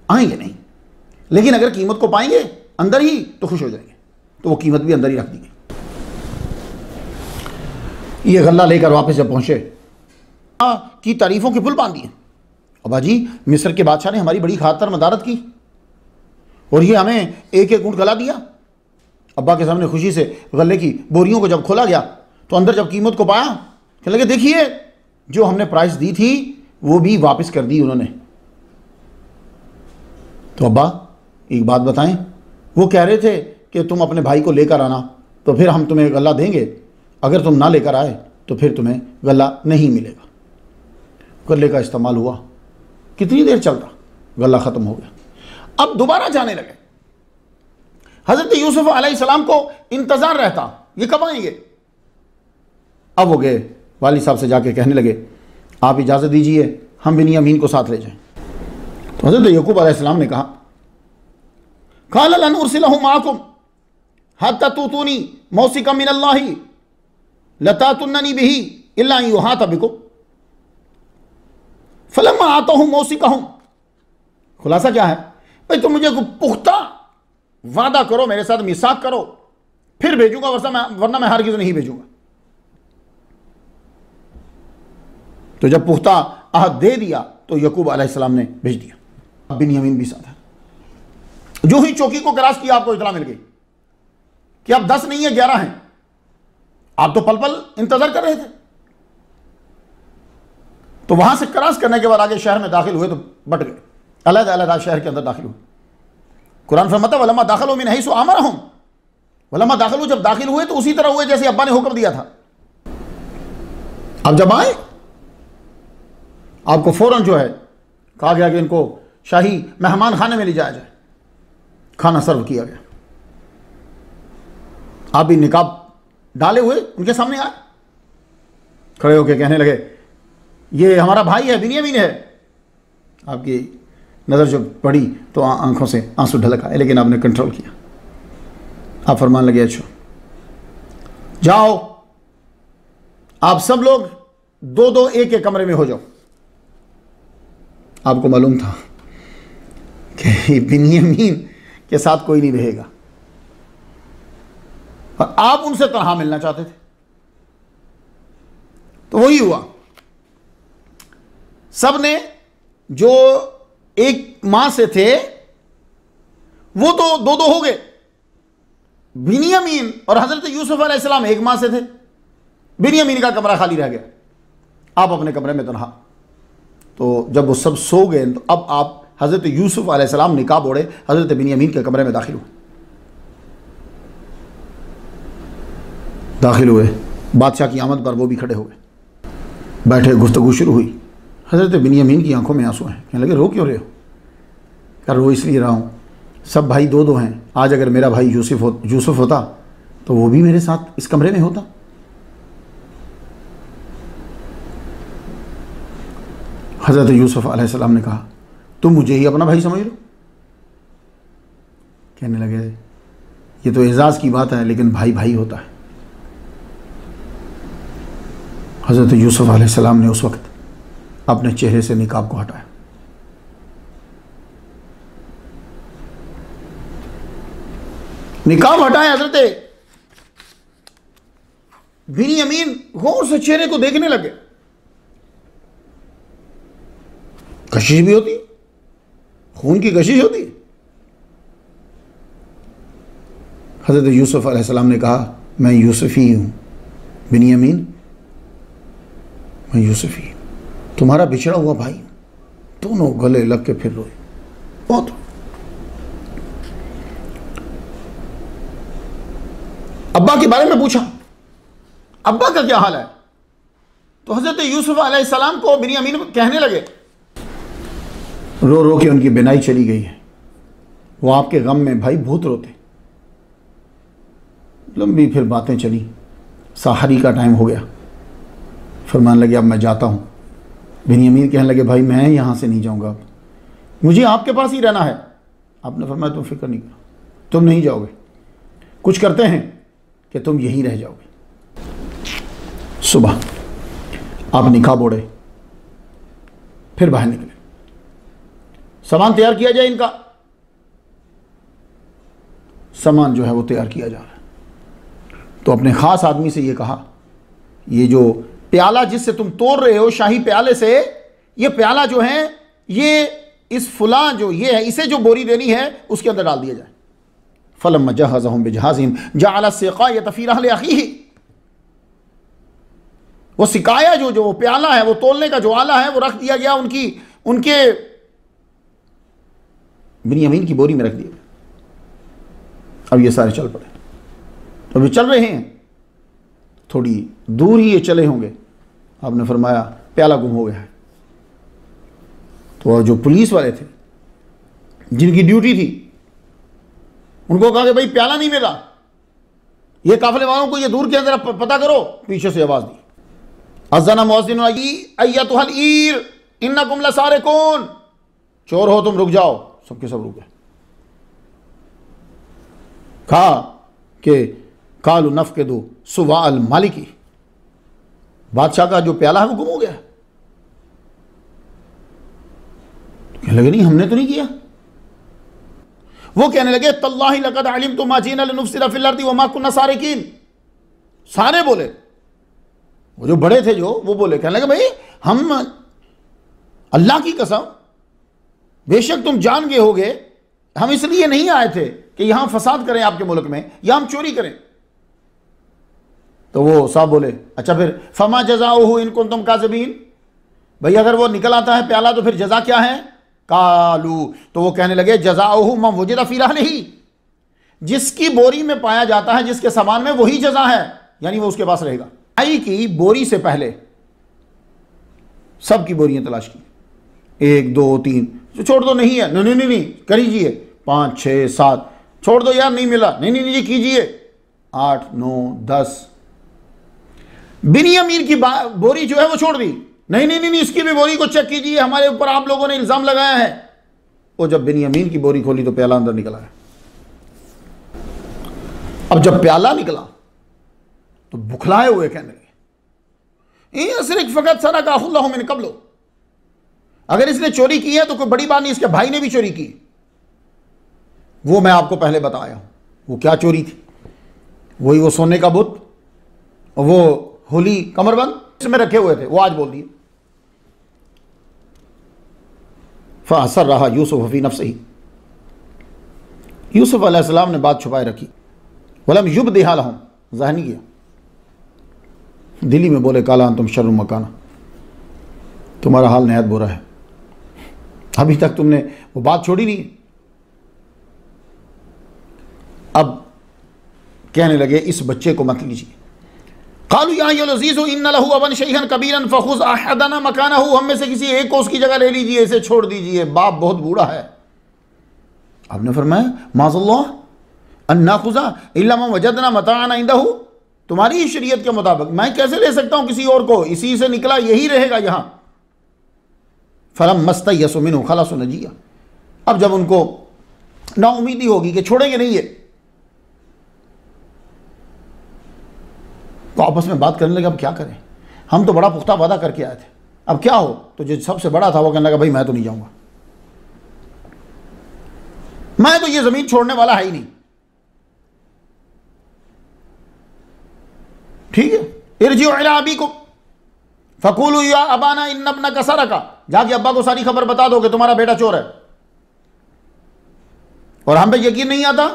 आएंगे नहीं, लेकिन अगर कीमत को पाएंगे अंदर ही तो खुश हो जाएंगे। तो वो कीमत भी अंदर ही रख दी गई। ये गल्ला लेकर वापस जब पहुंचे की तारीफों के पुल बांध दिए। अब्बा जी, मिस्र के बादशाह ने हमारी बड़ी खातर मदारत की और ये हमें एक एक ऊंट गला दिया। अब्बा के सामने खुशी से गले की बोरियों को जब खोला गया तो अंदर जब कीमत को पाया, कहने लगे देखिए जो हमने प्राइस दी थी वो भी वापस कर दी उन्होंने। तो अब्बा एक बात बताएं, वो कह रहे थे कि तुम अपने भाई को लेकर आना तो फिर हम तुम्हें गल्ला देंगे, अगर तुम ना लेकर आए तो फिर तुम्हें गल्ला नहीं मिलेगा। गल्ले का इस्तेमाल हुआ, कितनी देर चलता, गल्ला ख़त्म हो गया। अब दोबारा जाने लगे। हज़रत यूसुफ अलैहिस्सलाम को इंतज़ार रहता, ये कब आएंगे। अब वो गए वालिद साहब से जाके कहने लगे आप इजाज़त दीजिए हम बिन्यामीन को साथ ले जाएं। तो हज़रत याकूब अलैहिस्सलाम ने कहा क़ाल लन उरसिलहु माअकुम हत्ता तुतूनी मौसिकम मिनल्लाहि लतातुन्ननी बिही इल्ला अन युहात बिकुम फलम्मा आताहुम मौसिकहुम। खुलासा क्या है भाई, तुम मुझे पुख्ता वादा करो, मेरे साथ मिसाक करो, फिर भेजूंगा, वरना मैं हरगिज़ नहीं भेजूंगा। तो जब पुख्ता आहद दे दिया तो याकूब अलैहिस्सलाम ने भेज दिया। बिन्यामीन भी साथ है। जो ही चौकी को क्रॉस किया आपको इतला मिल गई कि अब 10 नहीं है 11 हैं। आप तो पल पल इंतजार कर रहे थे। तो वहां से क्रॉस करने के बाद आगे शहर में दाखिल हुए तो बट गए, अलग-अलग शहर के अंदर दाखिल हुए। कुरान फरमाता वलम्मा दाखिलू मिन हैसु अमरहुम, वलम्मा दाखिलू, जब दाखिल हुए तो उसी तरह हुए जैसे अब्बा ने हुक्म दिया था। अब जब आए आपको फौरन जो है कहा गया कि इनको शाही मेहमान खाने में ले जाया जाए। खाना सर्व किया गया। आप भी निकाब डाले हुए उनके सामने आए, खड़े होकर कहने लगे ये हमारा भाई है, बिन्यामीन है। आपकी नज़र जब पड़ी तो आंखों से आंसू ढलक आए, लेकिन आपने कंट्रोल किया। आप फरमान लगे अच्छा जाओ आप सब लोग 2-2 एक कमरे में हो जाओ। आपको मालूम था कि बिन्यामीन के साथ कोई नहीं रहेगा और आप उनसे तनहा मिलना चाहते थे। तो वही हुआ, सब ने जो एक मां से थे वो तो 2-2 हो गए। बिन्यामीन और हजरत यूसुफ अलैहिस्सलाम एक मां से थे। बिन्यामीन का कमरा खाली रह गया, आप अपने कमरे में तनहा। तो जब वो सब सो गए तो अब आप हजरत यूसुफ अलैहिस्सलाम निकाब ओढ़े हजरत बिन्यामीन के कमरे में दाखिल हुए। दाखिल हुए, बादशाह की आमद पर वो भी खड़े हो गए। बैठे, गुफ्तगू शुरू हुई। हजरत बिन्यामीन की आंखों में आंसू हैं। कहने लगे रो क्यों रहे हो? क्या रो इसलिए रहा हूँ, सब भाई 2-2 हैं। आज अगर मेरा भाई यूसुफ होता तो वो भी मेरे साथ इस कमरे में होता। हज़रत यूसुफ अलैहिस्सलाम ने कहा, तुम मुझे ही अपना भाई समझ लो। कहने लगे, ये तो एजाज़ की बात है, लेकिन भाई भाई होता है। हज़रत यूसुफ अलैहिस्सलाम ने उस वक्त अपने चेहरे से निकाब को हटाया। निकाब हटाया, हज़रत बिन्यामीन गौर से चेहरे को देखने लगे। कशिश भी होती, खून की कशिश होती। हज़रत यूसुफ अलैहिस्सलाम ने कहा, मैं यूसुफी हूँ बिन्यामीन, मैं यूसुफी, तुम्हारा बिछड़ा हुआ भाई। दोनों गले लग के फिर रोए बहुत। अब्बा के बारे में पूछा, अब्बा का क्या हाल है? तो हज़रत यूसुफ अलैहिस्सलाम को बिन्यामीन कहने लगे, रो रो के उनकी बिनाई चली गई है, वो आपके गम में भाई बहुत रोते। लंबी फिर बातें चली, साहरी का टाइम हो गया, फरमाने लगे अब मैं जाता हूँ। बिन्यामीन कहने लगे, भाई मैं यहाँ से नहीं जाऊँगा, अब मुझे आपके पास ही रहना है। आपने फरमाया, तुम फिक्र नहीं करो, तुम नहीं जाओगे, कुछ करते हैं कि तुम यहीं रह जाओगे। सुबह आप निकाब ओढ़े, फिर बाहर निकले, सामान तैयार किया जाए। इनका सामान जो है वो तैयार किया जा रहा है। तो अपने ख़ास आदमी से ये कहा, ये जो प्याला जिससे तुम तोड़ रहे हो शाही प्याले से, ये प्याला जो है ये इस फुला जो ये है, इसे जो बोरी देनी है उसके अंदर डाल दिया जाए। फलम्मा जहज़हुम बिजहाज़िहिम जअल सिक़ायत फ़ी रहलि अख़ीही, वो सिकाया जो प्याला है, वो तोलने का जो आला है, वो रख दिया गया उनके बिन्यामीन की बोरी में रख दिया। अब ये सारे चल पड़े। तो वे चल रहे हैं, थोड़ी दूर ही ये चले होंगे, आपने फरमाया प्याला गुम हो गया है। तो जो पुलिस वाले थे जिनकी ड्यूटी थी, उनको कहा कि भाई प्याला नहीं मिला, ये काफिले वालों को ये दूर के अंदर पता करो। पीछे से आवाज दी, अज़्ज़ना मुअज़्ज़िनुन अय्यतुहल ईर इन्नकुम लसारिकून, चोर हो तुम, रुक जाओ। सबके सब रुक गए। कहा कि कालू नफ़क़िदु सुवाअल मालिकी, बादशाह का जो प्याला है वो गुम हो गया। तो कहने लगे, नहीं हमने तो नहीं किया। वो कहने लगे, तल्लाहि लक़द अलिमतु मा जीना लिनुफ़सिदा फ़िल अर्दि व मा कुन्ना सारिकीन। सारे बोले, वो जो बड़े थे वो बोले, कहने लगे, भाई हम अल्लाह की कसम, बेशक तुम जान गए होगे, हम इसलिए नहीं आए थे कि यहां फसाद करें आपके मुल्क में, या हम चोरी करें। तो वो साहब बोले, अच्छा फिर फमा जज़ाउहु इन कुंतुम काज़िबीन, भाई अगर वो निकल आता है प्याला तो फिर जज़ा क्या है? कालू, तो वो कहने लगे, जज़ाउहु मा वुजिदा फ़ी रहलिही, जिसकी बोरी में पाया जाता है, जिसके सामान में, वही जज़ा है, यानी वो उसके पास रहेगा। आई की बोरी से पहले सबकी बोरियां तलाश की, 1 2 3, छोड़ दो, नहीं है, नहीं करीजिए, 5 6 7, छोड़ दो यार, नहीं मिला, नहीं जी कीजिए, 8 9 10। बिन्यामीन की बोरी जो है वो छोड़ दी, नहीं इसकी भी बोरी को चेक कीजिए, हमारे ऊपर आप लोगों ने इल्जाम लगाया है। वो जब बिन्यामीन की बोरी खोली तो प्याला अंदर निकला है। अब जब प्याला निकला तो बुखलाए हुए कहने लगे, सिर्फ फ़क़त सरक़हु मिन क़ब्ल, अगर इसने चोरी की है तो कोई बड़ी बात नहीं, इसके भाई ने भी चोरी की। वो मैं आपको पहले बताया हूं, वो क्या चोरी थी, वही वो सोने का बुत और वो होली कमरबंद इसमें रखे हुए थे, वो आज बोल दिए। फ़असर्रहा यूसुफ़ फ़ी नफ़्सिही, यूसुफ़ अलैहिस्सलाम ने बात छुपाए रखी। वलम युब्दिहा लहुम, ज़ाहिर नहीं किया, दिल्ली में बोले, काला अंतुम शर्रुम मकाना, तुम्हारा हाल नहायत बुरा है, अभी तक तुमने वो बात छोड़ी नहीं। अब कहने लगे, इस बच्चे को मत लीजिए। क़ालू या अय्युहल अज़ीज़ु इन्ना लहू अबन शैख़न कबीरन फ़ख़ुज़ अहदना मकानहु, हम में से किसी एक को उसकी जगह ले लीजिए, इसे छोड़ दीजिए, बाप बहुत बूढ़ा है। आपने फरमाया, माज़अल्लाह अन नाख़ुज़ा इल्ला मा वजदना मताअना इंदहु, तुम्हारी ही शरीयत के मुताबिक मैं कैसे ले सकता हूं किसी और को, इसी से निकला यही रहेगा यहां। फलम मस्तयसु मिन्हु खलसु नजिया। अब जब उनको नाउमीदी होगी कि छोड़ेंगे नहीं ये, तो आपस में बात करने लगे अब क्या करें, हम तो बड़ा पुख्ता वादा करके आए थे, अब क्या हो। तो जो सबसे बड़ा था वो कहने लगा भाई मैं तो नहीं जाऊंगा, मैं तो ये जमीन छोड़ने वाला है ही नहीं। ठीक है, इरजिउ इला अबीकुम फकुलू या अबाना इन्ना इब्नका सरका, जाके अब्बा को सारी खबर बता दो कि तुम्हारा बेटा चोर है, और हम पे यकीन नहीं आता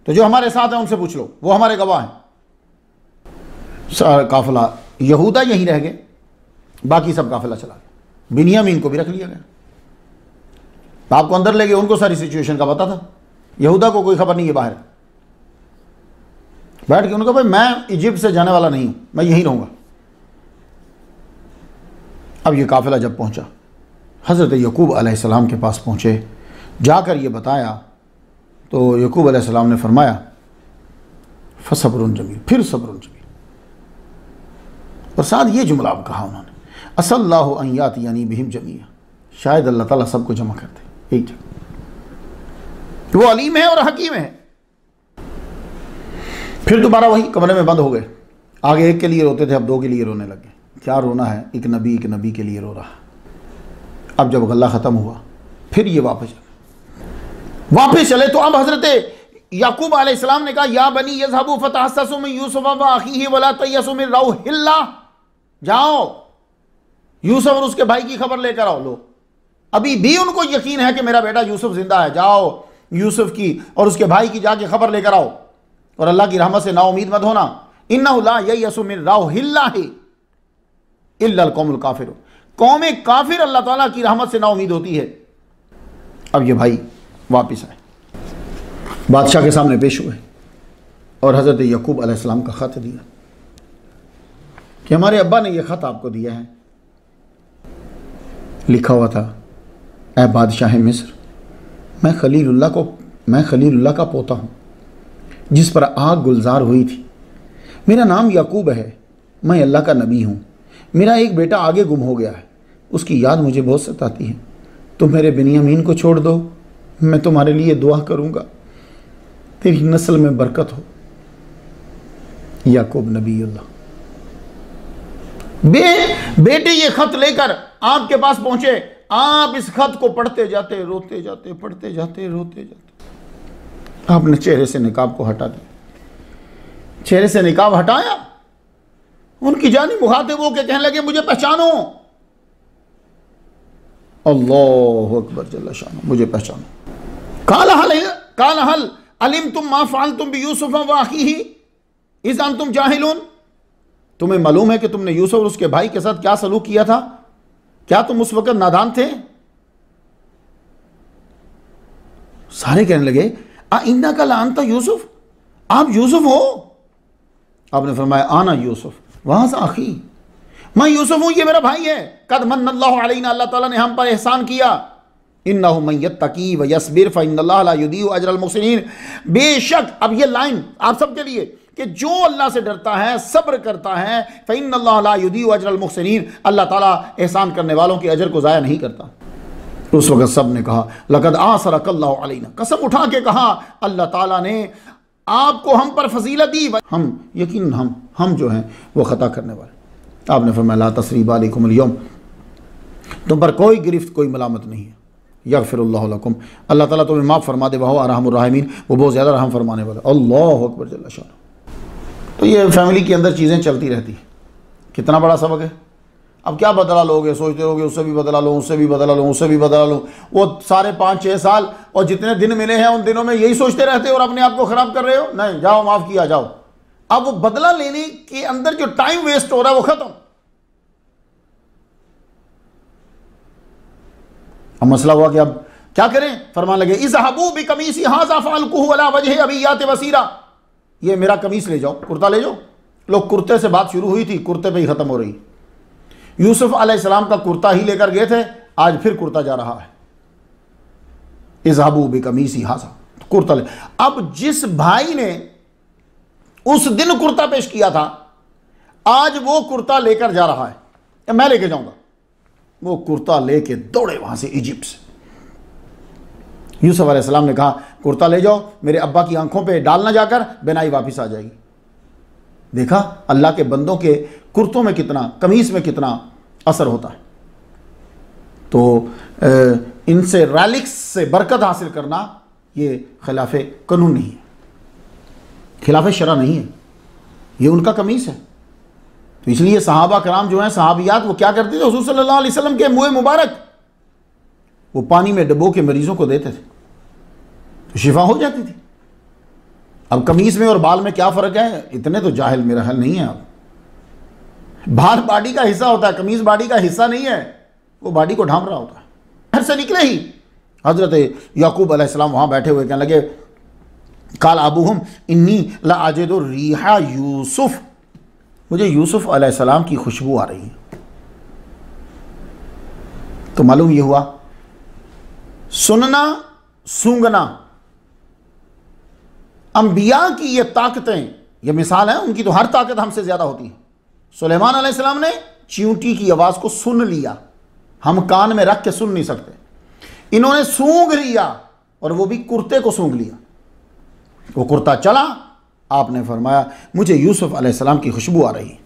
तो जो हमारे साथ है उनसे पूछ लो, वो हमारे गवाह हैं। सारा काफिला यहूदा यहीं रह गए, बाकी सब काफिला चला गया। बिन्यामीन को भी रख लिया गया, आपको अंदर ले गए, उनको सारी सिचुएशन का पता था, यहूदा को कोई खबर नहीं है बाहर। बैठ के उन्होंने कहा भाई मैं इजिप्ट से जाने वाला नहीं हूं, मैं यहीं रहूंगा। अब ये काफिला जब पहुंचा, हज़रत यकूब अलैहिस्सलाम के पास पहुंचे, जाकर ये बताया तो यकूब अलैहिस्सलाम ने फरमाया फसब्रुन जमील, फिर सब्रुन जमील। और साथ ये जुमला कहा उन्होंने, असल्लाहु अन यातियानी बिहिम जमीआ, शायद अल्लाह ताला सबको जमा कर दे एक जगह। वो अलीम है और हकीम है। फिर दोबारा वही कमरे में बंद हो गए। आगे एक के लिए रोते थे, अब दो के लिए रोने लगे। क्या रोना है, एक नबी के लिए रो रहा है। अब जब गल्ला ख़त्म हुआ फिर ये वापस चले तो अब हज़रत याकूब अलैहिस्सलाम ने कहा या बनी यज़हबू फतहस्ससू मिन यूसुफ व अखीही वला तयस्सू मिन रौहिल्लाह, जाओ यूसुफ और उसके भाई की खबर लेकर आओ। लो, अभी भी उनको यकीन है कि मेरा बेटा यूसुफ जिंदा है, जाओ यूसुफ की और उसके भाई की जाके खबर लेकर आओ, और अल्लाह की रहमत से नाउमीद मत होना। इन्नहु ला ययसु मिन रौहिल्लाहि इल्लल कौमुल काफिरून, कौम काफिर अल्लाह ताला की रहमत से नाउमीद होती है। अब ये भाई वापिस आए, बादशाह के सामने पेश हुए और हज़रत यकूब अलैहिस्सलाम का ख़त दिया कि हमारे अब्बा ने यह ख़त आपको दिया है। लिखा हुआ था, ऐ बादशाह मिस्र, मैं खलीलुल्लाह का पोता हूँ जिस पर आग गुलजार हुई थी। मेरा नाम याकूब है, मैं अल्लाह का नबी हूँ। मेरा एक बेटा आगे गुम हो गया है, उसकी याद मुझे बहुत सताती है। तुम मेरे बिन्यामीन को छोड़ दो, मैं तुम्हारे लिए दुआ करूँगा, तेरी नस्ल में बरकत हो। याकूब नबी अल्लाह। बेटे ये खत लेकर आपके पास पहुंचे, आप इस खत को पढ़ते जाते, रोते जाते, पढ़ते जाते, रोते जाते। आपने चेहरे से निकाब को हटा दिया, चेहरे से निकाब हटाया, उनकी जानी मुखातिब हो के कहने लगे मुझे पहचानो। अल्लाहु अकबर जल्ल शान, मुझे पहचानो। काल हल अलिम तुम मा फ़अलतुम बि यूसुफ व अखीही इज़ अंतुम जाहिलून, तुम्हें मालूम है कि तुमने यूसुफ और उसके भाई के साथ क्या सलूक किया था, क्या तुम उस वक्त नादान थे? सारे कहने लगे आ इन्ना का लानता यूसुफ, आप यूसुफ हो? आपने फरमाया आना यूसुफ वहां से आखी, मैं यूसुफ हूं, ये मेरा भाई है। कद मन्नल्लाहु अलैना, अल्लाह ताला ने हम पर एहसान किया। इन्नहु मन यत्तकी व यस्बिर फ़इन्नल्लाह ला युदीउ अजरल मुहसिनीन, बेशक, अब ये लाइन आप सबके लिए कि जो अल्लाह से डरता है, सब्र करता है, फ़इन्नल्लाह ला युदीउ अजरल मुहसिनीन, अल्लाह ताला एहसान करने वालों के अजर को ज़ाया नहीं करता। उस वक्त सब ने कहा लक़द आसरकल्लाहु अलैना, कसम उठा के कहा अल्लाह ताला ने आपको हम पर फजीलत दी, हम यकीन हम जो हैं वो ख़ता करने वाले। आपने फरमाया ला तस्रीबा अलैकुमुल यौम, तुम पर कोई गिरफ्त, कोई मलामत नहीं है। यग़फ़िरुल्लाहु लकुम, अल्लाह ताला तुम्हें माफ़ फरमा दे, वहुव अरहमुर राहिमीन, वो बहुत ज़्यादा रहम फरमाने वाला। अल्लाहु अकबर जल्ल शान। तो ये फैमिली के अंदर चीज़ें चलती रहती, कितना बड़ा सबक है। अब क्या बदला लोगे, सोचते रहोगे उससे भी बदला लो, उससे भी बदला लो, उससे भी बदला लो। वो सारे 5-6 साल और जितने दिन मिले हैं उन दिनों में यही सोचते रहते हो और अपने आप को ख़राब कर रहे हो। नहीं, जाओ माफ़ किया जाओ। अब वो बदला लेने के अंदर जो टाइम वेस्ट हो रहा है वो ख़त्म। अब मसला हुआ कि अब क्या करें, फरमान लगे इज़हबू बिकमीसी हाज़ा फ़अल्कुहु अला वजहि अबिय्यात वसीरा, ये मेरा कमीज ले जाओ, कुर्ता ले जाओ। लोग कुर्ते से बात शुरू हुई थी, कुर्ते पे ही ख़त्म हो रही। यूसुफ अलैहिस्सलाम का कुर्ता ही लेकर गए थे, आज फिर कुर्ता जा रहा है। इज़हबू बिकमीसी हाज़ा, कुर्ता ले। अब जिस भाई ने उस दिन कुर्ता पेश किया था, आज वो कुर्ता लेकर जा रहा है, मैं लेके जाऊंगा। वो कुर्ता लेके दौड़े वहां से इजिप्ट से। यूसुफ अलैहिस्सलाम ने कहा कुर्ता ले जाओ, मेरे अब्बा की आंखों पे डालना जाकर, बिनाई वापस आ जाएगी। देखा अल्लाह के बंदों के कुर्तों में कितना, कमीज में कितना असर होता है। तो इनसे रैलिक्स से बरकत हासिल करना ये खिलाफ कानून नहीं है, खिलाफ शरा नहीं है, ये उनका कमीज है। तो इसलिए सहाबा कराम जो हैं, सहाबियात, वो क्या करते थे, हुज़ूर सल्लल्लाहु अलैहि वसल्लम के मुँह मुबारक वो पानी में डुबो के मरीजों को देते थे, तो शिफा हो जाती थी। अब कमीज में और बाल में क्या फ़र्क है, इतने तो जाहिल मेरा ख्याल नहीं है आप। बाल बॉडी का हिस्सा होता है, कमीज बॉडी का हिस्सा नहीं है, वो बॉडी को ढांप रहा होता है। घर से निकले ही हज़रत याकूब अलैहिस्सलाम वहाँ बैठे हुए कहने लगे काल अबूहुम इन्नी ला आजिदु रिहा यूसुफ, मुझे यूसुफ अलैहिस्सलाम की खुशबू आ रही है। तो मालूम ये हुआ सुनना सूंघना, अंबिया की ये ताकतें, ये मिसाल है उनकी, तो हर ताकत हमसे ज्यादा होती है। सुलेमान अलैहिस्सलाम ने चींटी की आवाज को सुन लिया, हम कान में रख के सुन नहीं सकते, इन्होंने सूंघ लिया और वो भी कुर्ते को सूंघ लिया। वो कुर्ता चला, आपने फरमाया मुझे यूसुफ अलैहिस्सलाम की खुशबू आ रही है।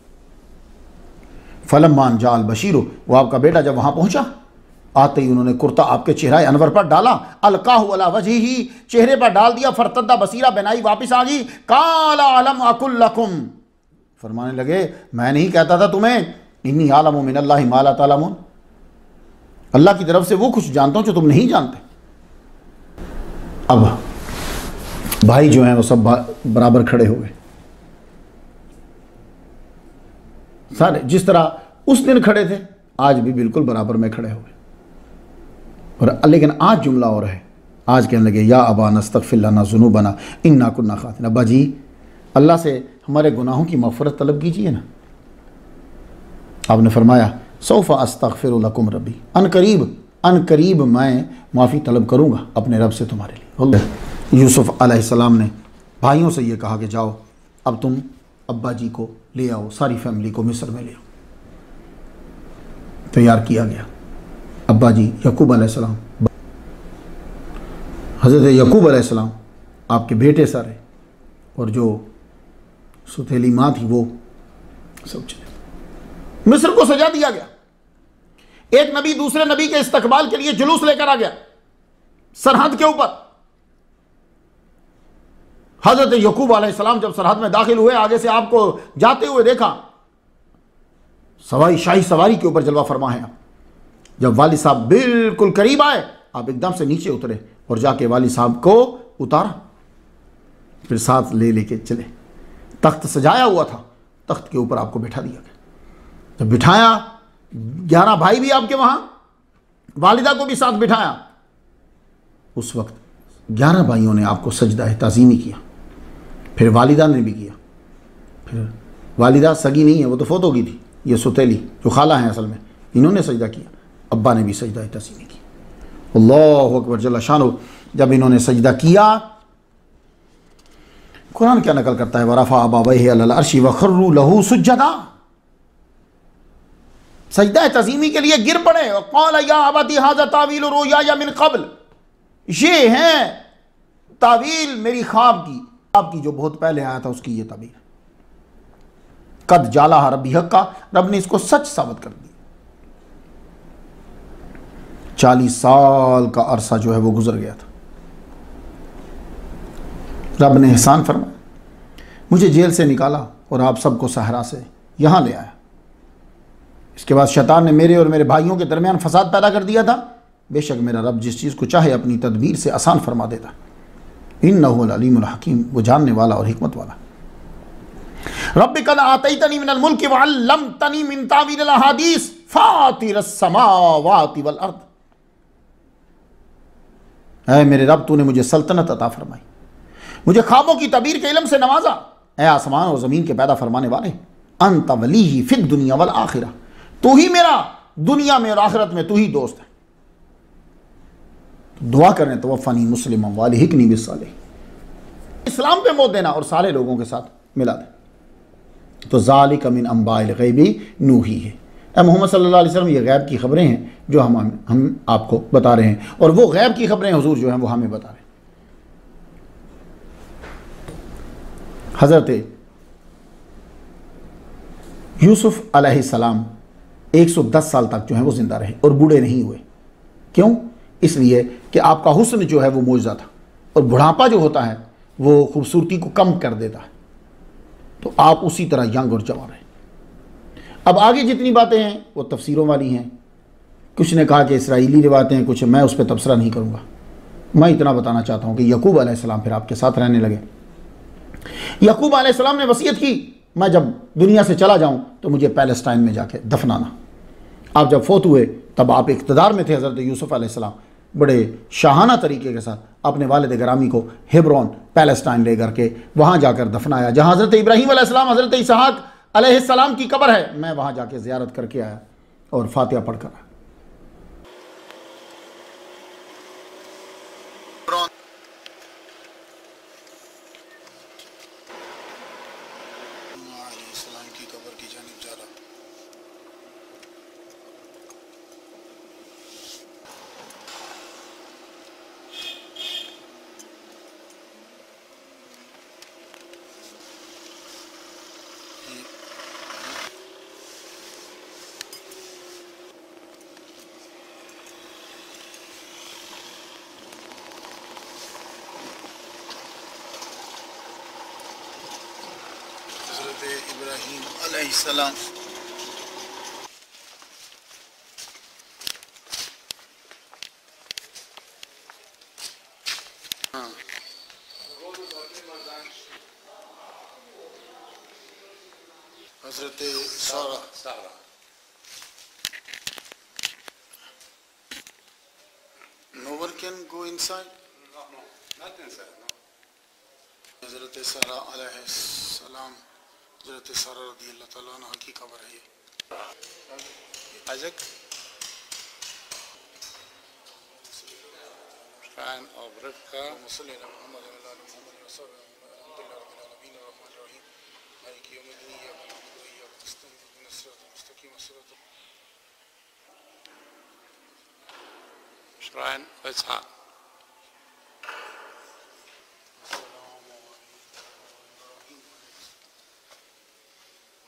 फलम्मान जाल बशीरो, वो आपका बेटा जब वहां पहुंचा, आते ही उन्होंने कुर्ता आपके चेहरा अनवर पर डाला, अलकाहु अला वजहिही, चेहरे पर डाल दिया, फरतद्दा बसीरा, बेनाई वापस आ गई। काला अलम अकुल लकुम, फरमाने लगे मैं नहीं कहता था तुम्हें, इन्नी आलमु मिनल्लाहि मा ला तालमून, अल्लाह की तरफ से वो कुछ जानता हूं जो तुम नहीं जानते। अब भाई जो हैं वो सब बराबर खड़े हो गए सारे, जिस तरह उस दिन खड़े थे आज भी बिल्कुल बराबर में खड़े हो गए। और लेकिन आज जुमला और है, आज कहने लगे या अबा नस्तगफिर लना ज़ुनूबना इन्ना कुन्ना खातिन, अब्बा जी अल्लाह से हमारे गुनाहों की मग़फ़िरत तलब कीजिए ना। आपने फरमाया सौफ़ा अस्तग़फिरु लकुम रब्बी, अन करीब मैं माफ़ी तलब करूँगा अपने रब से तुम्हारे लिए। यूसुफ अलैहिस्सलाम ने भाइयों से ये कहा कि जाओ अब तुम अब्बा जी को ले आओ, सारी फैमिली को मिस्र में ले आओ। तैयार किया गया। अब्बा जी याकूब अलैहिस्सलाम, हज़रत याकूब अलैहिस्सलाम, आपके बेटे सारे, और जो सुथेली माँ थी वो सब चले। मिस्र को सजा दिया गया। एक नबी दूसरे नबी के इस्तकबाल के लिए जुलूस लेकर आ गया सरहद के ऊपर। हज़रत याकूब अलैहिस्सलाम जब सरहद में दाखिल हुए, आगे से आपको जाते हुए देखा, सवारी शाही सवारी के ऊपर जलवा फरमा है। जब वाली साहब बिल्कुल करीब आए, आप एकदम से नीचे उतरे और जाके वाली साहब को उतारा, फिर साथ ले लेके चले। तख्त सजाया हुआ था, तख्त के ऊपर आपको बिठा दिया गया। जब बिठाया, 11 भाई भी आपके वहां, वालिदा को भी साथ बिठाया। उस वक्त 11 भाइयों ने आपको सजदा ताज़ीमी किया, फिर वालिदा ने भी किया। फिर वालिदा सगी नहीं है, वो तो फोत हो गई थी, ये सुतेली जो खाला है असल में, इन्होंने सजदा किया। अब्बा ने भी सजदा ताज़ीमी किया। अल्लाहु अकबर जल्ला शानो। जब इन्होंने सजदा किया, कुरान क्या नकल करता है, वरफ़ा अबवैहि अलल अर्शी वख़र्रू लहू सुज्जदा, सजदा ताज़ीमी के लिए गिर पड़े। और क़ाल या अबती हाज़ा तावीलु रुयाया मिन क़ब्ल, ये है तावील मेरी ख्वाब की जो बहुत पहले आया था, उसकी ये तावील। कद जाला रब्बी हक़्क़ा, रब ने इसको सच साबित कर दिया। 40 साल का अरसा जो है वो गुजर गया था। रब ने एहसान फरमाया, मुझे जेल से निकाला और आप सबको सहरा से यहाँ ले आया। इसके बाद शैतान ने मेरे और मेरे भाइयों के दरमियान फसाद पैदा कर दिया था। बेशक मेरा रब जिस चीज़ को चाहे अपनी तदबीर से आसान फरमा देता। इन्नहुल अलीमुल हकीम, वो जानने वाला और हिकमत वाला। रब्बि कद आतैतनी मिनल मुल्कि व अल्लमतनी मिन तावीलिल अहादीस फातिरस समावाति वल अर्द। ऐ मेरे रब, तूने मुझे सल्तनत अता फरमाई, मुझे ख्वाबों की तबीर के इल्म से नवाजा। ऐ आसमान और ज़मीन के पैदा फरमाने वाले, अंत वलीही फिद दुनिया वल आखिरा, तू ही मेरा दुनिया में और आखिरत में तू ही दोस्त है। दुआ करें तवफ़नी मुस्लिम वालिहिकनी बिस्सालिहीन, इस्लाम पे मौत देना और सारे लोगों के साथ मिला दे। तो ज़ालिका मिन अंबाइल ग़ैबी नूही है, मोहम्मद सल्लल्लाहु अलैहि वसल्लम, ये गैब की खबरें हैं जो हम आपको बता रहे हैं, और वो गैब की खबरें हुजूर जो हैं वो हमें बता रहे हैं। हज़रत यूसुफ अलैहिस्सलाम 110 साल तक जो है वो ज़िंदा रहे और बूढ़े नहीं हुए। क्यों? इसलिए कि आपका हुस्न जो है वो मौजूदा था, और बुढ़ापा जो होता है वो खूबसूरती को कम कर देता है, तो आप उसी तरह यंग और जवान रहे। अब आगे जितनी बातें हैं वो तफसीरों वाली हैं। कुछ ने कहा कि इसराइली रिवायतें हैं, कुछ मैं उस पर तबसरा नहीं करूँगा। मैं इतना बताना चाहता हूँ कि यकूब अलैहिस्सलाम फिर आपके साथ रहने लगे। यकूब अलैहिस्सलाम ने वसीयत की, मैं जब दुनिया से चला जाऊँ तो मुझे पैलेस्टाइन में जाके दफनाना। आप जब फोत हुए तब आप इक़्तिदार में थे। हज़रत यूसुफ अलैहिस्सलाम बड़े शाहाना तरीके के साथ अपने वालिद गिरामी को हेब्रोन पैलेस्टाइन ले करके वहाँ जाकर दफनाया, जहाँ हज़रत इब्राहीम अलैहिस्सलाम, हज़रत इसहाक अलैहिस्सलाम की कब्र है। मैं वहाँ जाके ज़ियारत करके आया और फातिहा पढ़कर आया। इब्राहीम अलैहिस्सलाम हज़रत सारा No one can go inside? No, not inside, no. हज़रत सारा अलैहिस्सलाम, हज़रत सारा रज़ियल्लाहु तआला अन्हा की कब्र है ये। Isaac Shrine of Rivka, Muslim Muhammad wa ala Muhammad wa sallam, alhamdulillah rabbil alamin arrahmanir rahim maliki yawmiddin iyyaka na'budu wa iyyaka nasta'in ihdinas siratal mustaqim siratal Shrine of Ishaq.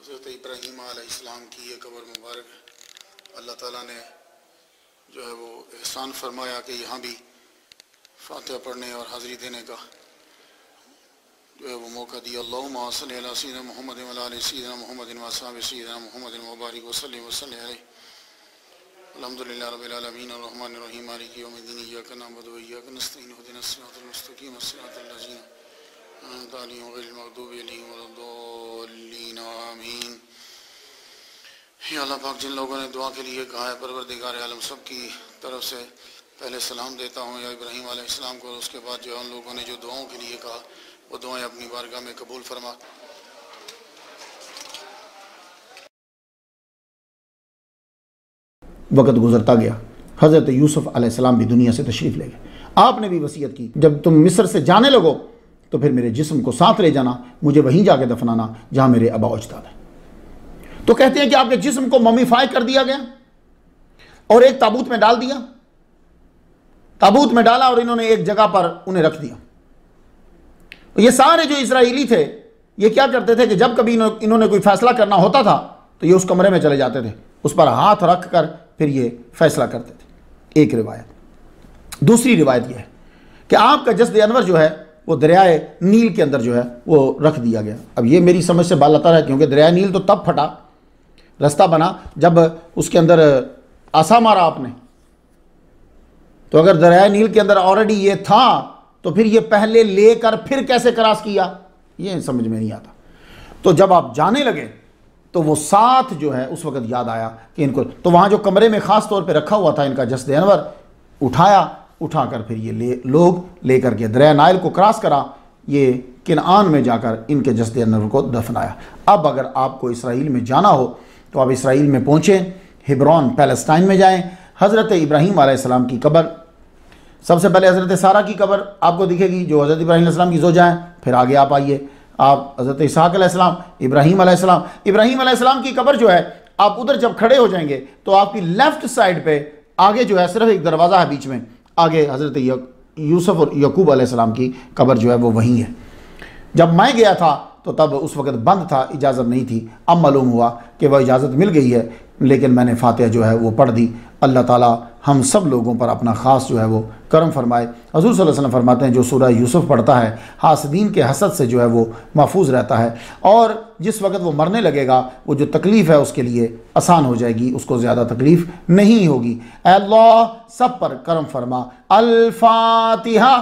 हज़रत इब्राहीम अलैहिस्सलाम की ये कब्र मुबारक है। अल्लाह ताला ने जो है वो एहसान फरमाया कि यहाँ भी फातिहा पढ़ने और हाज़िरी देने का जो है वो मौका दिया। अल्लाहुम्मा सल्लि अला सय्यिदिना मुहम्मद व अला आलि सय्यिदिना मुहम्मद व अस्हाबि सय्यिदिना मुहम्मद व बारिक व सल्लिम व सल्लि अलैहि। अल्हम्दुलिल्लाहि रब्बिल आलमीन अर्रहमानिर रहीम मालिकि यौमिद्दीन इय्याका नअबुदु व इय्याका नस्तईन इहदिनस सिरातल मुस्तकीम सिरातल लज़ीना अनअमता अलैहिम गैरिल मग़दूबि अलैहिम वलद्दॉल्लीन आमीन। या अल्लाह पाक, जिन लोगों ने दुआ के लिए कहा है, परवरदिगार आलम सब की तरफ से पहले सलाम देता हूँ या इब्राहीम अलैहिस्सलाम को, उसके बाद जो उन लोगों ने जो दुआओं के लिए कहा वो दुआएं अपनी बारगाह में कबूल फरमा। वक़्त गुजरता गया, हज़रत यूसुफ अलैहिस्सलाम भी दुनिया से तशरीफ़ ले गए। आपने भी वसीयत की, जब तुम मिस्र से जाने लगो तो फिर मेरे जिस्म को साथ ले जाना, मुझे वहीं जाके दफनाना जहाँ मेरे आबा अजदाद है। तो कहते हैं कि आपके जिस्म को ममीफाई कर दिया गया और एक ताबूत में डाल दिया, ताबूत में डाला और इन्होंने एक जगह पर उन्हें रख दिया। ये सारे जो इस्राएली थे ये क्या करते थे कि जब कभी इन्होंने कोई फैसला करना होता था तो ये उस कमरे में चले जाते थे, उस पर हाथ रख कर फिर ये फैसला करते थे। एक रिवायत। दूसरी रिवायत यह है कि आपका जस्द अनवर जो है वो दरियाए नील के अंदर जो है वो रख दिया गया। अब ये मेरी समझ से बालतर है, क्योंकि दरियाए नील तो तब फटा, रास्ता बना जब उसके अंदर आसा मारा आपने। तो अगर दरियाए नील के अंदर ऑलरेडी ये था तो फिर ये पहले लेकर फिर कैसे क्रॉस किया, ये समझ में नहीं आता। तो जब आप जाने लगे तो वो साथ जो है उस वक्त याद आया कि इनको, तो वहाँ जो कमरे में ख़ास तौर पे रखा हुआ था इनका जस्द अनवर, उठाकर फिर ये लोग लेकर के दरिया नाइल को क्रॉस करा। ये किनान में जाकर इनके जस्द अनवर को दफनाया। अब अगर आपको इसराइल में जाना हो तो आप इसराइल में पहुँचें, हिब्रोन पैलेस्टाइन में जाएँ। हज़रत इब्राहीम अलैहिस्सलाम की कब्र, सबसे पहले हज़रत सारा की कब्र आपको दिखेगी जो हज़रत इब्राहीम अलैहिस्सलाम की ज़ौजा हैं। फिर आगे आप आइए, आप हज़रत इसहाक़ अलैहिस्सलाम, इब्राहीम अलैहिस्सलाम की कब्र जो है, आप उधर जब खड़े हो जाएंगे तो आपकी लेफ़्ट साइड पे आगे जो है सिर्फ एक दरवाज़ा है बीच में, आगे हज़रत यूसुफ और यकूब अलैहिस्सलाम की कब्र जो है वो वहीं है। जब मैं गया था तो तब उस वक़्त बंद था, इजाज़त नहीं थी। अब मालूम हुआ कि वह इजाज़त मिल गई है, लेकिन मैंने फातिहा जो है वो पढ़ दी। अल्लाह ताला हम सब लोगों पर अपना ख़ास जो है वो करम फरमाए। हज़ूर सल्लल्लाहु अलैहि वसल्लम फरमाते हैं जो सूरह यूसुफ पढ़ता है हासदीन के हसद से जो है वो महफूज रहता है, और जिस वक़्त वो मरने लगेगा वो जो तकलीफ़ है उसके लिए आसान हो जाएगी, उसको ज़्यादा तकलीफ़ नहीं होगी। अल्लाह सब पर करम फरमा। अल फातिहा।